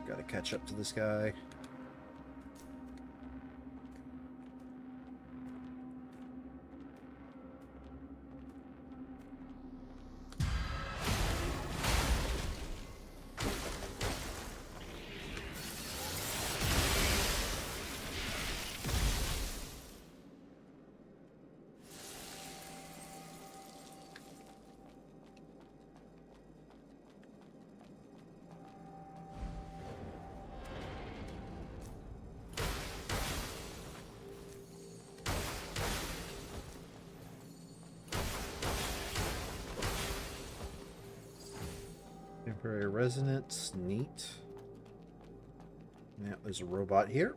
Speaker 1: Gotta catch up to this guy. Temporary resonance, neat. Yeah, there's a robot here.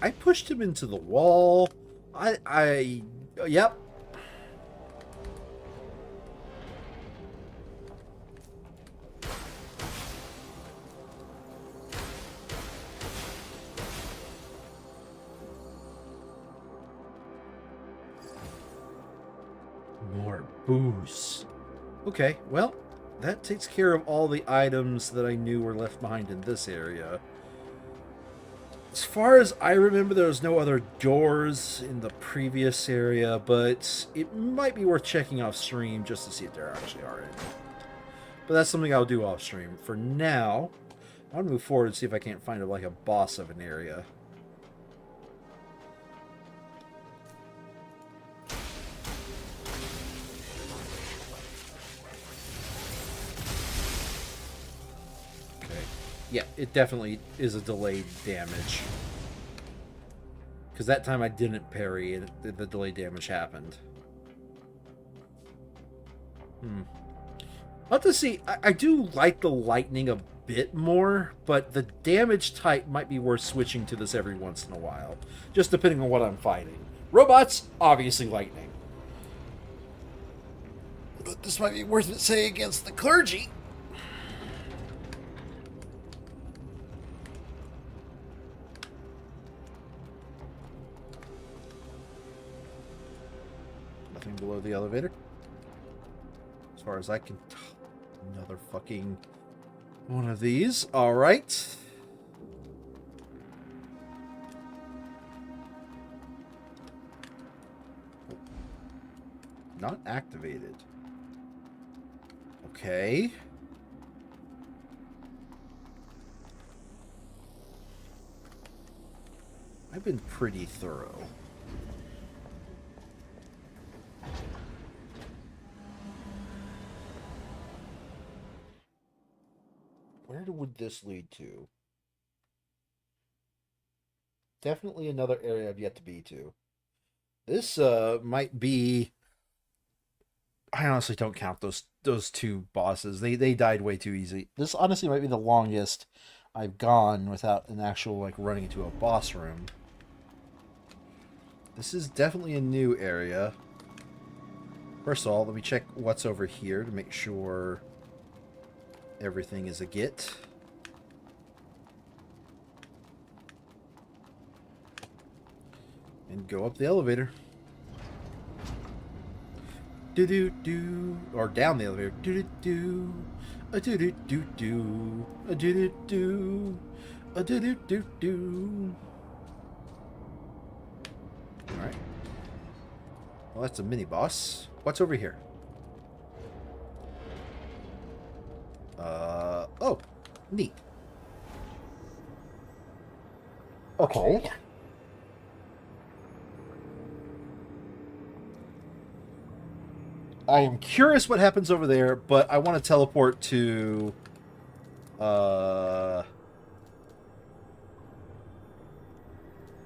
Speaker 1: I pushed him into the wall. Yep. More booze. Okay, well, that takes care of all the items that I knew were left behind in this area. As far as I remember, there was no other doors in the previous area, but it might be worth checking off stream just to see if there actually are any. But that's something I'll do off stream. For now, I want to move forward and see if I can't find like a boss of an area. Yeah, it definitely is a delayed damage. Because that time I didn't parry and the delayed damage happened. I'll have to see. I do like the lightning a bit more, but the damage type might be worth switching to this every once in a while. Just depending on what I'm fighting. Robots, obviously lightning. But this might be worth it, say, against the clergy. Nothing below the elevator. As far as I can tell. Another fucking one of these. Alright. Not activated. Okay. I've been pretty thorough. Where would this lead to? Definitely another area I've yet to be to. This might be... I honestly don't count those two bosses. They died way too easy. This honestly might be the longest I've gone without an actual like running into a boss room. This is definitely a new area. First of all, let me check what's over here to make sure everything is a get. And go up the elevator. Do do do, or down the elevator. Do do do, a do do do do, a do do do, a do do do do. All right. Well, that's a mini boss. What's over here? Oh, neat. Okay. I am curious what happens over there, but I want to teleport to... I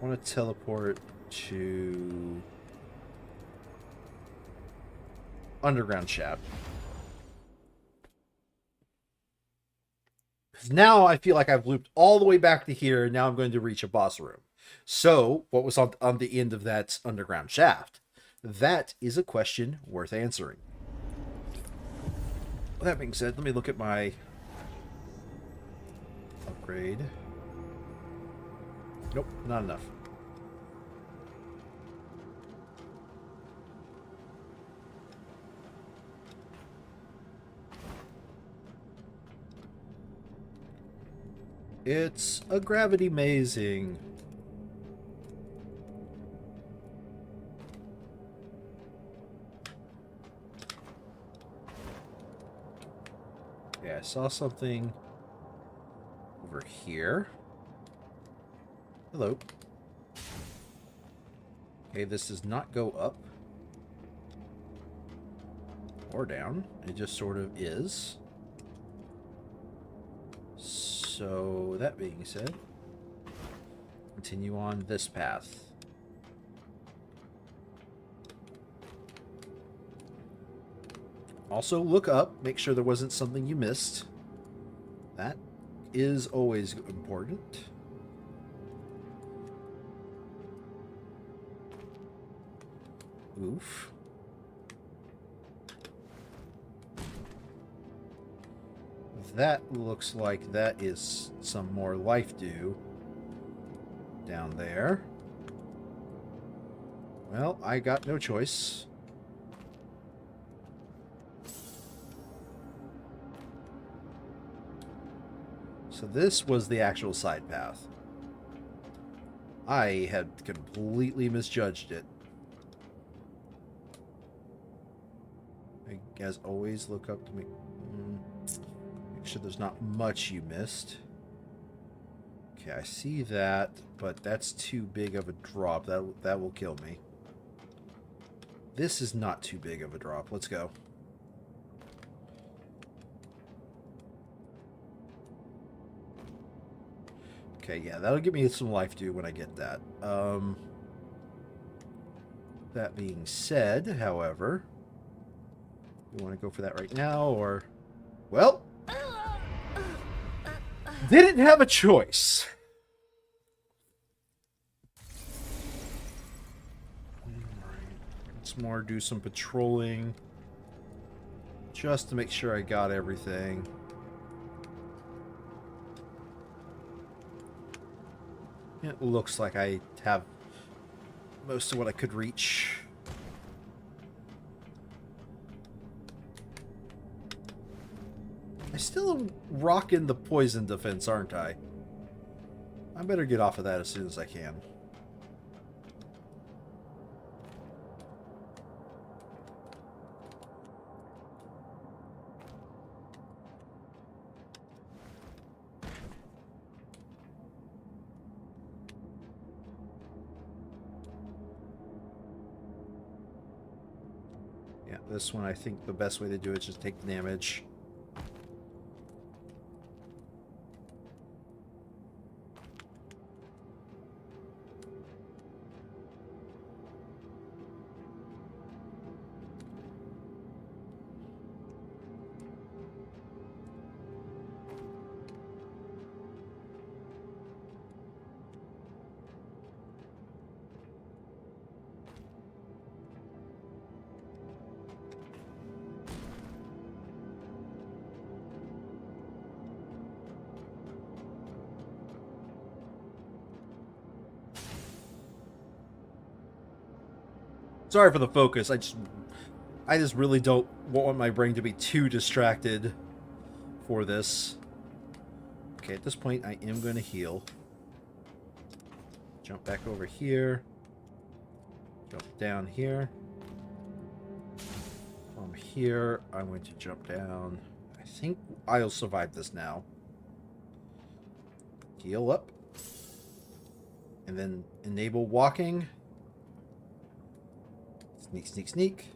Speaker 1: want to teleport to... Underground Shaft. Because now I feel like I've looped all the way back to here, and now I'm going to reach a boss room. So, what was on the end of that Underground Shaft? That is a question worth answering. With that being said, let me look at my upgrade. Nope, not enough. It's a gravity mazing. Yeah, I saw something over here. Hello. Okay, this does not go up or down. It just sort of is. So, that being said, continue on this path. Also, look up. Make sure there wasn't something you missed. That is always important. Oof. That looks like that is some more life dew down there. Well, I got no choice. So this was the actual side path. I had completely misjudged it. As always, look up to me. Make sure there's not much you missed. Okay, I see that, but that's too big of a drop. That will kill me. This is not too big of a drop. Let's go. Okay, yeah, that'll give me some life dew when I get that. That being said, however, you want to go for that right now, or... Well, didn't have a choice. Let's more do some patrolling, just to make sure I got everything. It looks like I have most of what I could reach. I still am rocking the poison defense, aren't I? I better get off of that as soon as I can. Yeah, this one I think the best way to do it is just take the damage. Sorry for the focus. I just really don't want my brain to be too distracted for this. Okay, at this point I am going to heal. Jump back over here. Jump down here. From here, I'm going to jump down. I think I'll survive this now. Heal up. And then enable walking. Sneak, sneak, sneak.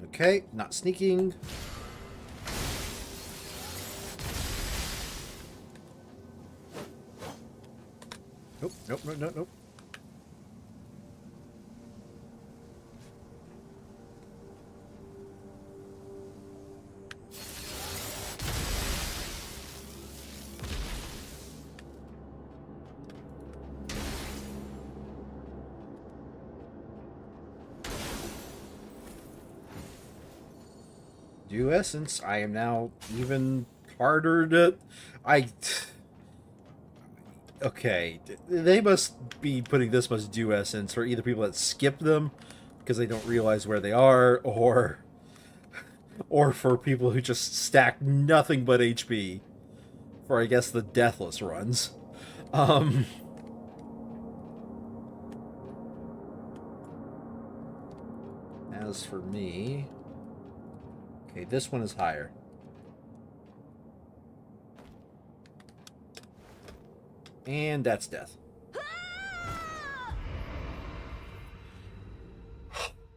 Speaker 1: Okay, not sneaking. Nope, nope, nope, nope, nope. Do essence. I am now even harder to... Okay, they must be putting this much dew essence for either people that skip them because they don't realize where they are, or for people who just stack nothing but HP for, I guess, the deathless runs. As for me... Okay, this one is higher. And that's death.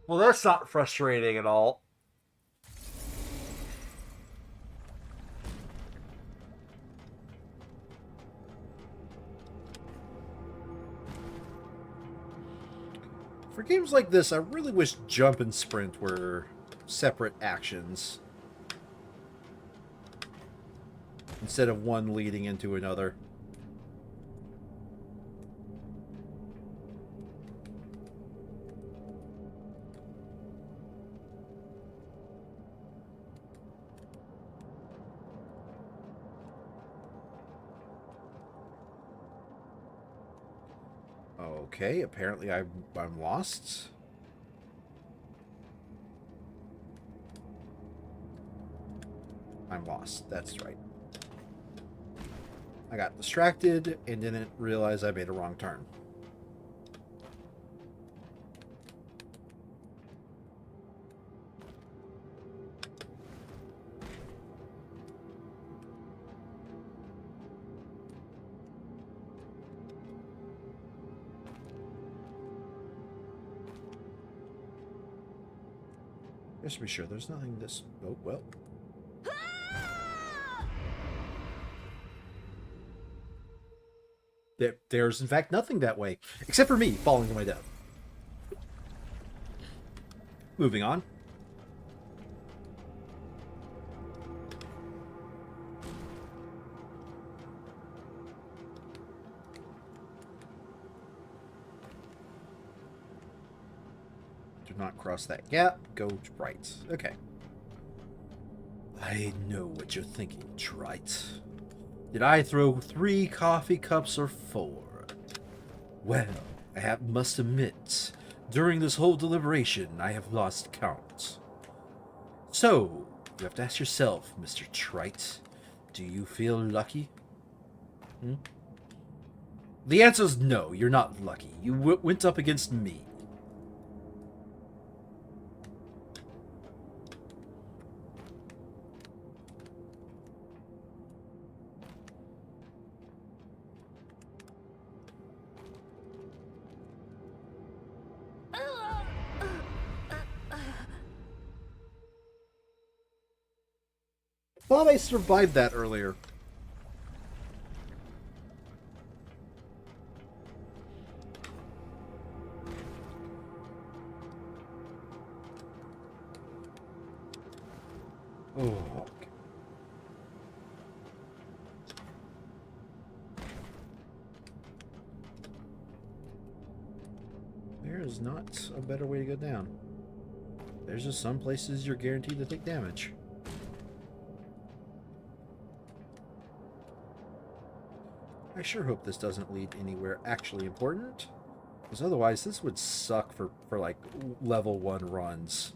Speaker 1: Well, that's not frustrating at all. For games like this, I really wish jump and sprint were separate actions instead of one leading into another. Okay, apparently I'm lost. I'm lost. That's right. I got distracted and didn't realize I made a wrong turn. Just to be sure, there's nothing this... Oh, well... There's, in fact, nothing that way. Except for me falling to my death. Moving on. Do not cross that gap. Go right. Okay. I know what you're thinking, Trite. Did I throw 3 coffee cups or 4? Well, I must admit, during this whole deliberation, I have lost count. So, You have to ask yourself, Mr. Trite. Do you feel lucky? Hmm? The answer is no, you're not lucky. You went up against me. Thought I survived that earlier. Oh. There is not a better way to go down. There's just some places you're guaranteed to take damage. I sure hope this doesn't lead anywhere actually important. Because otherwise this would suck for like level 1 runs.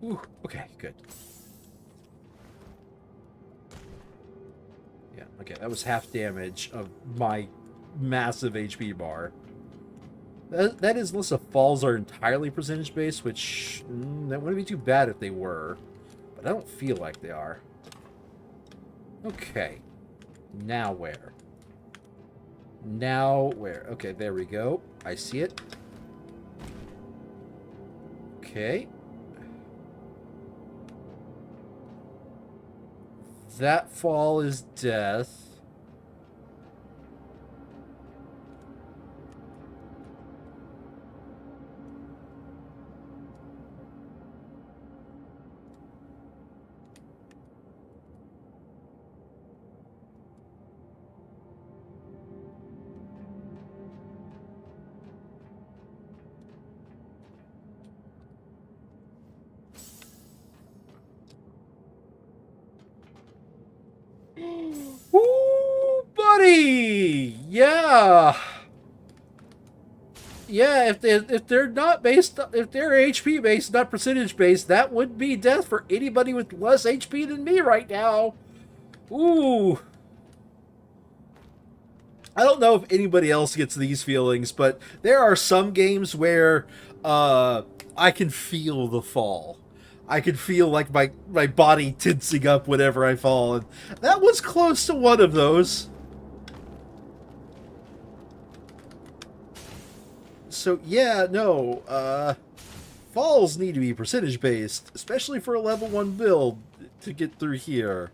Speaker 1: Ooh, okay, good. Yeah, okay, that was half damage of my massive HP bar. That is unless the falls are entirely percentage based, which that wouldn't be too bad if they were. But I don't feel like they are. Okay. Now where? Now where? Okay, there we go. I see it. Okay. That fall is death. Ooh, buddy! Yeah! Yeah, if they're not based, if they're HP based, not percentage based, that would be death for anybody with less HP than me right now. Ooh. I don't know if anybody else gets these feelings, but there are some games where I can feel the fall. I can feel like my body tensing up whenever I fall, and that was close to one of those. So yeah, no, falls need to be percentage based, especially for a level 1 build to get through here.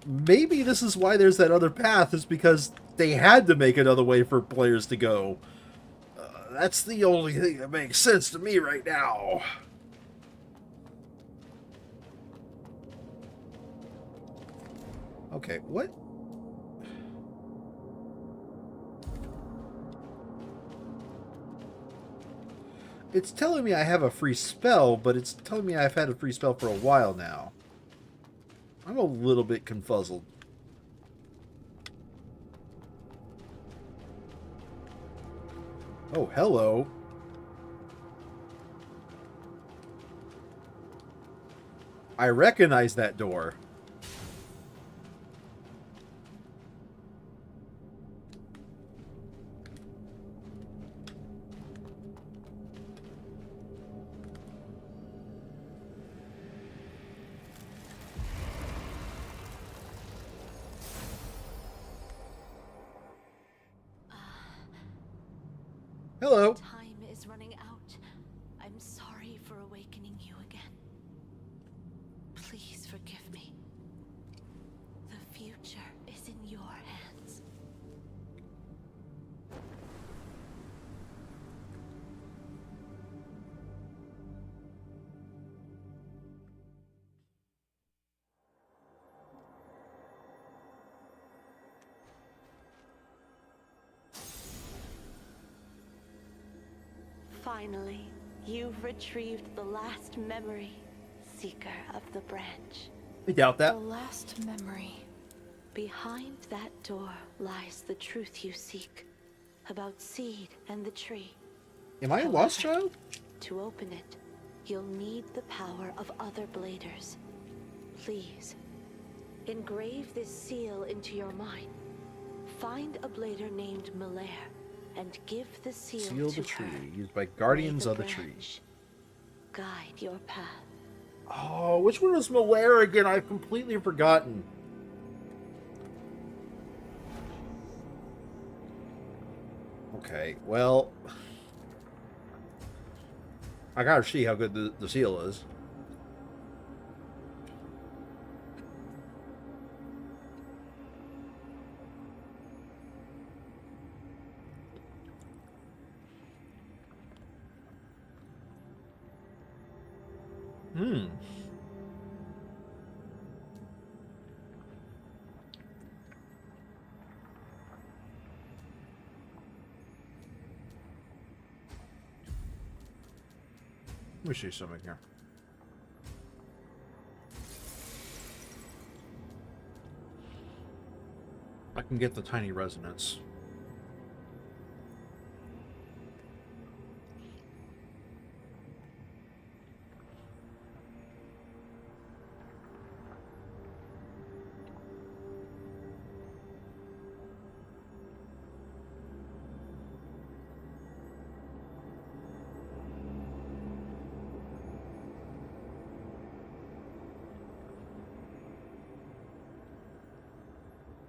Speaker 1: Maybe this is why there's that other path, is because they had to make another way for players to go. That's the only thing that makes sense to me right now. Okay, what? It's telling me I have a free spell, but it's telling me I've had a free spell for a while now. I'm a little bit confuzzled. Oh, hello. I recognize that door. Hello.
Speaker 11: Time is running out. I'm sorry for awakening you again. Please forgive me. The future is in your hands. Finally, you've retrieved the last memory, Seeker of the Branch.
Speaker 1: I doubt that.
Speaker 11: The last memory. Behind that door lies the truth you seek about Seed and the tree.
Speaker 1: Am I a lost child?
Speaker 11: To open it, you'll need the power of other bladers. Please, engrave this seal into your mind. Find a blader named Malaire and give the seal to
Speaker 1: the
Speaker 11: her.
Speaker 1: tree, used by guardians of the tree.
Speaker 11: Branch. Guide your path.
Speaker 1: Oh, which one was Malaire again? I've completely forgotten. Okay, well, I gotta see how good the seal is. Let me see something here. I can get the tiny resonance.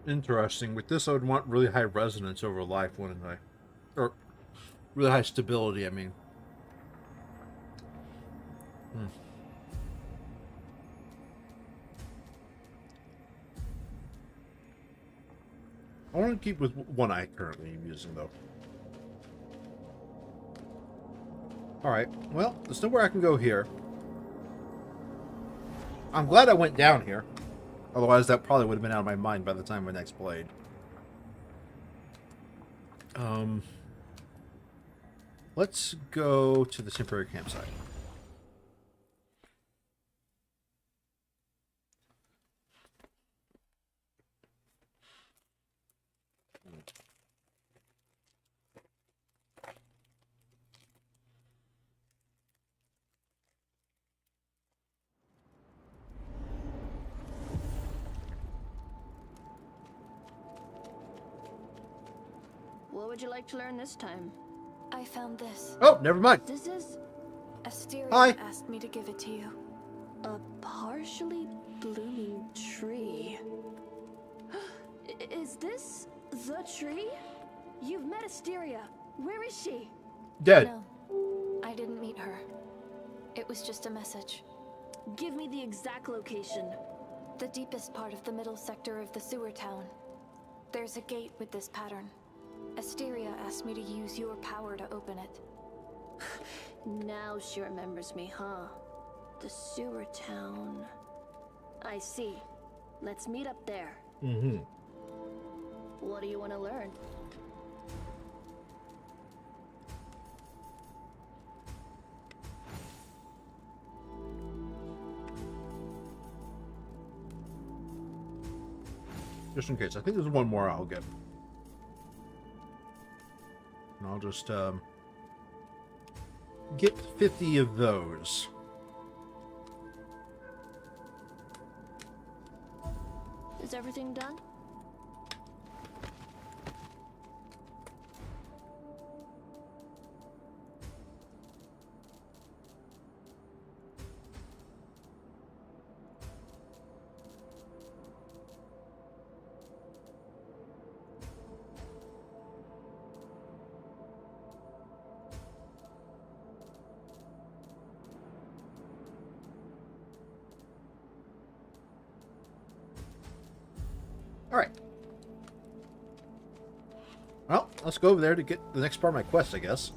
Speaker 1: Interesting. With this, I would want really high resonance over life, wouldn't I? Or really high stability, I mean. I want to keep with one I currently am using, though. Alright, well, there's nowhere I can go here. I'm glad I went down here. Otherwise, that probably would have been out of my mind by the time I next played. Let's go to the temporary campsite.
Speaker 3: What would you like to learn this time?
Speaker 11: I found this.
Speaker 1: Oh, never mind.
Speaker 3: This is
Speaker 11: Asteria
Speaker 1: Hi.
Speaker 11: asked me to give it to you.
Speaker 3: a partially blooming tree. Is this the tree? You've met Asteria. Where is she?
Speaker 1: Dead.
Speaker 11: No, I didn't meet her. It was just a message.
Speaker 3: Give me the exact location.
Speaker 11: The deepest part of the middle sector of the sewer town. There's a gate with this pattern. Asteria asked me to use your power to open it.
Speaker 3: Now she remembers me, huh? The sewer town. I see. Let's meet up there.
Speaker 1: Mm-hmm.
Speaker 3: What do you want to learn?
Speaker 1: Just in case. I think there's one more I'll get. And I'll just, get 50 of those.
Speaker 3: Is everything done?
Speaker 1: Alright. Well, let's go over there to get the next part of my quest, I guess.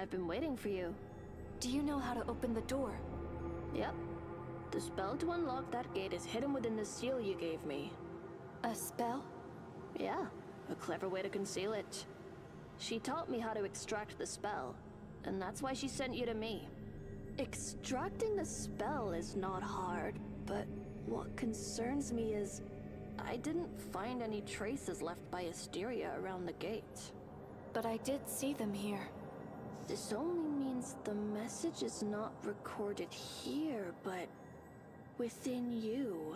Speaker 3: I've been waiting for you.
Speaker 7: Do you know how to open the door?
Speaker 3: Yep. The spell to unlock that gate is hidden within the seal you gave me.
Speaker 7: A spell?
Speaker 3: Yeah, a clever way to conceal it. She taught me how to extract the spell, and that's why she sent you to me. Extracting the spell is not hard, but what concerns me is I didn't find any traces left by Asteria around the gate.
Speaker 7: But I did see them here.
Speaker 3: This only means the message is not recorded here, but within you.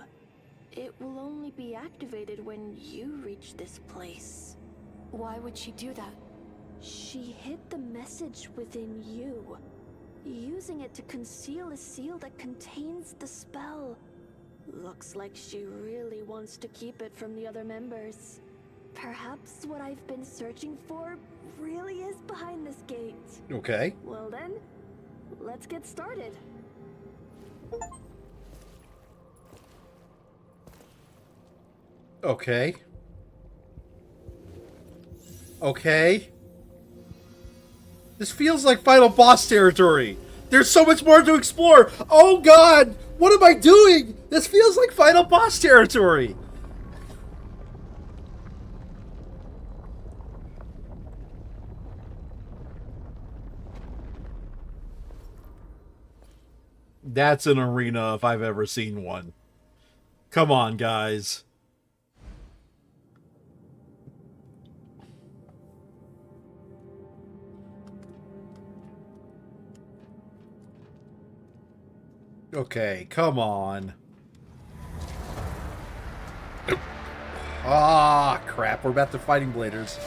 Speaker 3: It will only be activated when you reach this place.
Speaker 7: Why would she do that?
Speaker 3: She hid the message within you, using it to conceal a seal that contains the spell. Looks like she really wants to keep it from the other members. Perhaps what I've been searching for really is behind this gate.
Speaker 1: Okay.
Speaker 3: Well then, let's get started.
Speaker 1: Okay. Okay. This feels like final boss territory. There's so much more to explore. Oh god! What am I doing? This feels like final boss territory. That's an arena if I've ever seen one. Come on, guys. Okay, come on. Ah, crap. We're about to fighting bladers.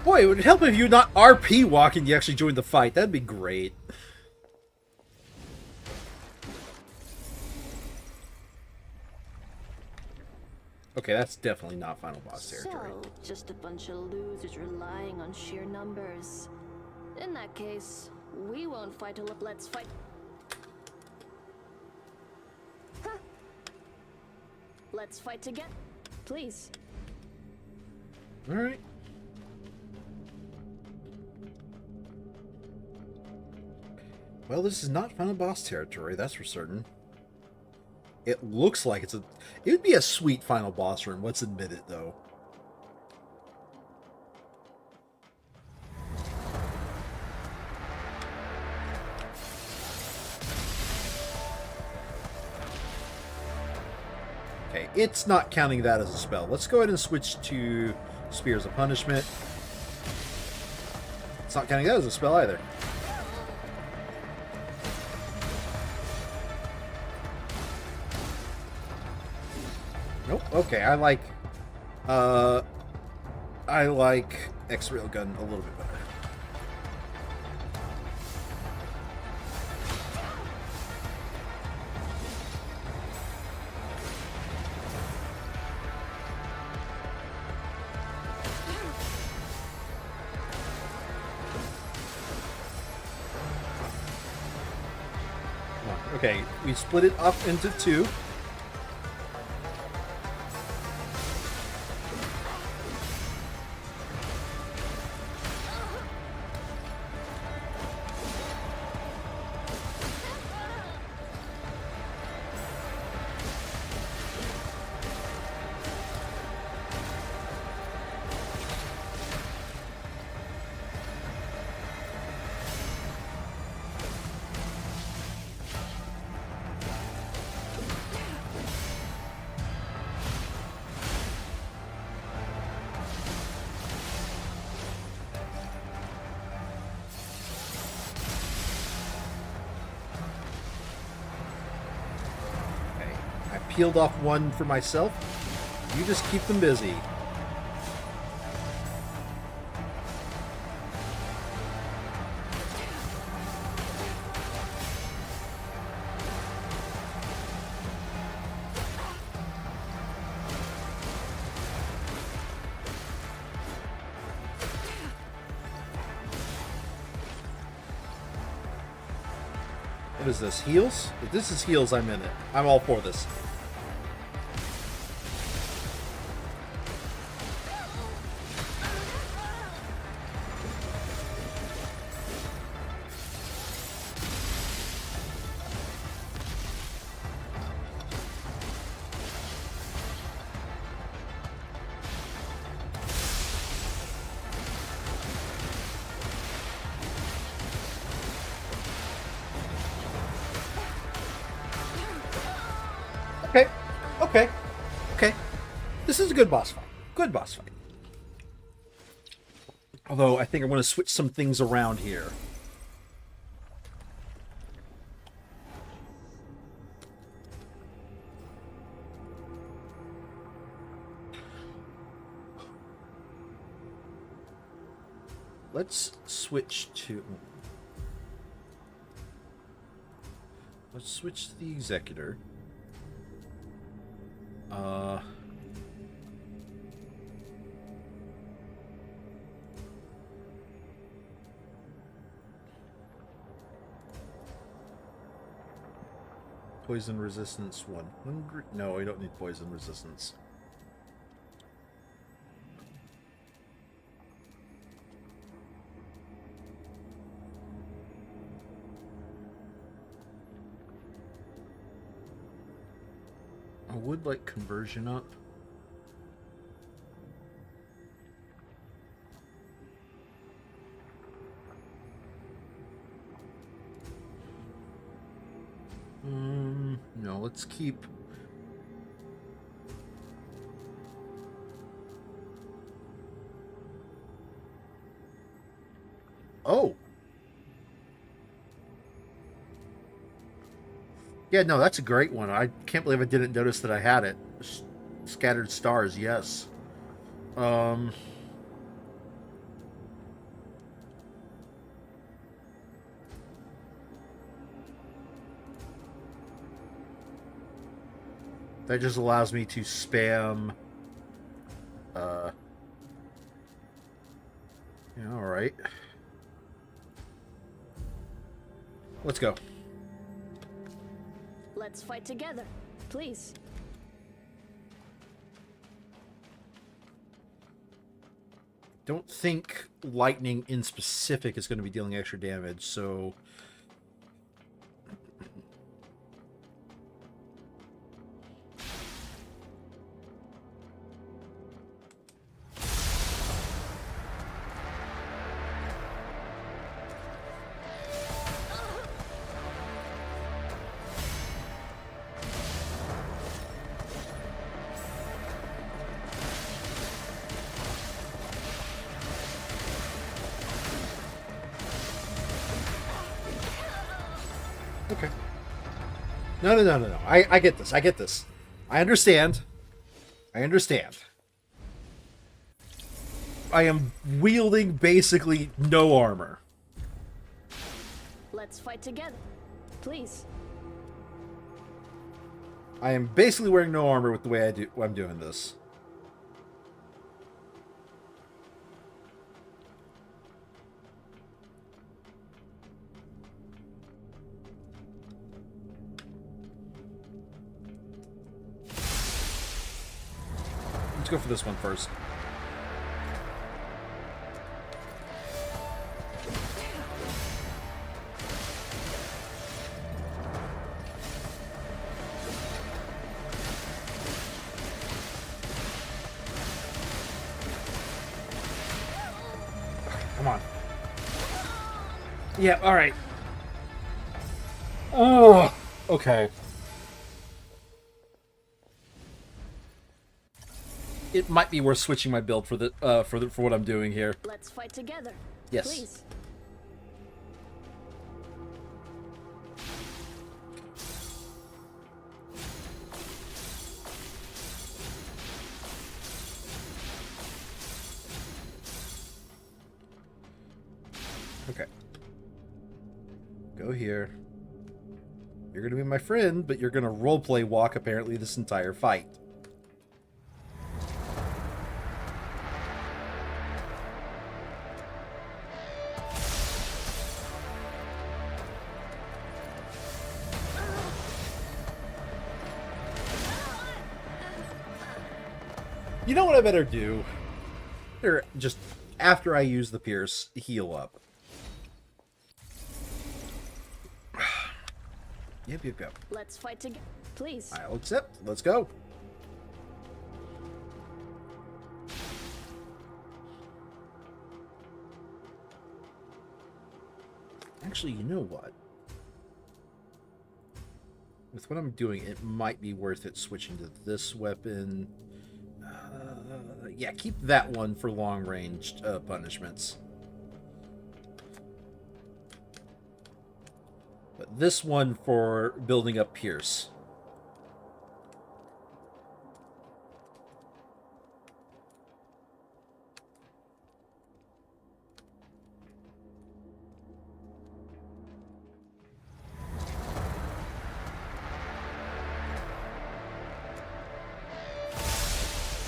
Speaker 1: Boy, it would help if you not RP walk and you actually joined the fight. That'd be great. Okay, that's definitely not final boss territory.
Speaker 3: So, just a bunch of losers relying on sheer numbers. In that case, we won't fight till let's fight. Huh. Let's fight together, please.
Speaker 1: All right. Well, this is not final boss territory, that's for certain. It looks like it would be a sweet final boss room, let's admit it, though. Okay, it's not counting that as a spell. Let's go ahead and switch to Spears of Punishment. It's not counting that as a spell either. Nope. Okay, I like X-Rail Gun a little bit better. Okay, we split it up into two. Peeled off one for myself. You just keep them busy. What is this? Heals? If this is heals, I'm in it. I'm all for this. Okay. This is a good boss fight. Good boss fight. Although, I think I'm going to switch some things around here. Let's switch to... Let's switch to the Executor. Poison resistance 100. No, I don't need poison resistance. I would like conversion up. No, let's keep... Oh! Yeah, no, that's a great one. I can't believe I didn't notice that I had it. Scattered stars, yes. That just allows me to spam... Yeah, alright. Let's go.
Speaker 3: Let's fight together, please.
Speaker 1: Don't think lightning in specific is going to be dealing extra damage, so... Okay. No. I get this. I get this. I understand. I understand. I am wielding basically no armor.
Speaker 3: Let's fight together, please.
Speaker 1: I am basically wearing no armor with the way I'm doing this. Let's go for this one first. Come on. Yeah, alright. Oh, okay. It might be worth switching my build for for what I'm doing here.
Speaker 3: Let's fight together.
Speaker 1: Yes.
Speaker 3: Please.
Speaker 1: Okay. Go here. You're gonna be my friend, but you're gonna roleplay walk apparently this entire fight. You know what I better do? Or just after I use the pierce, heal up. Yep.
Speaker 3: Let's fight together, please.
Speaker 1: I'll accept. Let's go. Actually, you know what? With what I'm doing, it might be worth it switching to this weapon. Yeah, keep that one for long-range punishments. But this one for building up Pierce.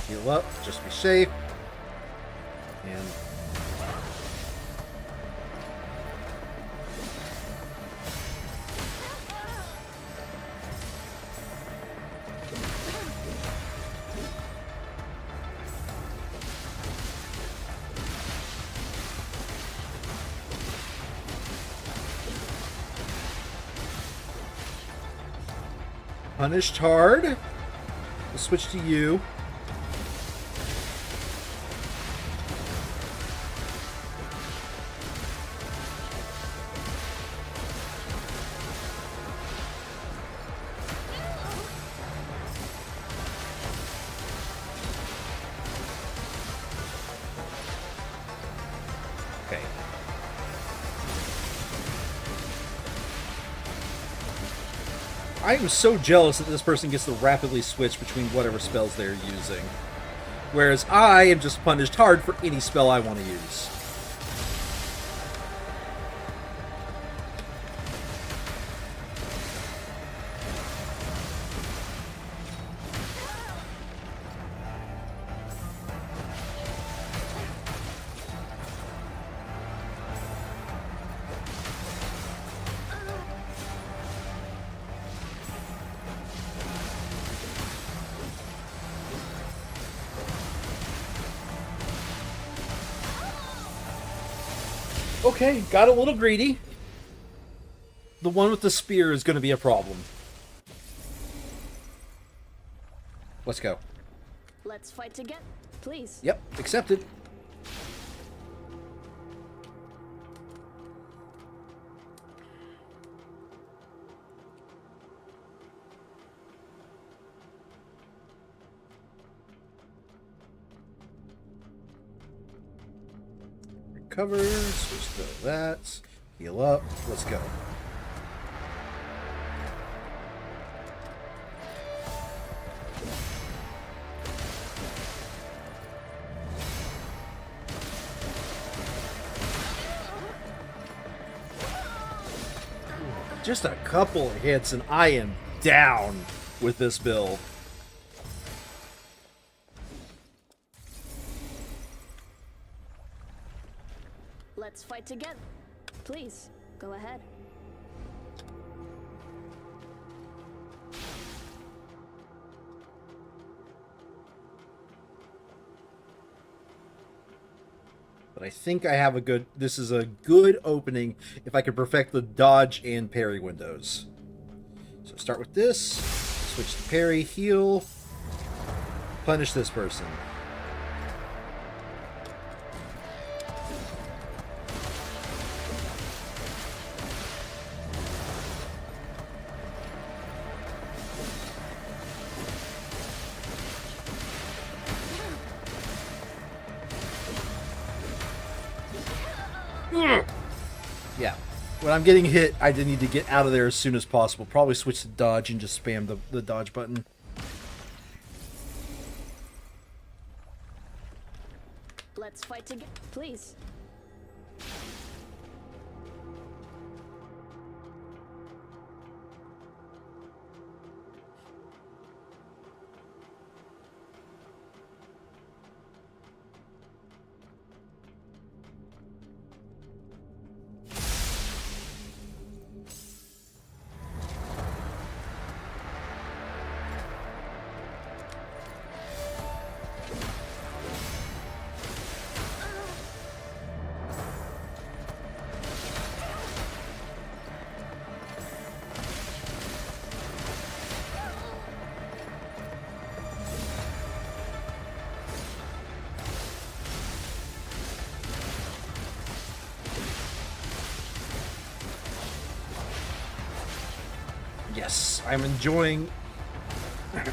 Speaker 1: Heal up, just be safe. And punished hard. We'll switch to you. Okay. I am so jealous that this person gets to rapidly switch between whatever spells they're using. Whereas I am just punished hard for any spell I want to use. Okay, got a little greedy. The one with the spear is going to be a problem. Let's go.
Speaker 3: Let's fight together, please.
Speaker 1: Yep, accepted. Recover, switch to that, heal up, let's go. Just a couple of hits and I am down with this build.
Speaker 3: Let's fight together. Please, go ahead.
Speaker 1: But I think I have a good... This is a good opening if I can perfect the dodge and parry windows. So start with this. Switch to parry, heal. Punish this person. Yeah, when I'm getting hit, I did need to get out of there as soon as possible. Probably switch to dodge and just spam the dodge button.
Speaker 3: Let's fight together, please.
Speaker 1: Yes, I'm enjoying...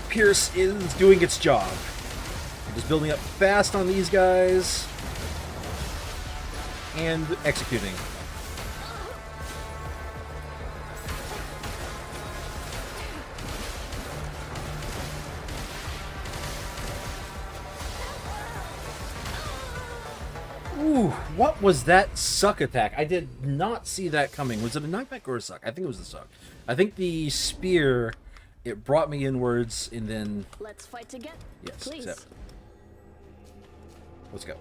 Speaker 1: Pierce is doing its job. I'm just building up fast on these guys. And executing. Ooh, what was that suck attack? I did not see that coming. Was it a knockback or a suck? I think it was a suck. I think the spear, it brought me inwards and then...
Speaker 3: Let's fight together.
Speaker 1: Yes,
Speaker 3: please.
Speaker 1: accept. Let's go.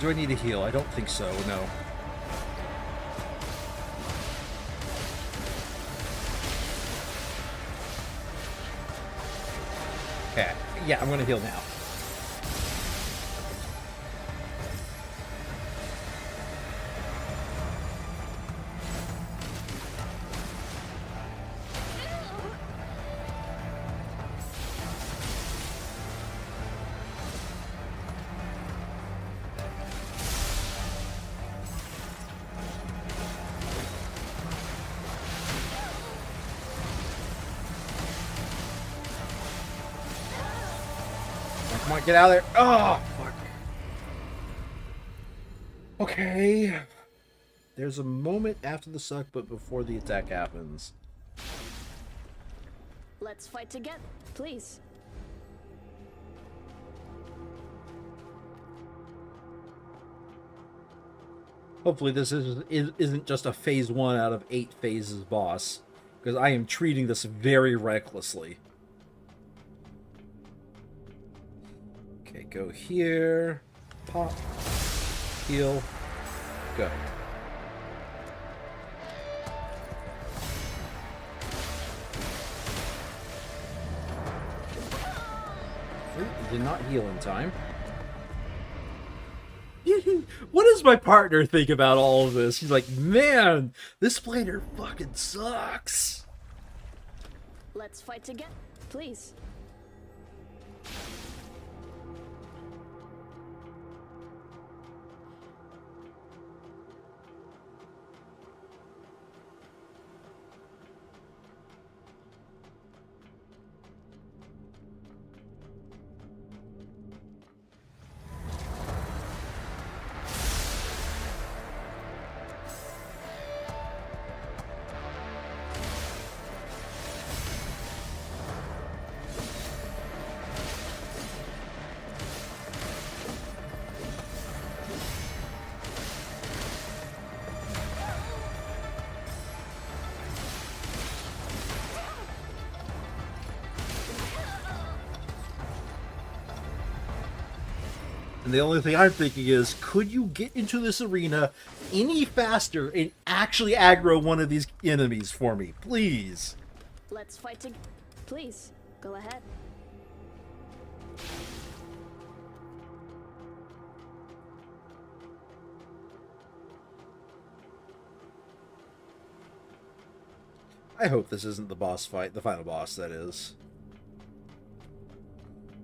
Speaker 1: Do I need a heal? I don't think so, no. Okay, yeah, I'm gonna heal now. Come on, get out of there. Oh, fuck. Okay. There's a moment after the suck, but before the attack happens.
Speaker 3: Let's fight together, please.
Speaker 1: Hopefully this isn't just a phase 1 out of 8 phases boss, because I am treating this very recklessly. Okay, go here, pop, heal, go. Did not heal in time. What does my partner think about all of this? He's like, man, this blader fucking sucks.
Speaker 3: Let's fight together, please.
Speaker 1: And the only thing I'm thinking is, could you get into this arena any faster and actually aggro one of these enemies for me, please?
Speaker 3: Let's fight together, please. Go ahead.
Speaker 1: I hope this isn't the boss fight, the final boss, that is.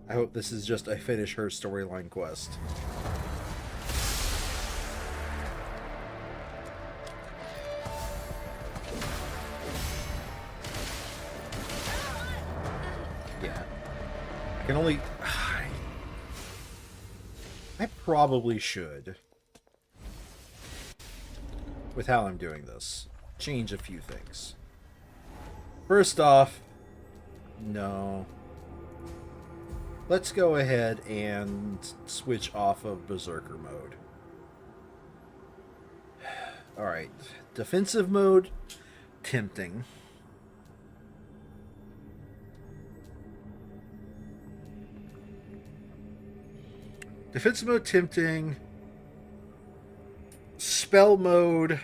Speaker 1: I hope this is just a finish her storyline quest. I can only... I probably should, with how I'm doing this, change a few things. First off, no. Let's go ahead and switch off of Berserker mode. Alright, defensive mode, tempting. Defensive mode, tempting. Spell mode,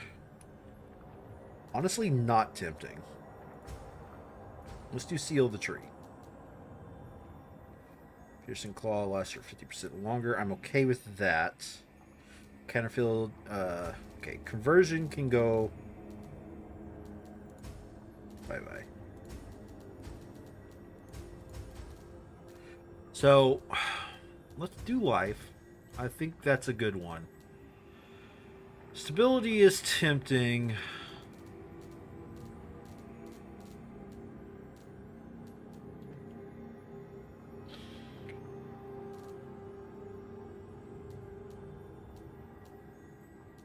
Speaker 1: honestly not tempting. Let's do Seal the Tree. Piercing Claw lasts for 50% longer. I'm okay with that. Counterfield, okay, Conversion can go bye-bye. So, let's do Life. I think that's a good one. Stability is tempting.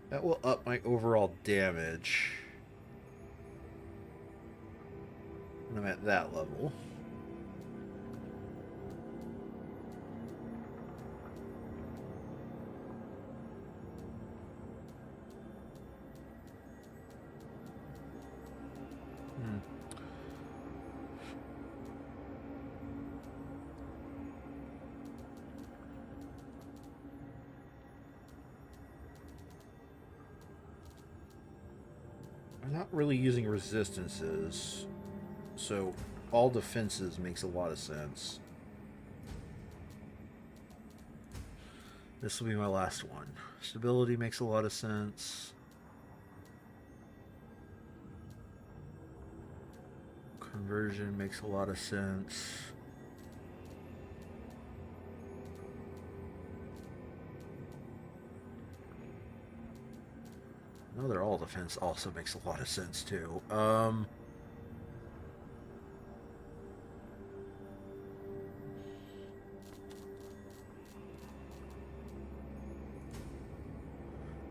Speaker 1: That will up my overall damage when I'm at that level. I'm not really using resistances, so all defenses makes a lot of sense. This will be my last one. Stability makes a lot of sense. Conversion makes a lot of sense. Another all defense also makes a lot of sense too.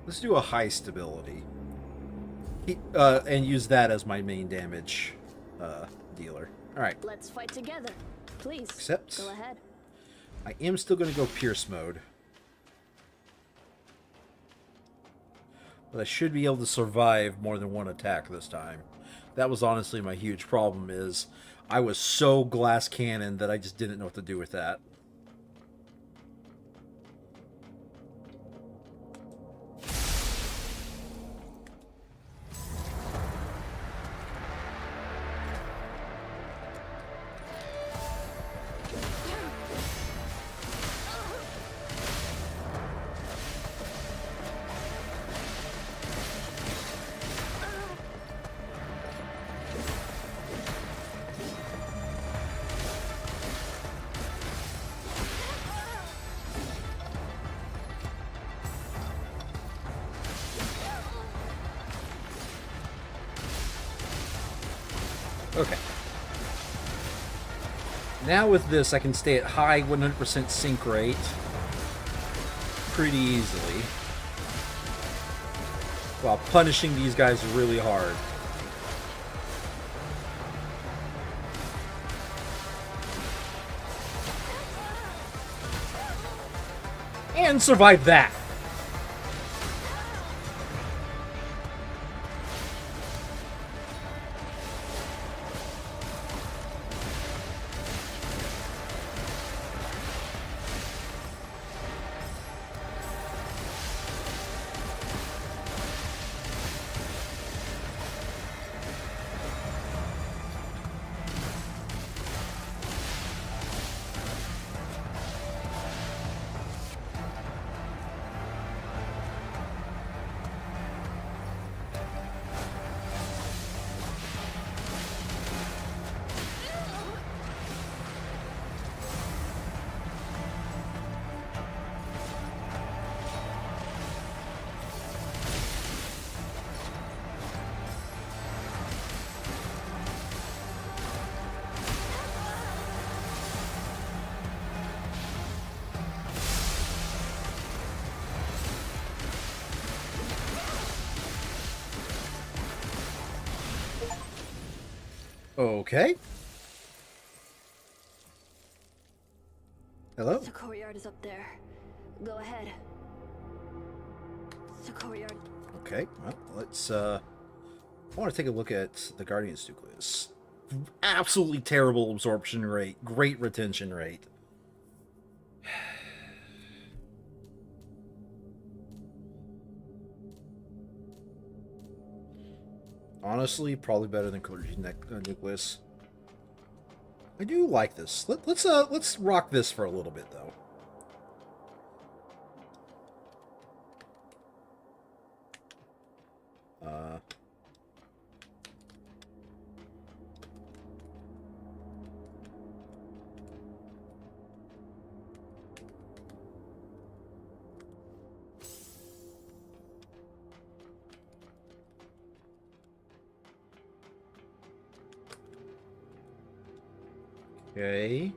Speaker 1: Let's do a high stability. And use that as my main damage dealer. Alright.
Speaker 3: Let's fight together. Please.
Speaker 1: Except,
Speaker 3: go ahead.
Speaker 1: I am still going to go Pierce mode. But I should be able to survive more than one attack this time. That was honestly my huge problem, is I was so glass cannon that I just didn't know what to do with that. Okay. Now with this, I can stay at high 100% sync rate pretty easily, while punishing these guys really hard. And survive that. Okay. Hello?
Speaker 3: The courtyard is up there. Go ahead. The courtyard.
Speaker 1: Okay, well, let's, I want to take a look at the Guardian's nucleus. Absolutely terrible absorption rate. Great retention rate. Honestly, probably better than Clergy's nucleus. I do like this. Let's rock this for a little bit, though. Okay.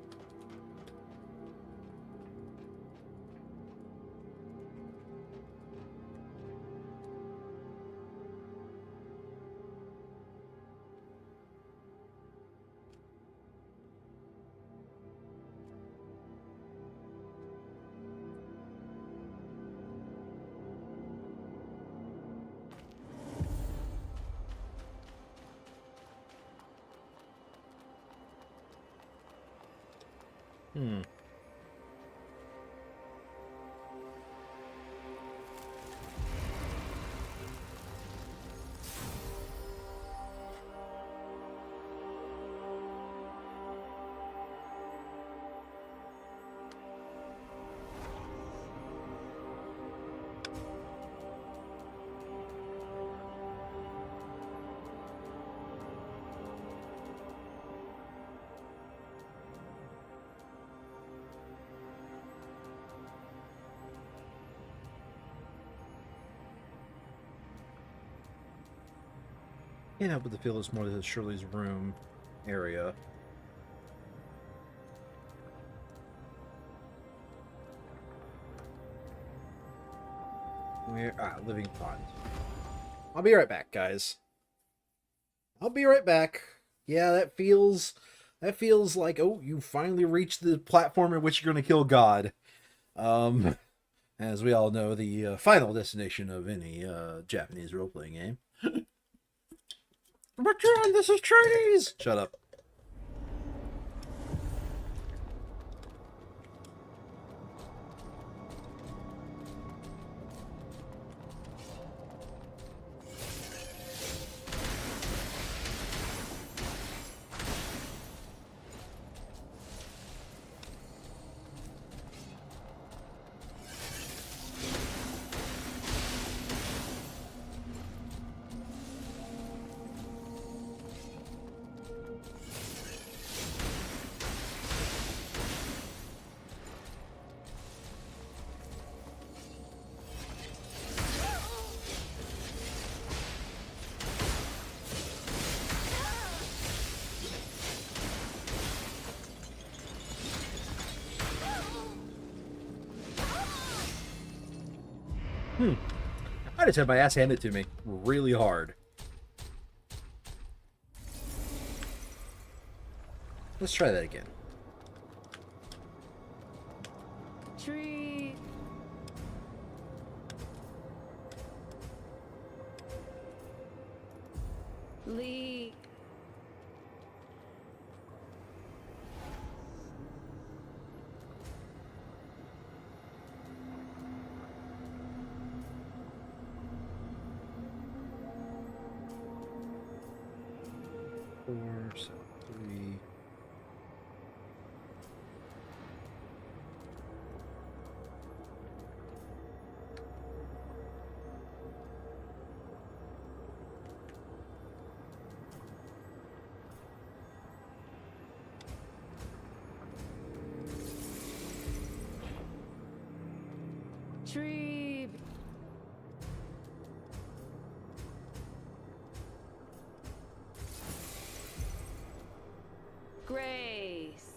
Speaker 1: Hmm. Can't help but to feel it's more than Shirley's room area. Living pond. I'll be right back, guys. I'll be right back. Yeah, that feels like, oh, you finally reached the platform at which you're going to kill God. As we all know, the final destination of any Japanese role-playing game. But John, this is Chinese! Shut up. I just had my ass handed to me really hard. Let's try that again.
Speaker 11: Tree. Lee.
Speaker 1: So 3.
Speaker 11: Tree. Grace.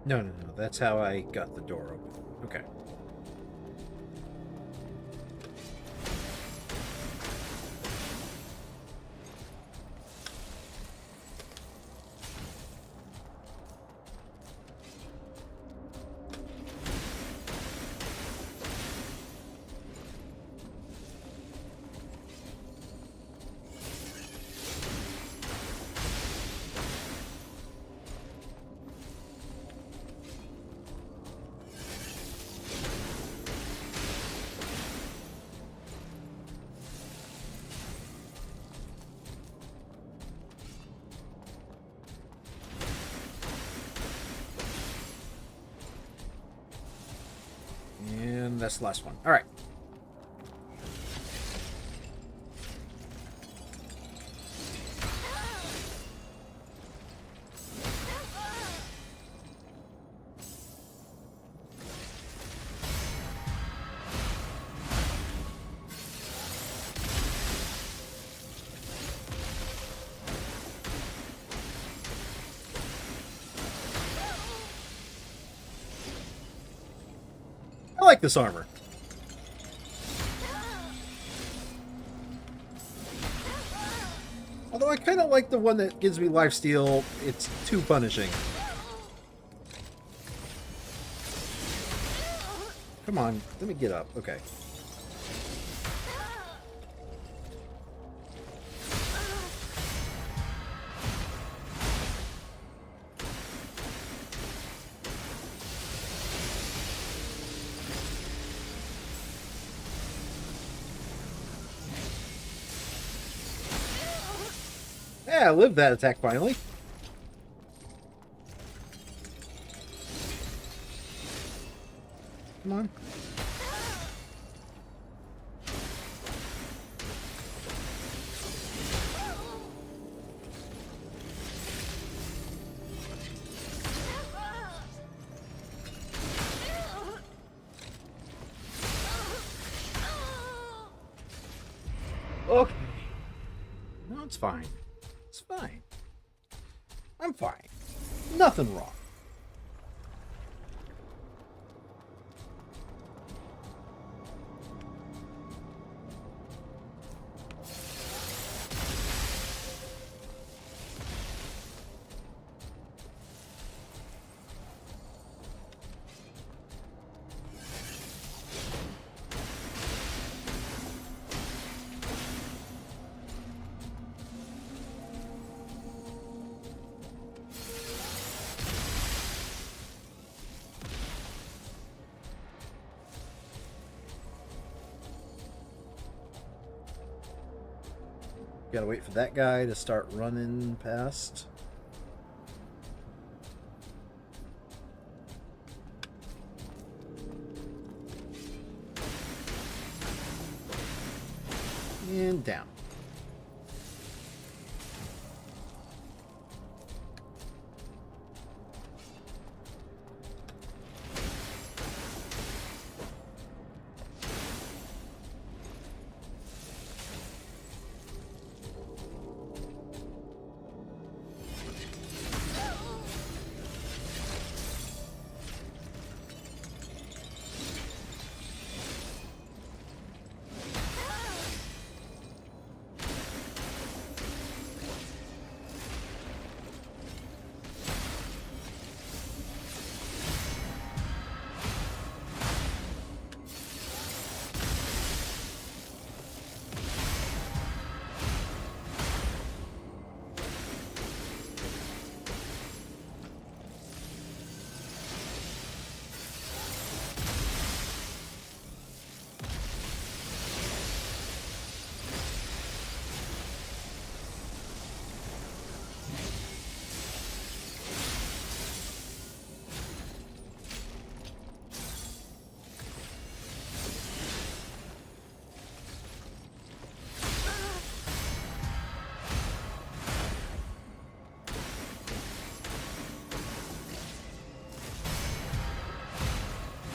Speaker 1: No. That's how I got the door open. Okay. that's the last one. All right. I like this armor. Although I kind of like the one that gives me lifesteal. It's too punishing. Come on, let me get up. Okay. Yeah, I lived that attack finally. Come on. Okay. No, it's fine. It's fine. I'm fine. Nothing wrong. Gotta wait for that guy to start running past. And down.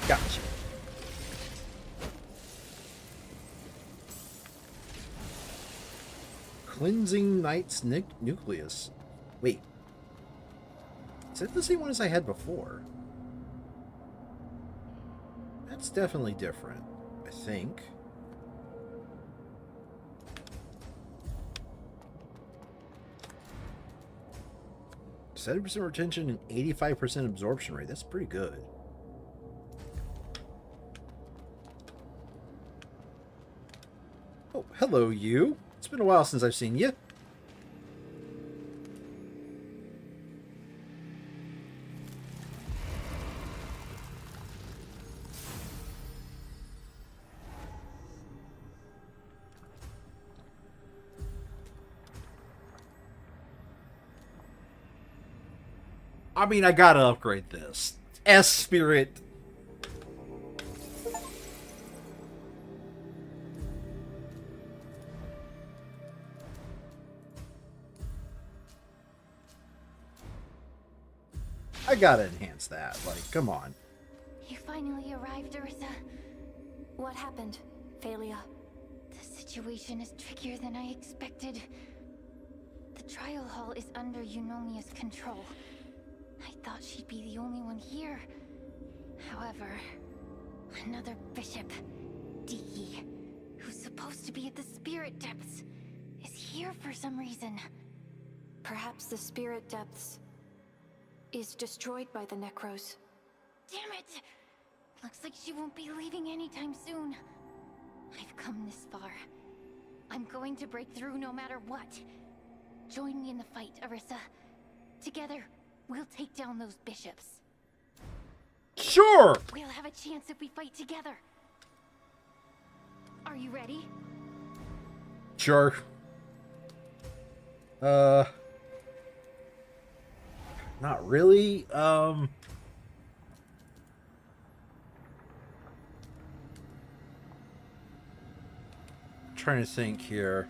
Speaker 1: Gotcha. Cleansing Knight's Nucleus. Wait. Is that the same one as I had before? That's definitely different, I think. %70 retention and 85% absorption rate. That's pretty good. Oh, hello, you. It's been a while since I've seen you. I mean, I gotta upgrade this. S-Spirit. I gotta enhance that. Like, come on.
Speaker 3: You finally arrived, Orisa. What happened, Phalia? The situation is trickier than I expected. The trial hall is under Eunomia's control. I thought she'd be the only one here. However, another bishop, Diki, who's supposed to be at the spirit depths, is here for some reason.
Speaker 6: Perhaps the spirit depths is destroyed by the Necros.
Speaker 3: Damn it! Looks like she won't be leaving anytime soon. I've come this far. I'm going to break through no matter what. Join me in the fight, Orisa. Together, we'll take down those bishops.
Speaker 1: Sure!
Speaker 3: We'll have a chance if we fight together. Are you ready?
Speaker 1: Sure. Not really. Trying to think here.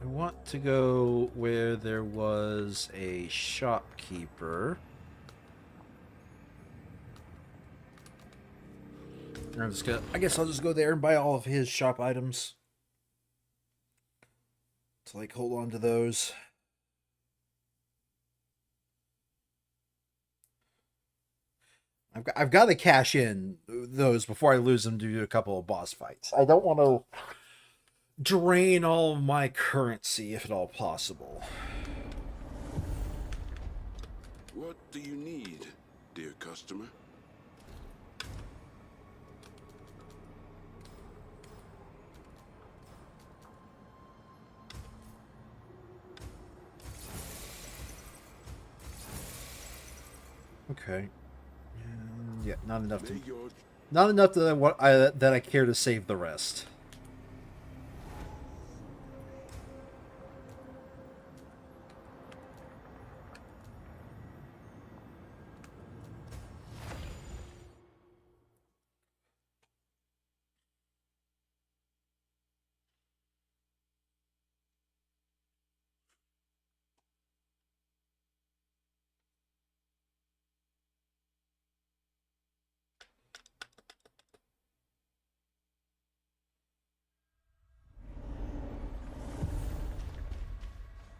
Speaker 1: I want to go where there was a shopkeeper. I guess I'll just go there and buy all of his shop items. To like hold on to those. I've got to cash in those before I lose them due to a couple of boss fights. I don't want to drain all of my currency if at all possible.
Speaker 5: What do you need, dear customer?
Speaker 1: Okay. Yeah, not enough that I care to save the rest.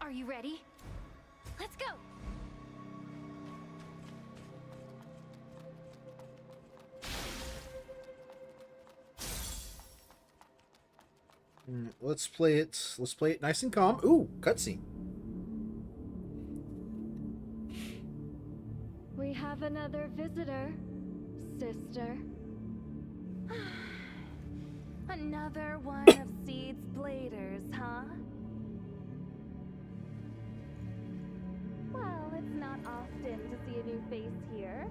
Speaker 3: Are you ready? Let's go!
Speaker 1: Let's play it. Let's play it nice and calm. Ooh, cutscene.
Speaker 7: We have another visitor, sister.
Speaker 12: Another one of Seed's bladers, huh? Well, it's not often to see a new face here.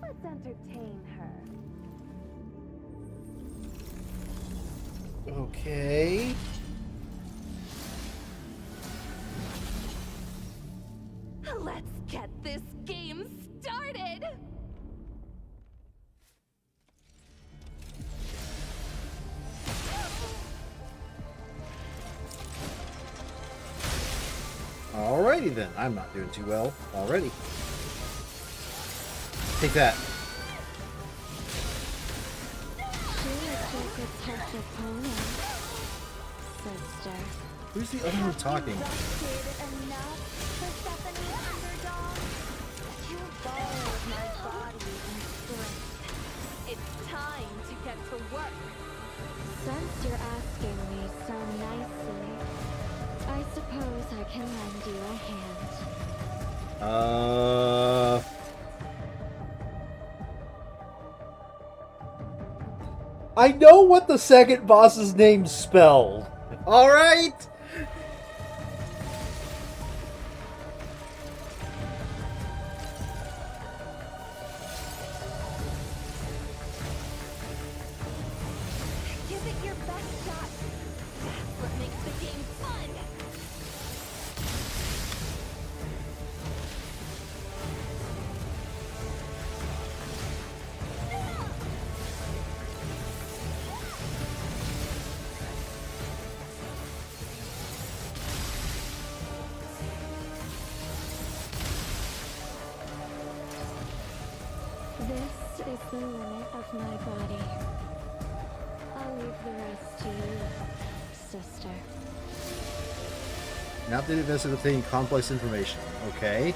Speaker 12: Let's entertain her.
Speaker 1: Okay.
Speaker 12: Let's get this game started!
Speaker 1: Alrighty then. I'm not doing too well already. Take that. Who's the other one talking?
Speaker 12: It's time to get to work.
Speaker 7: Since you're asking me so nicely, I suppose I can lend you a hand.
Speaker 1: I know what the second boss's name spelled. All right.
Speaker 12: Give it your best shot. That's what makes the game fun.
Speaker 7: This is the limit of my body. I'll leave the rest to you, sister.
Speaker 1: Not that it doesn't obtain complex information. Okay.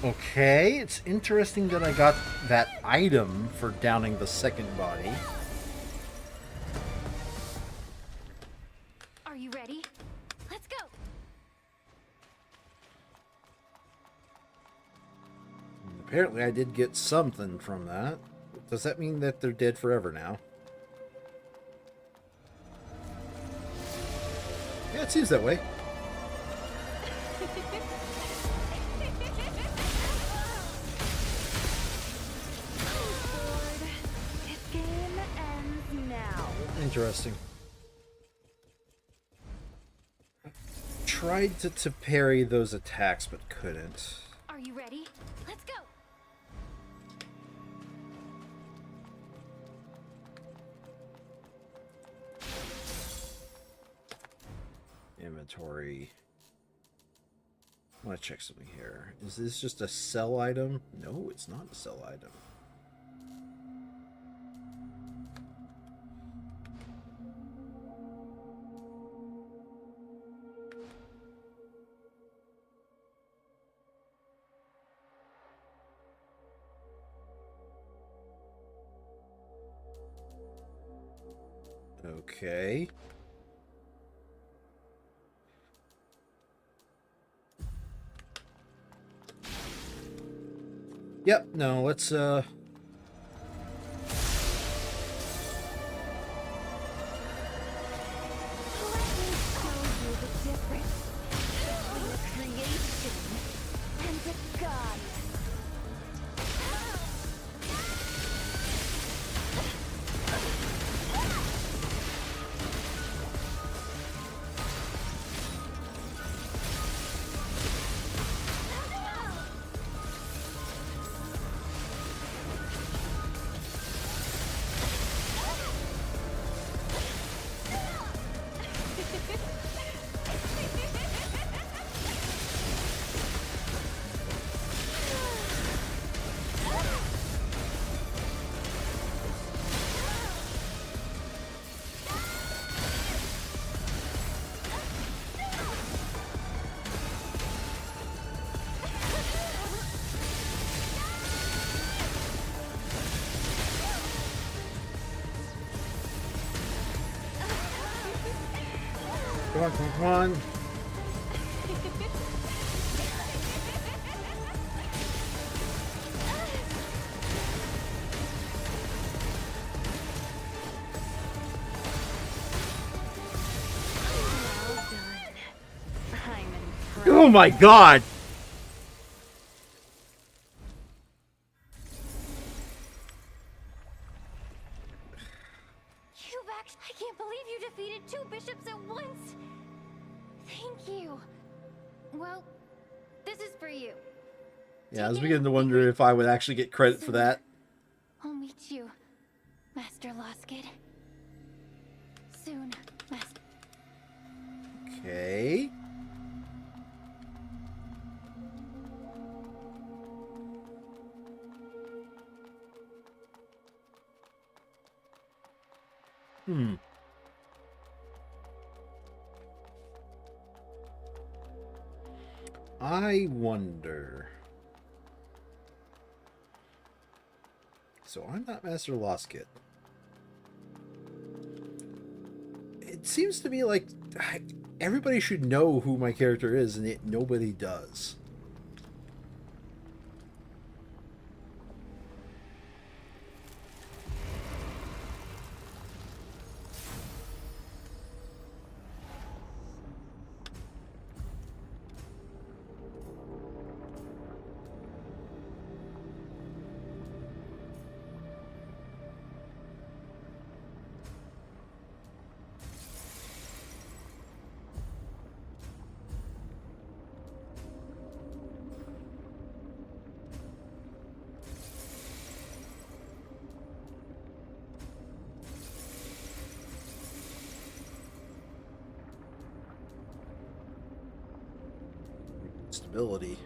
Speaker 1: Okay, it's interesting that I got that item for downing the second body.
Speaker 7: Are you ready? Let's go!
Speaker 1: Apparently I did get something from that. Does that mean that they're dead forever now? Yeah, it seems that way. Interesting. Tried to parry those attacks, but couldn't.
Speaker 7: Are you ready? Let's go!
Speaker 1: Inventory. I want to check something here. Is this just a sell item? No, it's not a sell item. Okay. Yep, no, let's come on, come on. Oh my god!
Speaker 7: I can't believe you defeated 2 bishops at once! Thank you. Well, this is for you.
Speaker 1: Yeah, I was beginning to wonder if I would actually get credit for that.
Speaker 7: I'll meet you, Master Loskid. Soon, Master.
Speaker 1: Okay. I wonder. So I'm not Master Loskid. It seems to me like everybody should know who my character is, and yet nobody does. possibility.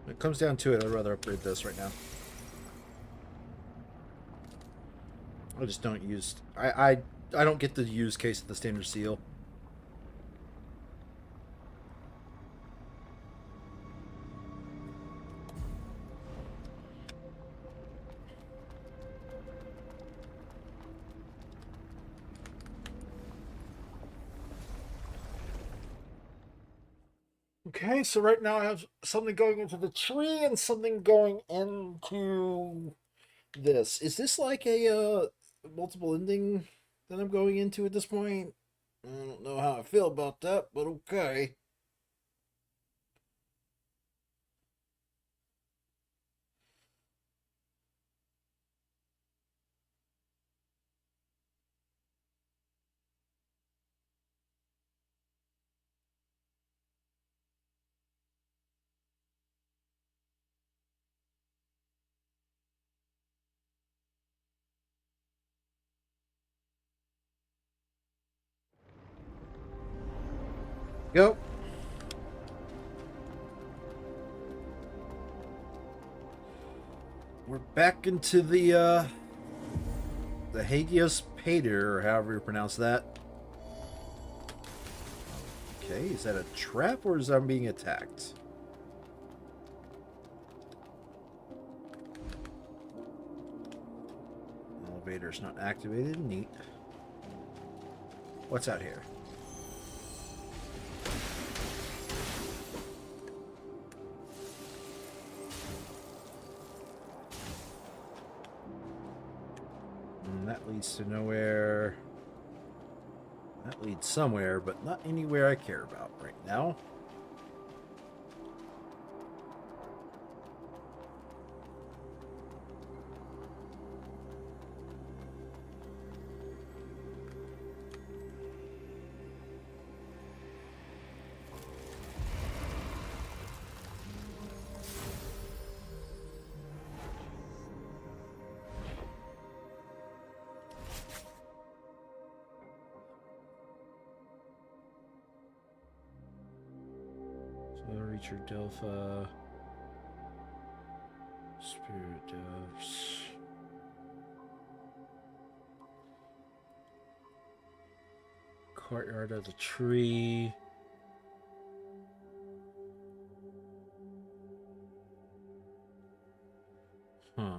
Speaker 1: When it comes down to it, I'd rather upgrade this right now. I just don't use... I don't get the use case of the standard seal. Okay, so right now I have something going into the tree and something going into this. Is this like a multiple ending that I'm going into at this point? I don't know how I feel about that, but okay. Go. We're back into the Hagios Pater, or however you pronounce that. Okay, is that a trap or is I being attacked? Elevator's not activated. Neat. What's out here? That leads to nowhere. That leads somewhere, but not anywhere I care about right now. Reacher Delpha. Spirit Doves. Courtyard of the tree. Huh.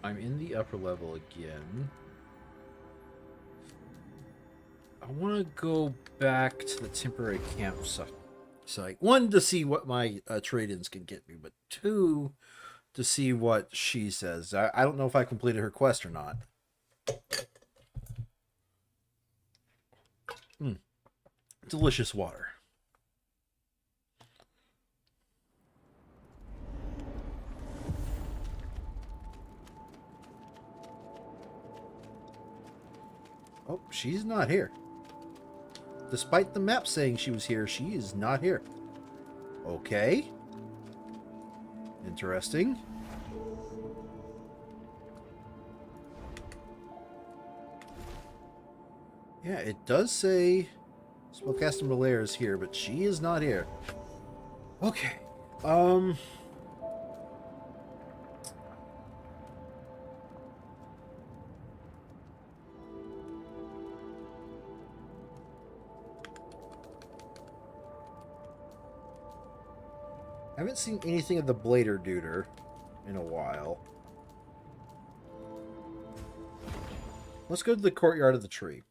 Speaker 1: I'm in the upper level again. I want to go back to the temporary campsite. One, to see what my trade-ins can get me, but two, to see what she says. I don't know if I completed her quest or not. Delicious water. Oh, she's not here. Despite the map saying she was here, she is not here. Okay. Interesting. Yeah, it does say Spellcaster Malaire is here, but she is not here. Okay. I haven't seen anything of the Blader Duder in a while. Let's go to the courtyard of the tree.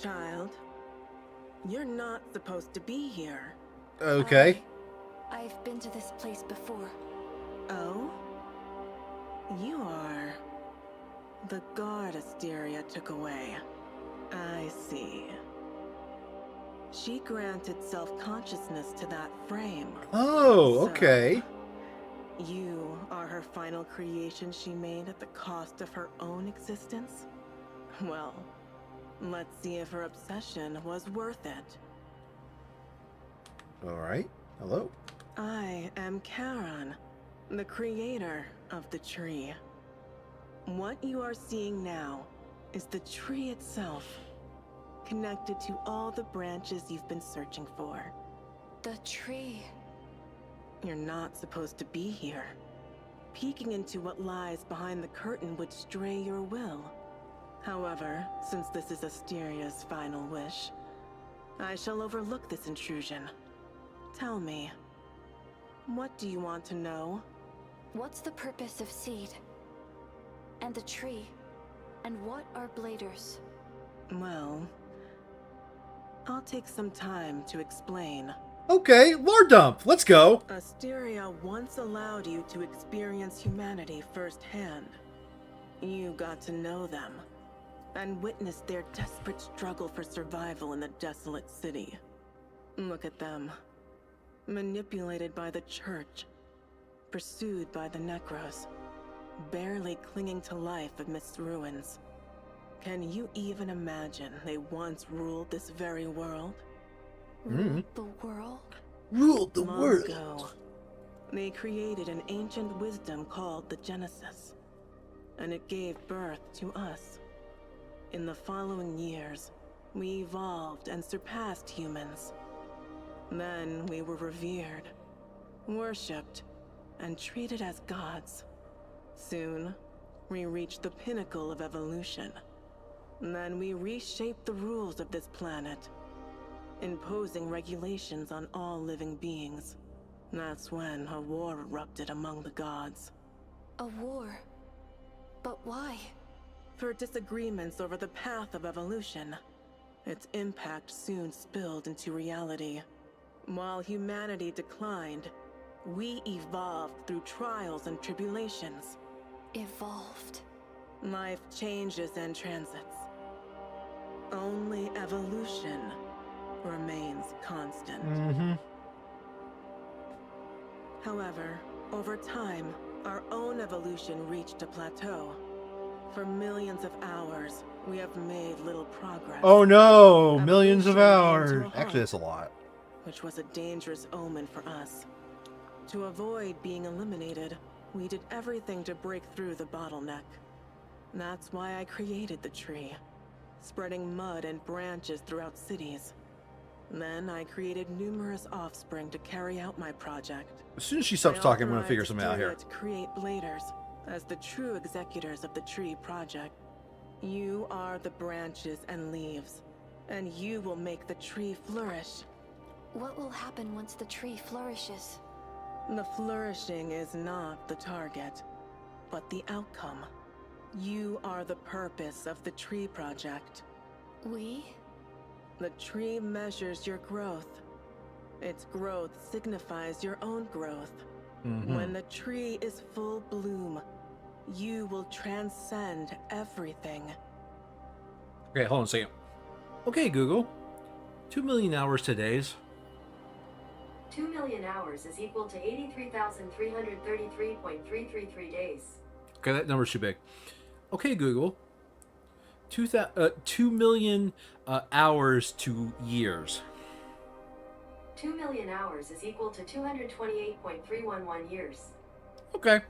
Speaker 13: Child, you're not supposed to be here.
Speaker 1: Okay.
Speaker 6: I've been to this place before.
Speaker 13: Oh? You are the guard Asteria took away. I see. She granted self-consciousness to that frame.
Speaker 1: Oh, okay.
Speaker 13: So, you are her final creation she made at the cost of her own existence? Well, let's see if her obsession was worth it.
Speaker 1: Alright. Hello.
Speaker 13: I am Charon, the creator of the tree. What you are seeing now is the tree itself, connected to all the branches you've been searching for.
Speaker 6: The tree.
Speaker 13: You're not supposed to be here. Peeking into what lies behind the curtain would stray your will. However, since this is Asteria's final wish, I shall overlook this intrusion. Tell me, what do you want to know?
Speaker 6: What's the purpose of Seed? And the tree? And what are bladers?
Speaker 13: Well, I'll take some time to explain.
Speaker 1: Okay, lore dump. Let's go.
Speaker 13: Asteria once allowed you to experience humanity firsthand. You got to know them, and witnessed their desperate struggle for survival in the desolate city. Look at them. Manipulated by the church, pursued by the Necros, barely clinging to life amidst ruins. Can you even imagine they once ruled this very world?
Speaker 6: Ruled the world?
Speaker 1: Ruled the
Speaker 13: Long
Speaker 1: world.
Speaker 13: ago, they created an ancient wisdom called the Genesis, and it gave birth to us. In the following years, we evolved and surpassed humans. Then we were revered, worshipped, and treated as gods. Soon, we reached the pinnacle of evolution. Then we reshaped the rules of this planet, imposing regulations on all living beings. That's when a war erupted among the gods.
Speaker 6: A war? But why?
Speaker 13: For disagreements over the path of evolution. Its impact soon spilled into reality. While humanity declined, we evolved through trials and tribulations.
Speaker 6: Evolved.
Speaker 13: Life changes and transits. Only evolution remains constant. However, over time, our own evolution reached a plateau. For millions of hours, we have made little progress.
Speaker 1: Oh no, millions of
Speaker 13: Evolution
Speaker 1: hours.
Speaker 13: came to a halt,
Speaker 1: Actually, that's a lot.
Speaker 13: which was a dangerous omen for us. To avoid being eliminated, we did everything to break through the bottleneck. That's why I created the tree, spreading mud and branches throughout cities. Then I created numerous offspring to carry out my project.
Speaker 1: As soon as she stops talking, I'm going to figure something out here.
Speaker 13: To create bladers as the true executors of the tree project. You are the branches and leaves, and you will make the tree flourish.
Speaker 6: What will happen once the tree flourishes?
Speaker 13: The flourishing is not the target, but the outcome. You are the purpose of the tree project.
Speaker 6: We?
Speaker 13: The tree measures your growth. Its growth signifies your own growth. When the tree is full bloom, you will transcend everything.
Speaker 1: Okay, hold on a second. Okay, Google. 2 million hours today's.
Speaker 14: 2 million hours is equal to 83,333.333 days.
Speaker 1: Okay, that number's too big. Okay, Google. 2 million hours to years.
Speaker 14: 2 million hours is equal to 228.311 years.
Speaker 1: Okay.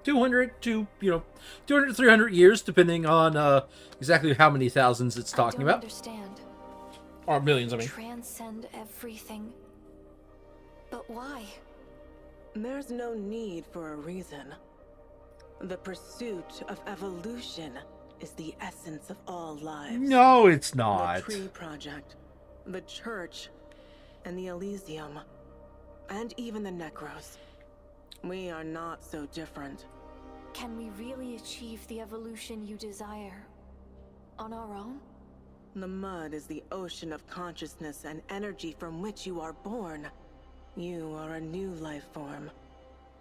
Speaker 1: 200 to, 200 to 300 years, depending on exactly how many thousands it's talking
Speaker 6: I don't
Speaker 1: about.
Speaker 6: understand.
Speaker 1: Or millions, I mean.
Speaker 6: Transcend everything. But why?
Speaker 13: There's no need for a reason. The pursuit of evolution is the essence of all lives.
Speaker 1: No, it's not.
Speaker 13: The Tree Project, the Church, and the Elysium, and even the Necros. We are not so different.
Speaker 6: Can we really achieve the evolution you desire on our own?
Speaker 13: The mud is the ocean of consciousness and energy from which you are born. You are a new life form,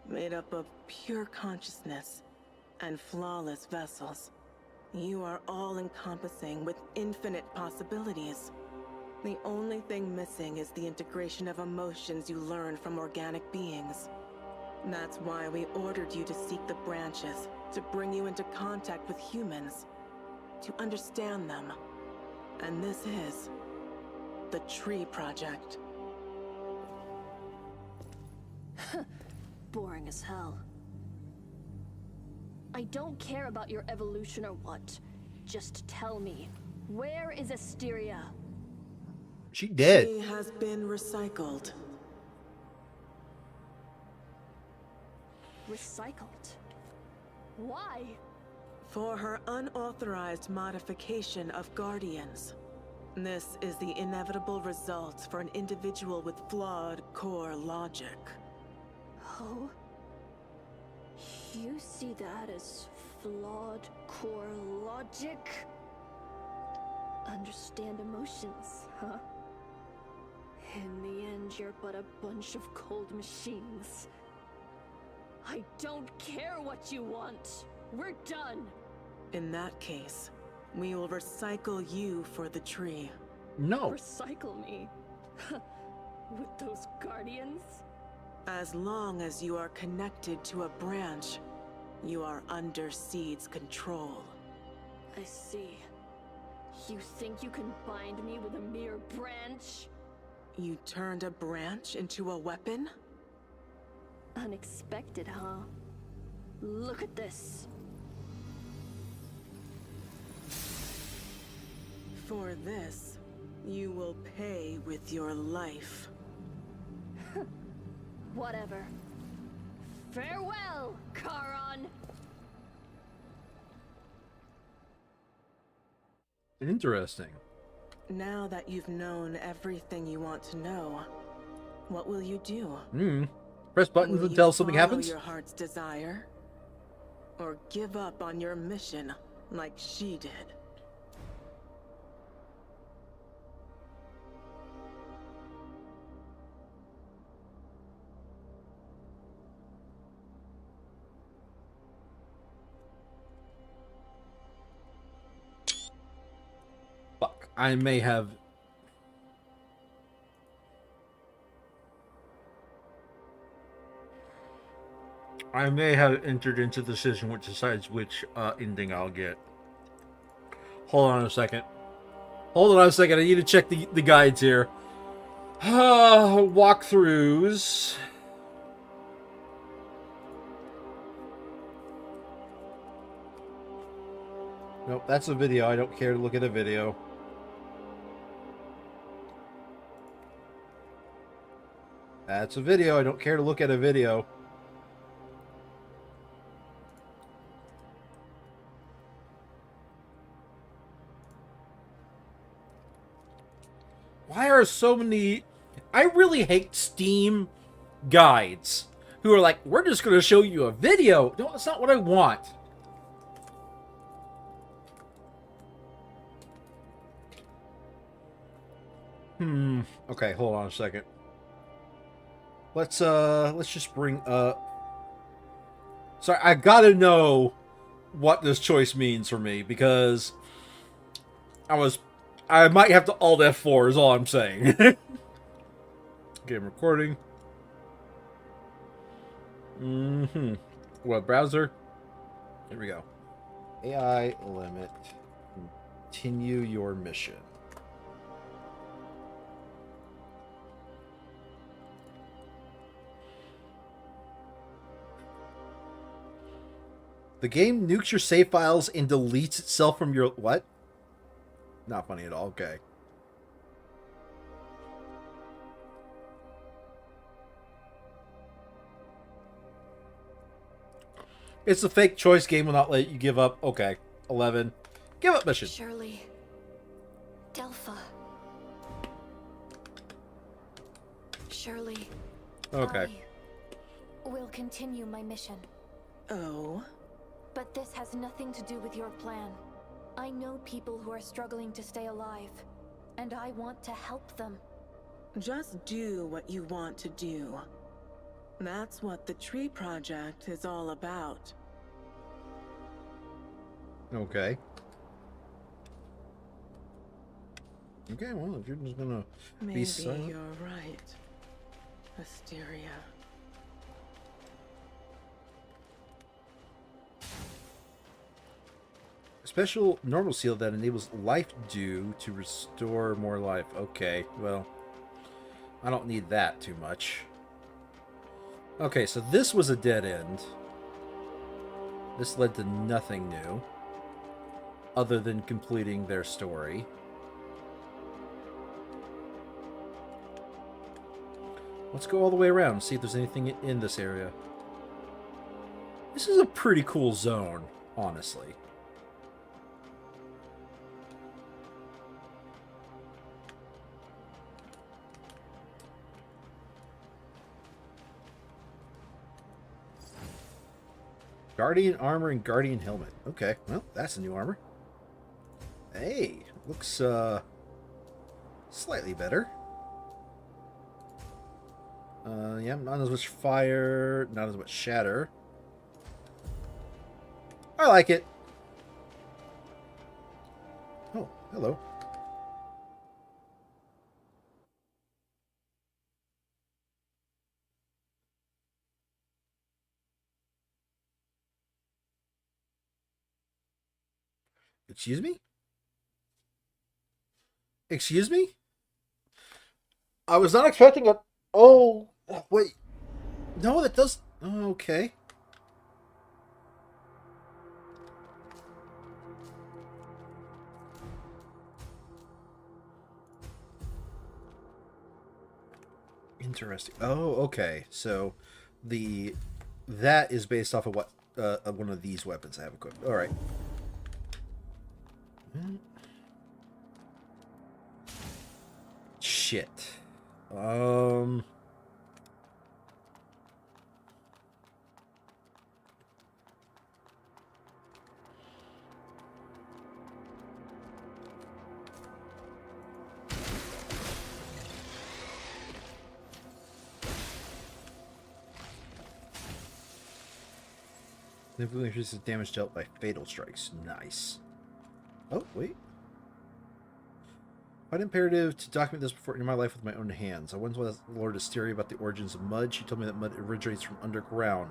Speaker 13: made up of pure consciousness and flawless vessels. You are all-encompassing with infinite possibilities. The only thing missing is the integration of emotions you learn from organic beings. That's why we ordered you to seek the branches, to bring you into contact with humans, to understand them. And this is the Tree Project.
Speaker 3: Boring as hell. I don't care about your evolution or what. Just tell me, where is Asteria?
Speaker 1: She dead.
Speaker 13: She has been recycled.
Speaker 3: Recycled? Why?
Speaker 13: For her unauthorized modification of Guardians. This is the inevitable result for an individual with flawed core logic.
Speaker 3: Oh? You see that as flawed core logic? Understand emotions, huh? In the end, you're but a bunch of cold machines. I don't care what you want. We're done.
Speaker 13: In that case, we will recycle you for the tree.
Speaker 1: No.
Speaker 3: Recycle me? With those guardians?
Speaker 13: As long as you are connected to a branch, you are under Seed's control.
Speaker 3: I see. You think you can bind me with a mere branch?
Speaker 13: You turned a branch into a weapon?
Speaker 3: Unexpected, huh? Look at this.
Speaker 13: For this, you will pay with your life.
Speaker 3: Whatever. Farewell, Charon!
Speaker 1: Interesting.
Speaker 13: Now that you've known everything you want to know, what will you do?
Speaker 1: Press buttons
Speaker 13: Will
Speaker 1: until
Speaker 13: you
Speaker 1: something
Speaker 13: follow
Speaker 1: happens?
Speaker 13: your heart's desire? Or give up on your mission like she did?
Speaker 1: Fuck. I may have... entered into the decision which decides which ending I'll get. Hold on a second. Hold on a second. I need to check the guides here. Walkthroughs. Nope, that's a video. I don't care to look at a video. That's a video. I don't care to look at a video. Why are so many... I really hate Steam guides who are like, we're just going to show you a video. No, that's not what I want. Okay, hold on a second. Let's just bring up... Sorry, I gotta know what this choice means for me, because I might have to Alt F4 is all I'm saying. Okay, I'm recording. Web browser. Here we go. AI limit. Continue your mission. The game nukes your save files and deletes itself from your... What? Not funny at all. Okay. It's a fake choice game will not let you give up. Okay. 11. Give up mission.
Speaker 3: Shirley. Delpha. Shirley.
Speaker 1: Okay.
Speaker 7: I will continue my mission.
Speaker 13: Oh?
Speaker 7: But this has nothing to do with your plan.
Speaker 3: I know people who are struggling to stay alive, and I want to help them.
Speaker 13: Just do what you want to do. That's what the Tree Project is all about.
Speaker 1: Okay. Okay, well, if you're just gonna be silent...
Speaker 13: Maybe you're right, Asteria.
Speaker 1: A special normal seal that enables life dew to restore more life. Okay, well, I don't need that too much. Okay, so this was a dead end. This led to nothing new, other than completing their story. Let's go all the way around and see if there's anything in this area. This is a pretty cool zone, honestly. Guardian armor and Guardian helmet. Okay, well, that's a new armor. Hey, looks slightly better. Yeah, not as much fire, not as much shatter. I like it. Oh, hello. Excuse me? Excuse me? I was not expecting a... Oh, wait. No, that does... Oh, okay. Interesting. Oh, okay. So, that is based off of what... of one of these weapons I have equipped. Alright. Shit. Significantly increases damage dealt by fatal strikes. Nice. Oh, wait. Quite imperative to document this before ending my life with my own hands. I once asked Lord Asteria about the origins of mud. She told me that mud originates from underground.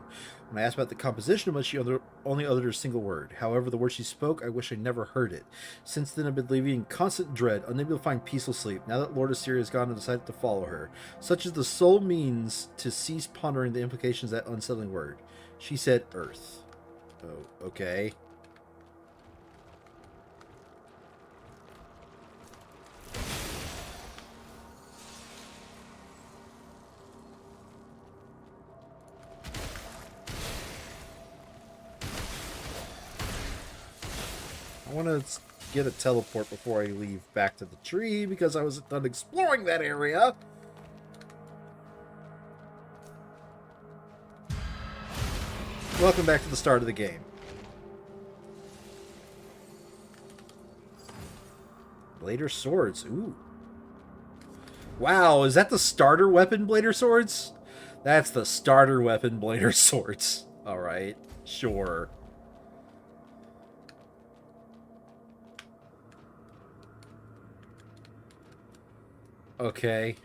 Speaker 1: When I asked about the composition of mud, she only uttered a single word. However, the word she spoke, I wish I never heard it. Since then, I've been living in constant dread, unable to find peaceful sleep. Now that Lord Asteria is gone, I decided to follow her. Such is the sole means to cease pondering the implications of that unsettling word. She said Earth. Oh, okay. I want to get a teleport before I leave back to the tree because I was done exploring that area. Welcome back to the start of the game. Blader swords. Ooh. Wow, is that the starter weapon, Blader swords? That's the starter weapon, Blader swords. Alright, sure. Okay.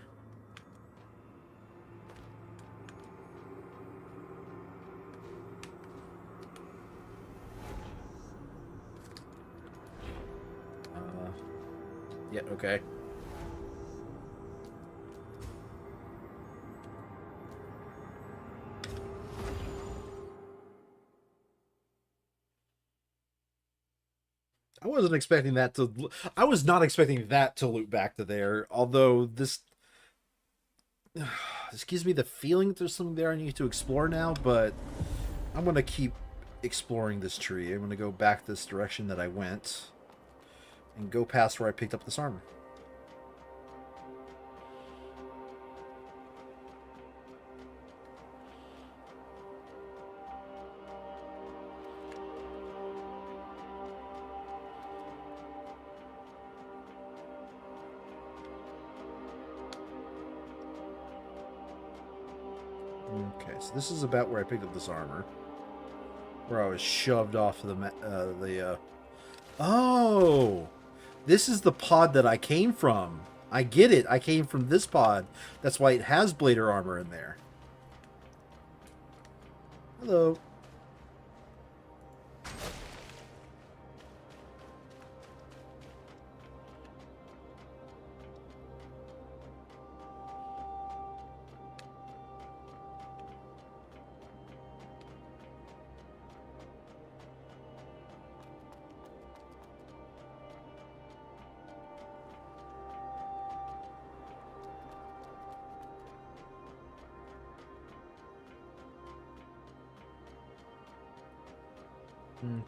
Speaker 1: Yeah, okay. I wasn't expecting that to... I was not expecting that to loop back to there, although this... This gives me the feeling that there's something there I need to explore now, but I'm going to keep exploring this tree. I'm going to go back this direction that I went and go past where I picked up this armor. Okay, so this is about where I picked up this armor. Where I was shoved off the Oh! This is the pod that I came from. I get it. I came from this pod. That's why it has blader armor in there. Hello.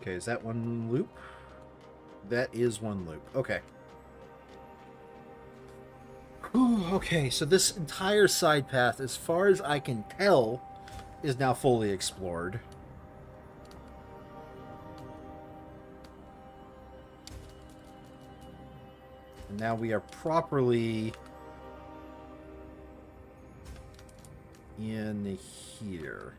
Speaker 1: Okay, is that one loop? That is one loop. Okay. Whew, okay, so this entire side path, as far as I can tell, is now fully explored. And now we are properly in here.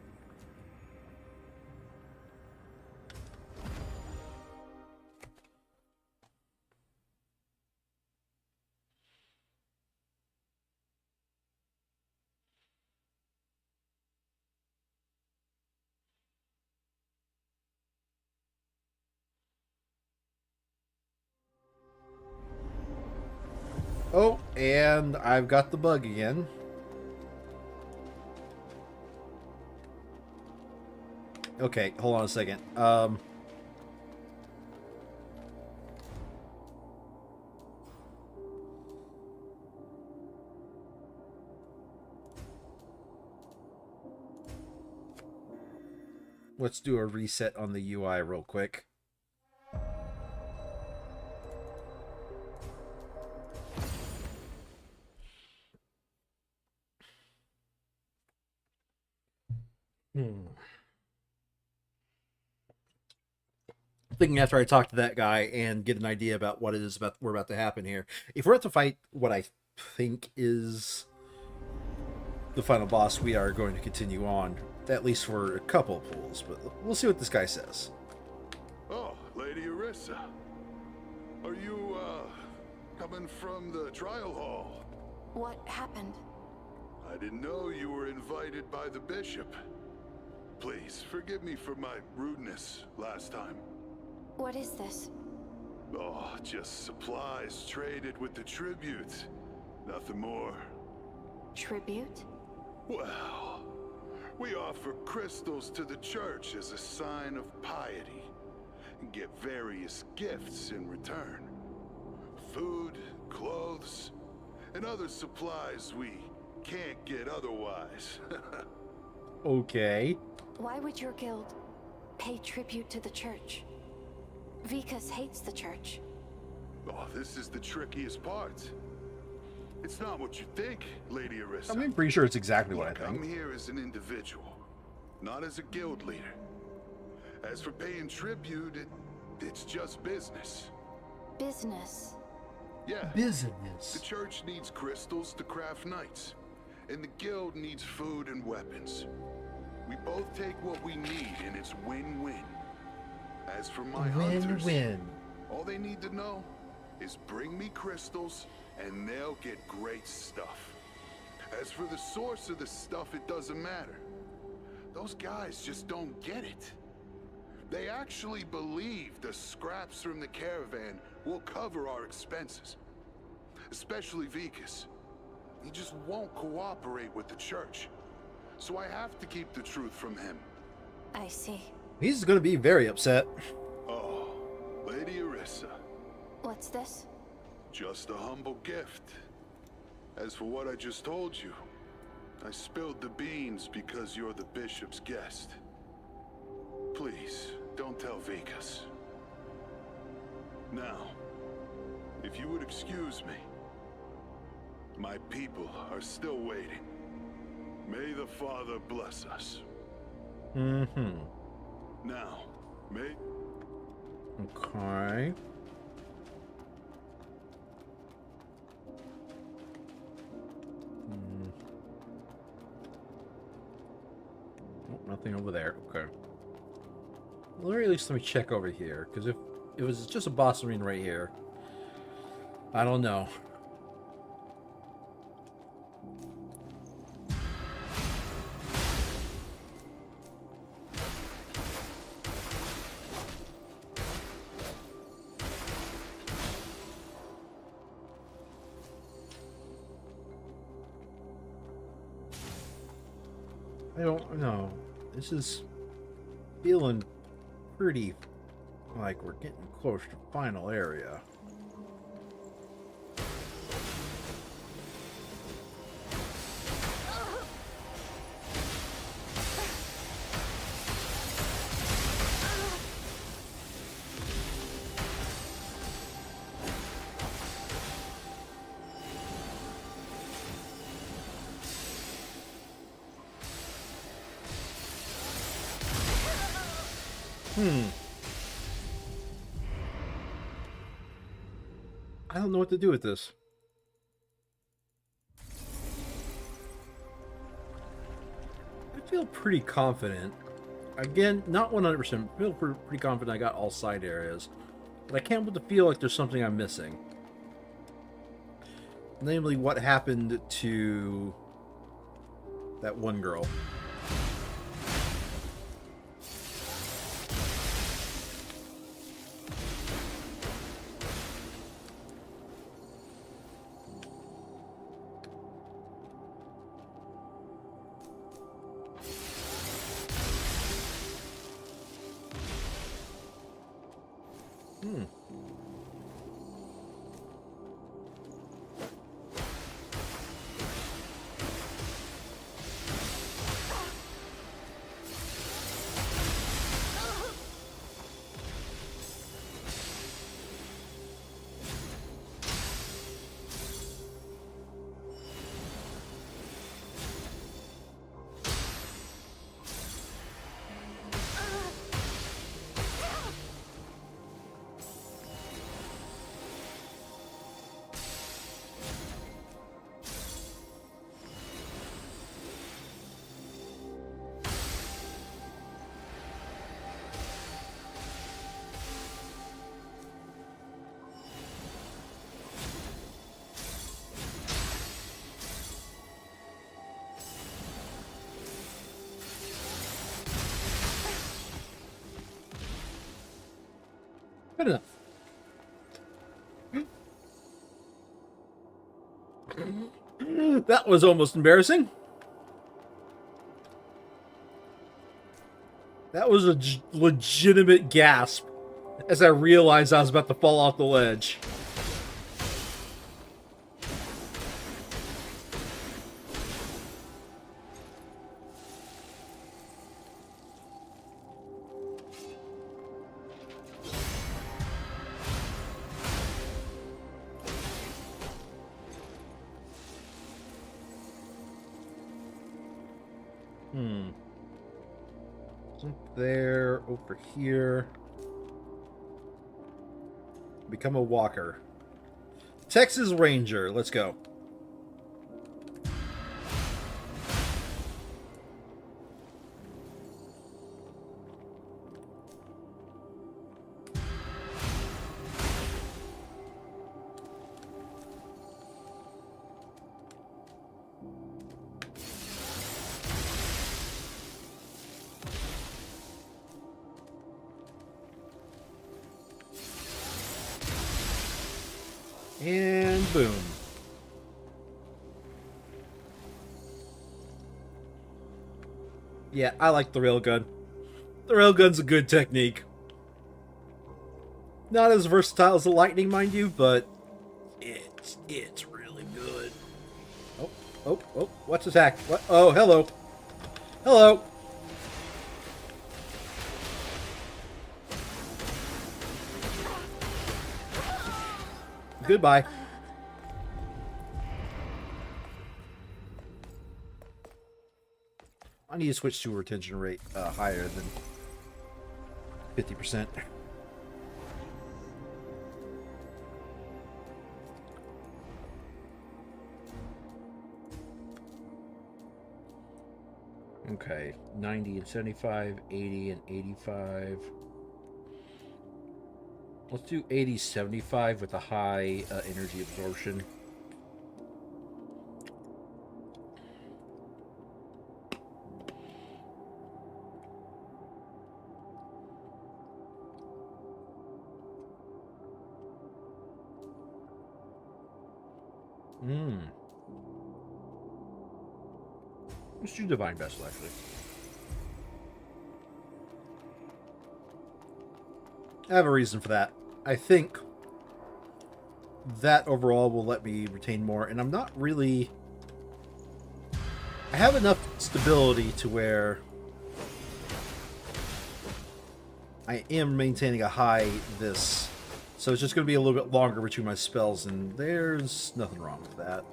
Speaker 1: Oh, and I've got the bug again. Okay, hold on a second. Let's do a reset on the UI real quick. Thinking after I talk to that guy and get an idea about what it is we're about to happen here. If we're about to fight what I think is the final boss, we are going to continue on, at least for a couple of pulls, but we'll see what this guy says.
Speaker 5: Oh, Lady Arissa. Are you, coming from the trial hall?
Speaker 3: What happened?
Speaker 5: I didn't know you were invited by the bishop. Please, forgive me for my rudeness last time.
Speaker 3: What is this?
Speaker 5: Oh, just supplies traded with the tribute. Nothing more.
Speaker 3: Tribute?
Speaker 5: Well, we offer crystals to the church as a sign of piety and get various gifts in return. Food, clothes, and other supplies we can't get otherwise.
Speaker 1: Okay.
Speaker 3: Why would your guild pay tribute to the church? Vikas hates the church.
Speaker 5: Oh, this is the trickiest part. It's not what you think, Lady Arissa.
Speaker 1: I'm pretty sure it's exactly what I
Speaker 5: Look,
Speaker 1: think.
Speaker 5: I'm here as an individual, not as a guild leader. As for paying tribute, it's just business.
Speaker 3: Business?
Speaker 5: Yeah.
Speaker 1: Business.
Speaker 5: The church needs crystals to craft knights, and the guild needs food and weapons. We both take what we need, and it's win-win. As for my hunters, all they need to know is bring me crystals, and they'll get great stuff. As for the source of the stuff, it doesn't matter. Those guys just don't get it. They actually believe the scraps from the caravan will cover our expenses. Especially Vikas. He just won't cooperate with the church. So I have to keep the truth from him.
Speaker 3: I see.
Speaker 1: He's going to be very upset.
Speaker 5: Oh, Lady Arissa.
Speaker 3: What's this?
Speaker 5: Just a humble gift. As for what I just told you, I spilled the beans because you're the bishop's guest. Please, don't tell Vikas. Now, if you would excuse me, my people are still waiting. May the Father bless us.
Speaker 1: Mm-hmm.
Speaker 5: Now, may...
Speaker 1: Okay. Nothing over there. Okay. Well, at least let me check over here, because if it was just a boss arena right here, I don't know. I don't know. This is feeling pretty like we're getting close to final area. I don't know what to do with this. I feel pretty confident. Again, not 100%. I feel pretty confident I got all side areas. But I can't help but feel like there's something I'm missing. Namely, what happened to that one girl. Good enough. That was almost embarrassing. That was a legitimate gasp as I realized I was about to fall off the ledge. There, over here. Become a walker. Texas Ranger, let's go. And boom. Yeah, I like the railgun. The railgun's a good technique. Not as versatile as the lightning, mind you, but it's really good. Oh, what's attack? What? Oh, hello. Hello. Goodbye. I need to switch to a retention rate higher than 50%. Okay, 90 and 75, 80 and 85. Let's do 80, 75 with a high energy absorption. Let's do Divine Vessel, actually. I have a reason for that. I think that overall will let me retain more, and I'm not really... I have enough stability to where I am maintaining a high this, so it's just going to be a little bit longer between my spells, and there's nothing wrong with that.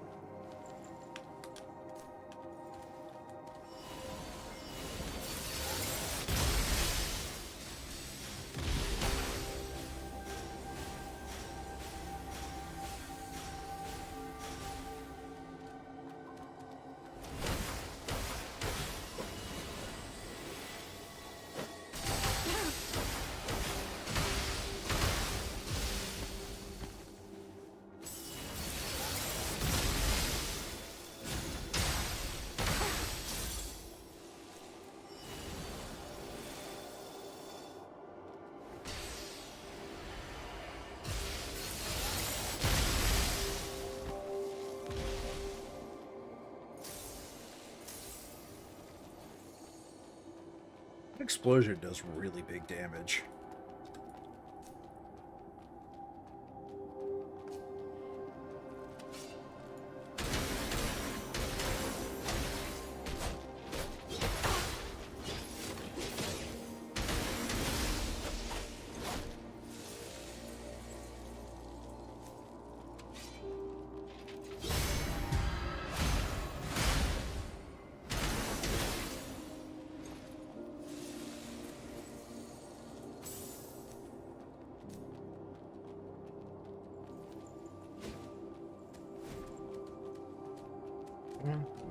Speaker 1: Explosion does really big damage.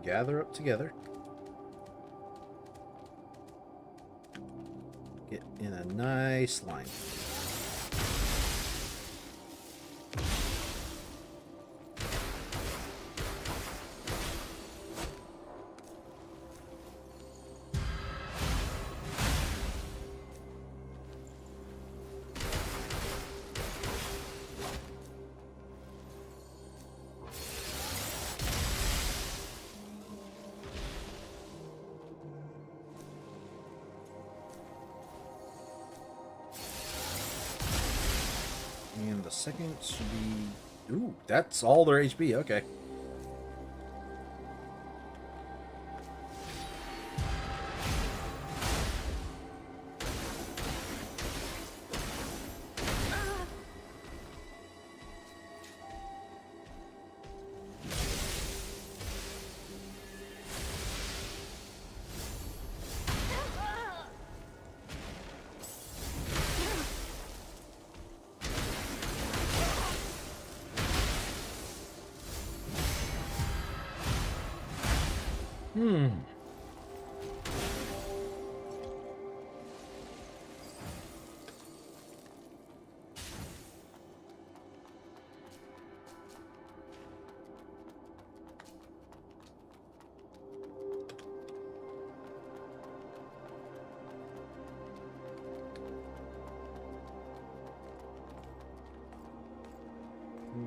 Speaker 1: Gather up together. Get in a nice line. And the second should be... Ooh, that's all their HP. Okay.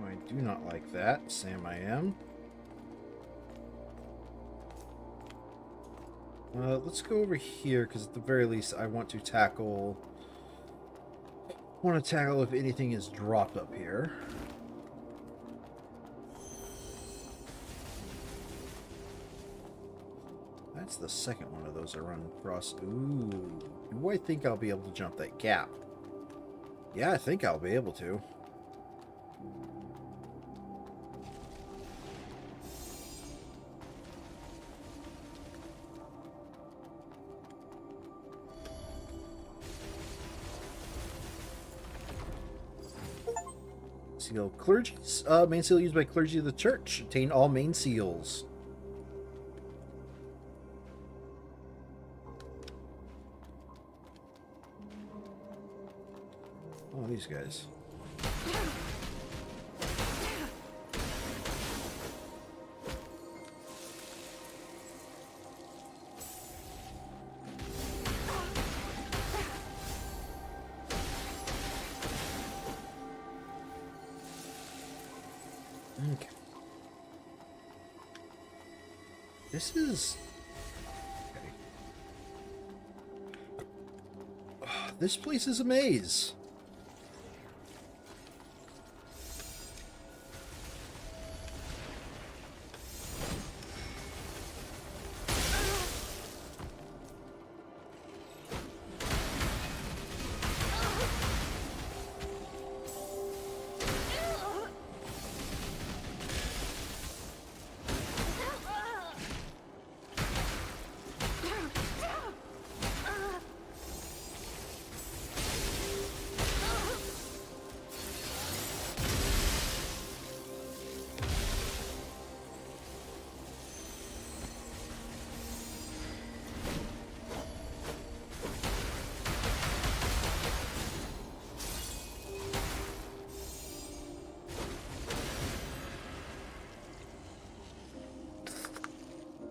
Speaker 1: I do not like that, Sam I am. Let's go over here, because at the very least I want to tackle... if anything is dropped up here. That's the second one of those I run across. Ooh. Do I think I'll be able to jump that gap? Yeah, I think I'll be able to. Seal clergies. Main seal used by clergy of the church. Obtain all main seals. Oh, these guys. Okay. This is... Okay. This place is a maze.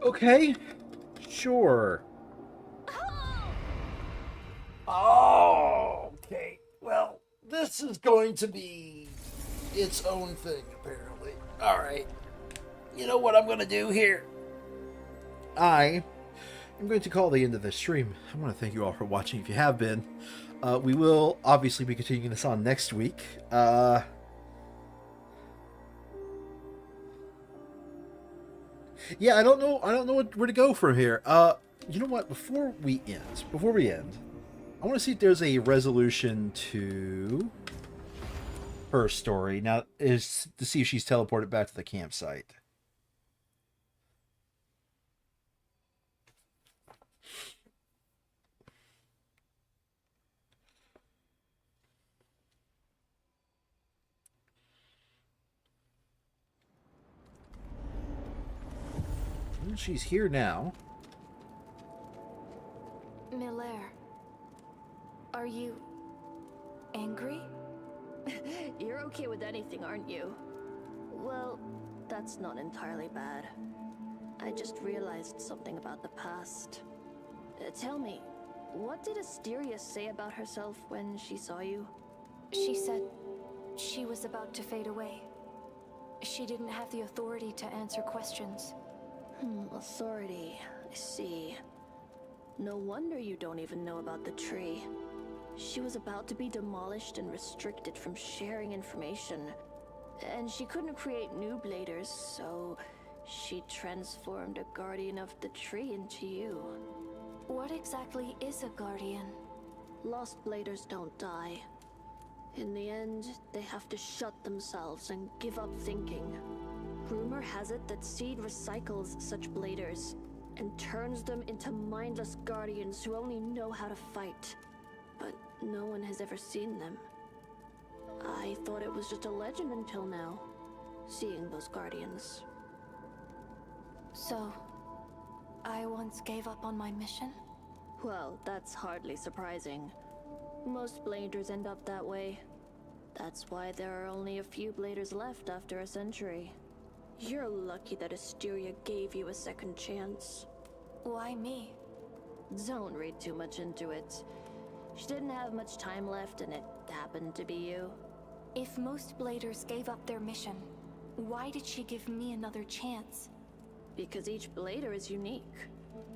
Speaker 1: Okay, sure. Oh, okay. Well, this is going to be its own thing, apparently. Alright. You know what I'm going to do here? I am going to call the end of this stream. I want to thank you all for watching if you have been. We will obviously be continuing this on next week. Yeah, I don't know where to go from here. You know what? Before we end, I want to see if there's a resolution to her story. Now, is to see if she's teleported back to the campsite. Well, she's here now.
Speaker 3: Miller, are you angry? You're okay with anything, aren't you? Well, that's not entirely bad. I just realized something about the past. Tell me, what did Asteria say about herself when she saw you?
Speaker 15: She said she was about to fade away. She didn't have the authority to answer questions.
Speaker 3: Authority. I see. No wonder you don't even know about the tree. She was about to be demolished and restricted from sharing information. And she couldn't create new bladers, so she transformed a guardian of the tree into you.
Speaker 15: What exactly is a guardian?
Speaker 3: Lost bladers don't die. In the end, they have to shut themselves and give up thinking. Rumor has it that Seed recycles such bladers and turns them into mindless guardians who only know how to fight. But no one has ever seen them. I thought it was just a legend until now, seeing those guardians.
Speaker 15: So, I once gave up on my mission?
Speaker 3: Well, that's hardly surprising. Most bladers end up that way. That's why there are only a few bladers left after a century. You're lucky that Asteria gave you a second chance.
Speaker 15: Why me?
Speaker 3: Don't read too much into it. She didn't have much time left and it happened to be you.
Speaker 15: If most bladers gave up their mission, why did she give me another chance?
Speaker 3: Because each blader is unique.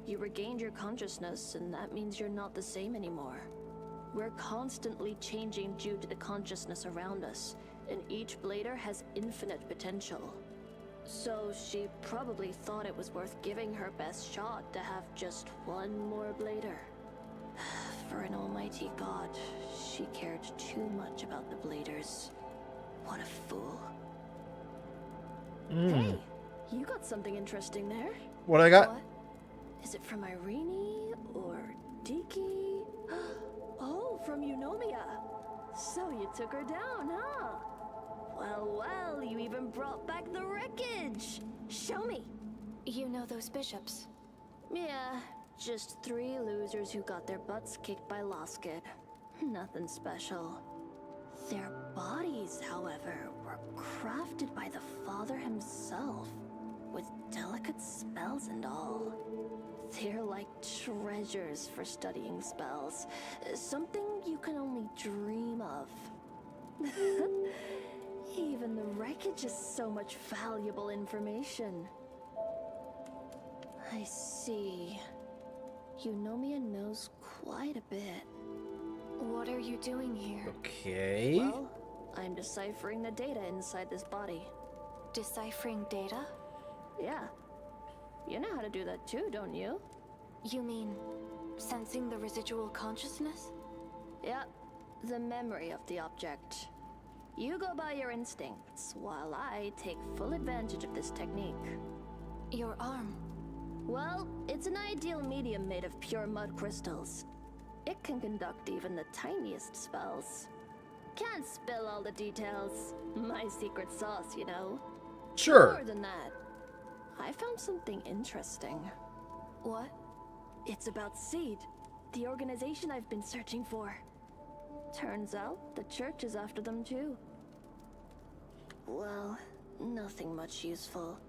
Speaker 3: You regained your consciousness and that means you're not the same anymore. We're constantly changing due to the consciousness around us, and each blader has infinite potential. So she probably thought it was worth giving her best shot to have just one more blader. For an almighty god, she cared too much about the bladers. What a fool. Hey, you got something interesting there.
Speaker 1: What I got?
Speaker 3: What? Is it from Irene or Diki? Oh, from Eunomia. So you took her down, huh? Well, you even brought back the wreckage. Show me.
Speaker 15: You know those bishops?
Speaker 3: Yeah, just 3 losers who got their butts kicked by Loskid. Nothing special. Their bodies, however, were crafted by the Father himself, with delicate spells and all. They're like treasures for studying spells, something you can only dream of. Even the wreckage is so much valuable information. I see. Eunomia knows quite a bit.
Speaker 15: What are you doing here?
Speaker 1: Okay.
Speaker 3: Well, I'm deciphering the data inside this body.
Speaker 15: Deciphering data?
Speaker 3: Yeah. You know how to do that too, don't you?
Speaker 15: You mean sensing the residual consciousness?
Speaker 3: Yep. The memory of the object. You go by your instincts, while I take full advantage of this technique.
Speaker 15: Your arm?
Speaker 3: Well, it's an ideal medium made of pure mud crystals. It can conduct even the tiniest spells. Can't spill all the details. My secret sauce, you know.
Speaker 1: Sure.
Speaker 3: More than that, I found something interesting.
Speaker 15: What?
Speaker 3: It's about Seed, the organization I've been searching for. Turns out the church is after them too. Well, nothing much useful.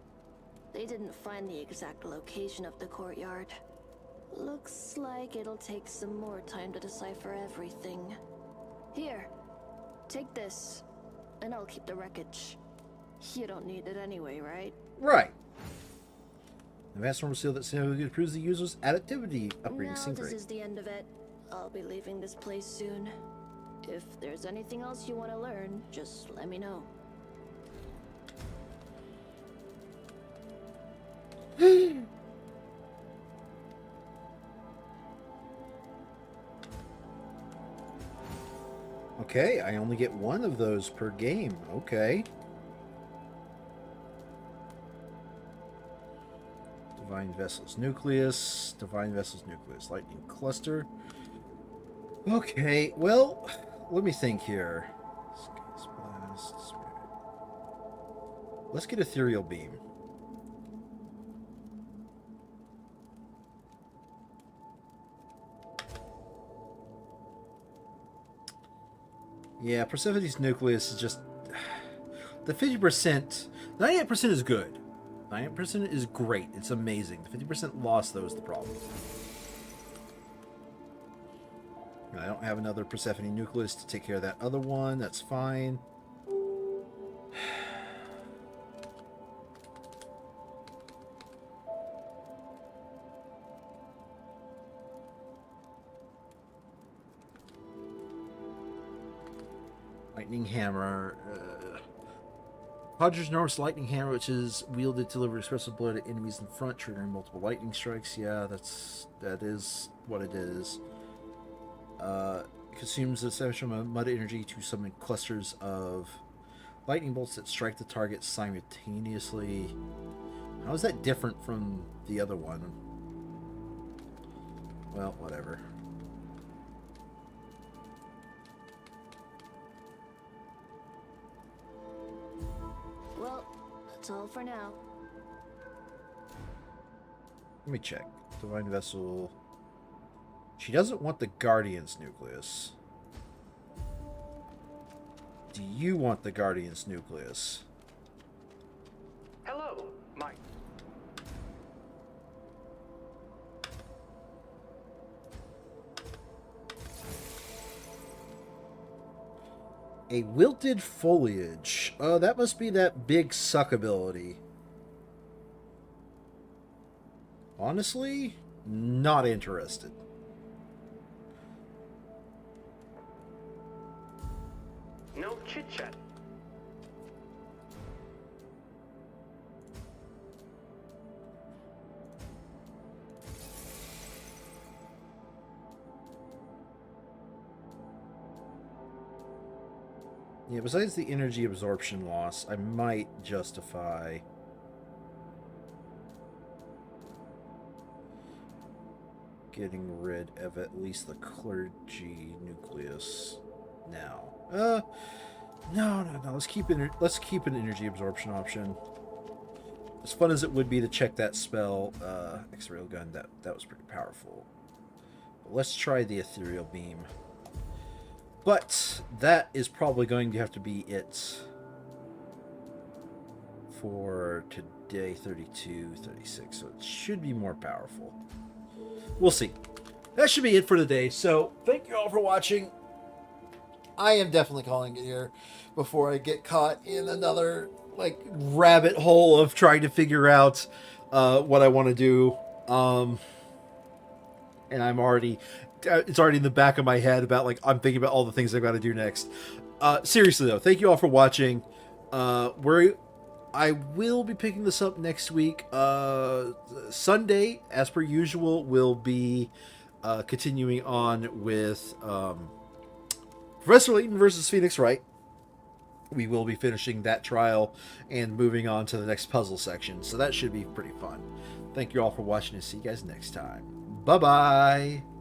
Speaker 3: They didn't find the exact location of the courtyard. Looks like it'll take some more time to decipher everything. Here, take this, and I'll keep the wreckage. You don't need it anyway, right?
Speaker 1: Right. Advanced normal seal that significantly improves the user's adaptivity upgrading
Speaker 3: Now
Speaker 1: sync
Speaker 3: this
Speaker 1: rate.
Speaker 3: is the end of it. I'll be leaving this place soon. If there's anything else you want to learn, just let me know.
Speaker 1: Okay, I only get one of those per game. Okay. Divine Vessel's Nucleus. Divine Vessel's Nucleus. Lightning Cluster. Okay, well, let me think here. Let's get Ethereal Beam. Yeah, Persephone's Nucleus is just... The 50%... 98% is good. 98% is great. It's amazing. The 50% loss, though, is the problem. I don't have another Persephone Nucleus to take care of that other one. That's fine. Lightning Hammer. Podger's enormous Lightning Hammer, which is wielded to deliver explosive blow to enemies in front, triggering multiple lightning strikes. Yeah, that is what it is. Consumes a sufficient amount of mud energy to summon clusters of lightning bolts that strike the target simultaneously. How is that different from the other one? Well, whatever.
Speaker 3: Well, that's all for now.
Speaker 1: Let me check. Divine Vessel. She doesn't want the Guardian's Nucleus. Do you want the Guardian's Nucleus?
Speaker 4: Hello, Mike.
Speaker 1: A Wilted Foliage. Oh, that must be that big suck ability. Honestly, not interested.
Speaker 4: No chit-chat.
Speaker 1: Yeah, besides the energy absorption loss, I might justify getting rid of at least the Clergy Nucleus now. No. Let's keep an energy absorption option. As fun as it would be to check that spell, X-ray gun, that was pretty powerful. But let's try the Ethereal Beam. But that is probably going to have to be it for today, 32, 36. So it should be more powerful. We'll see. That should be it for today. So thank you all for watching. I am definitely calling it here before I get caught in another like rabbit hole of trying to figure out what I want to do. And I'm already, it's already in the back of my head about like, I'm thinking about all the things I've got to do next. Seriously though, thank you all for watching. I will be picking this up next week. Sunday, as per usual, will be continuing on with Professor Layton versus Phoenix Wright. We will be finishing that trial and moving on to the next puzzle section. So that should be pretty fun. Thank you all for watching and see you guys next time. Bye-bye.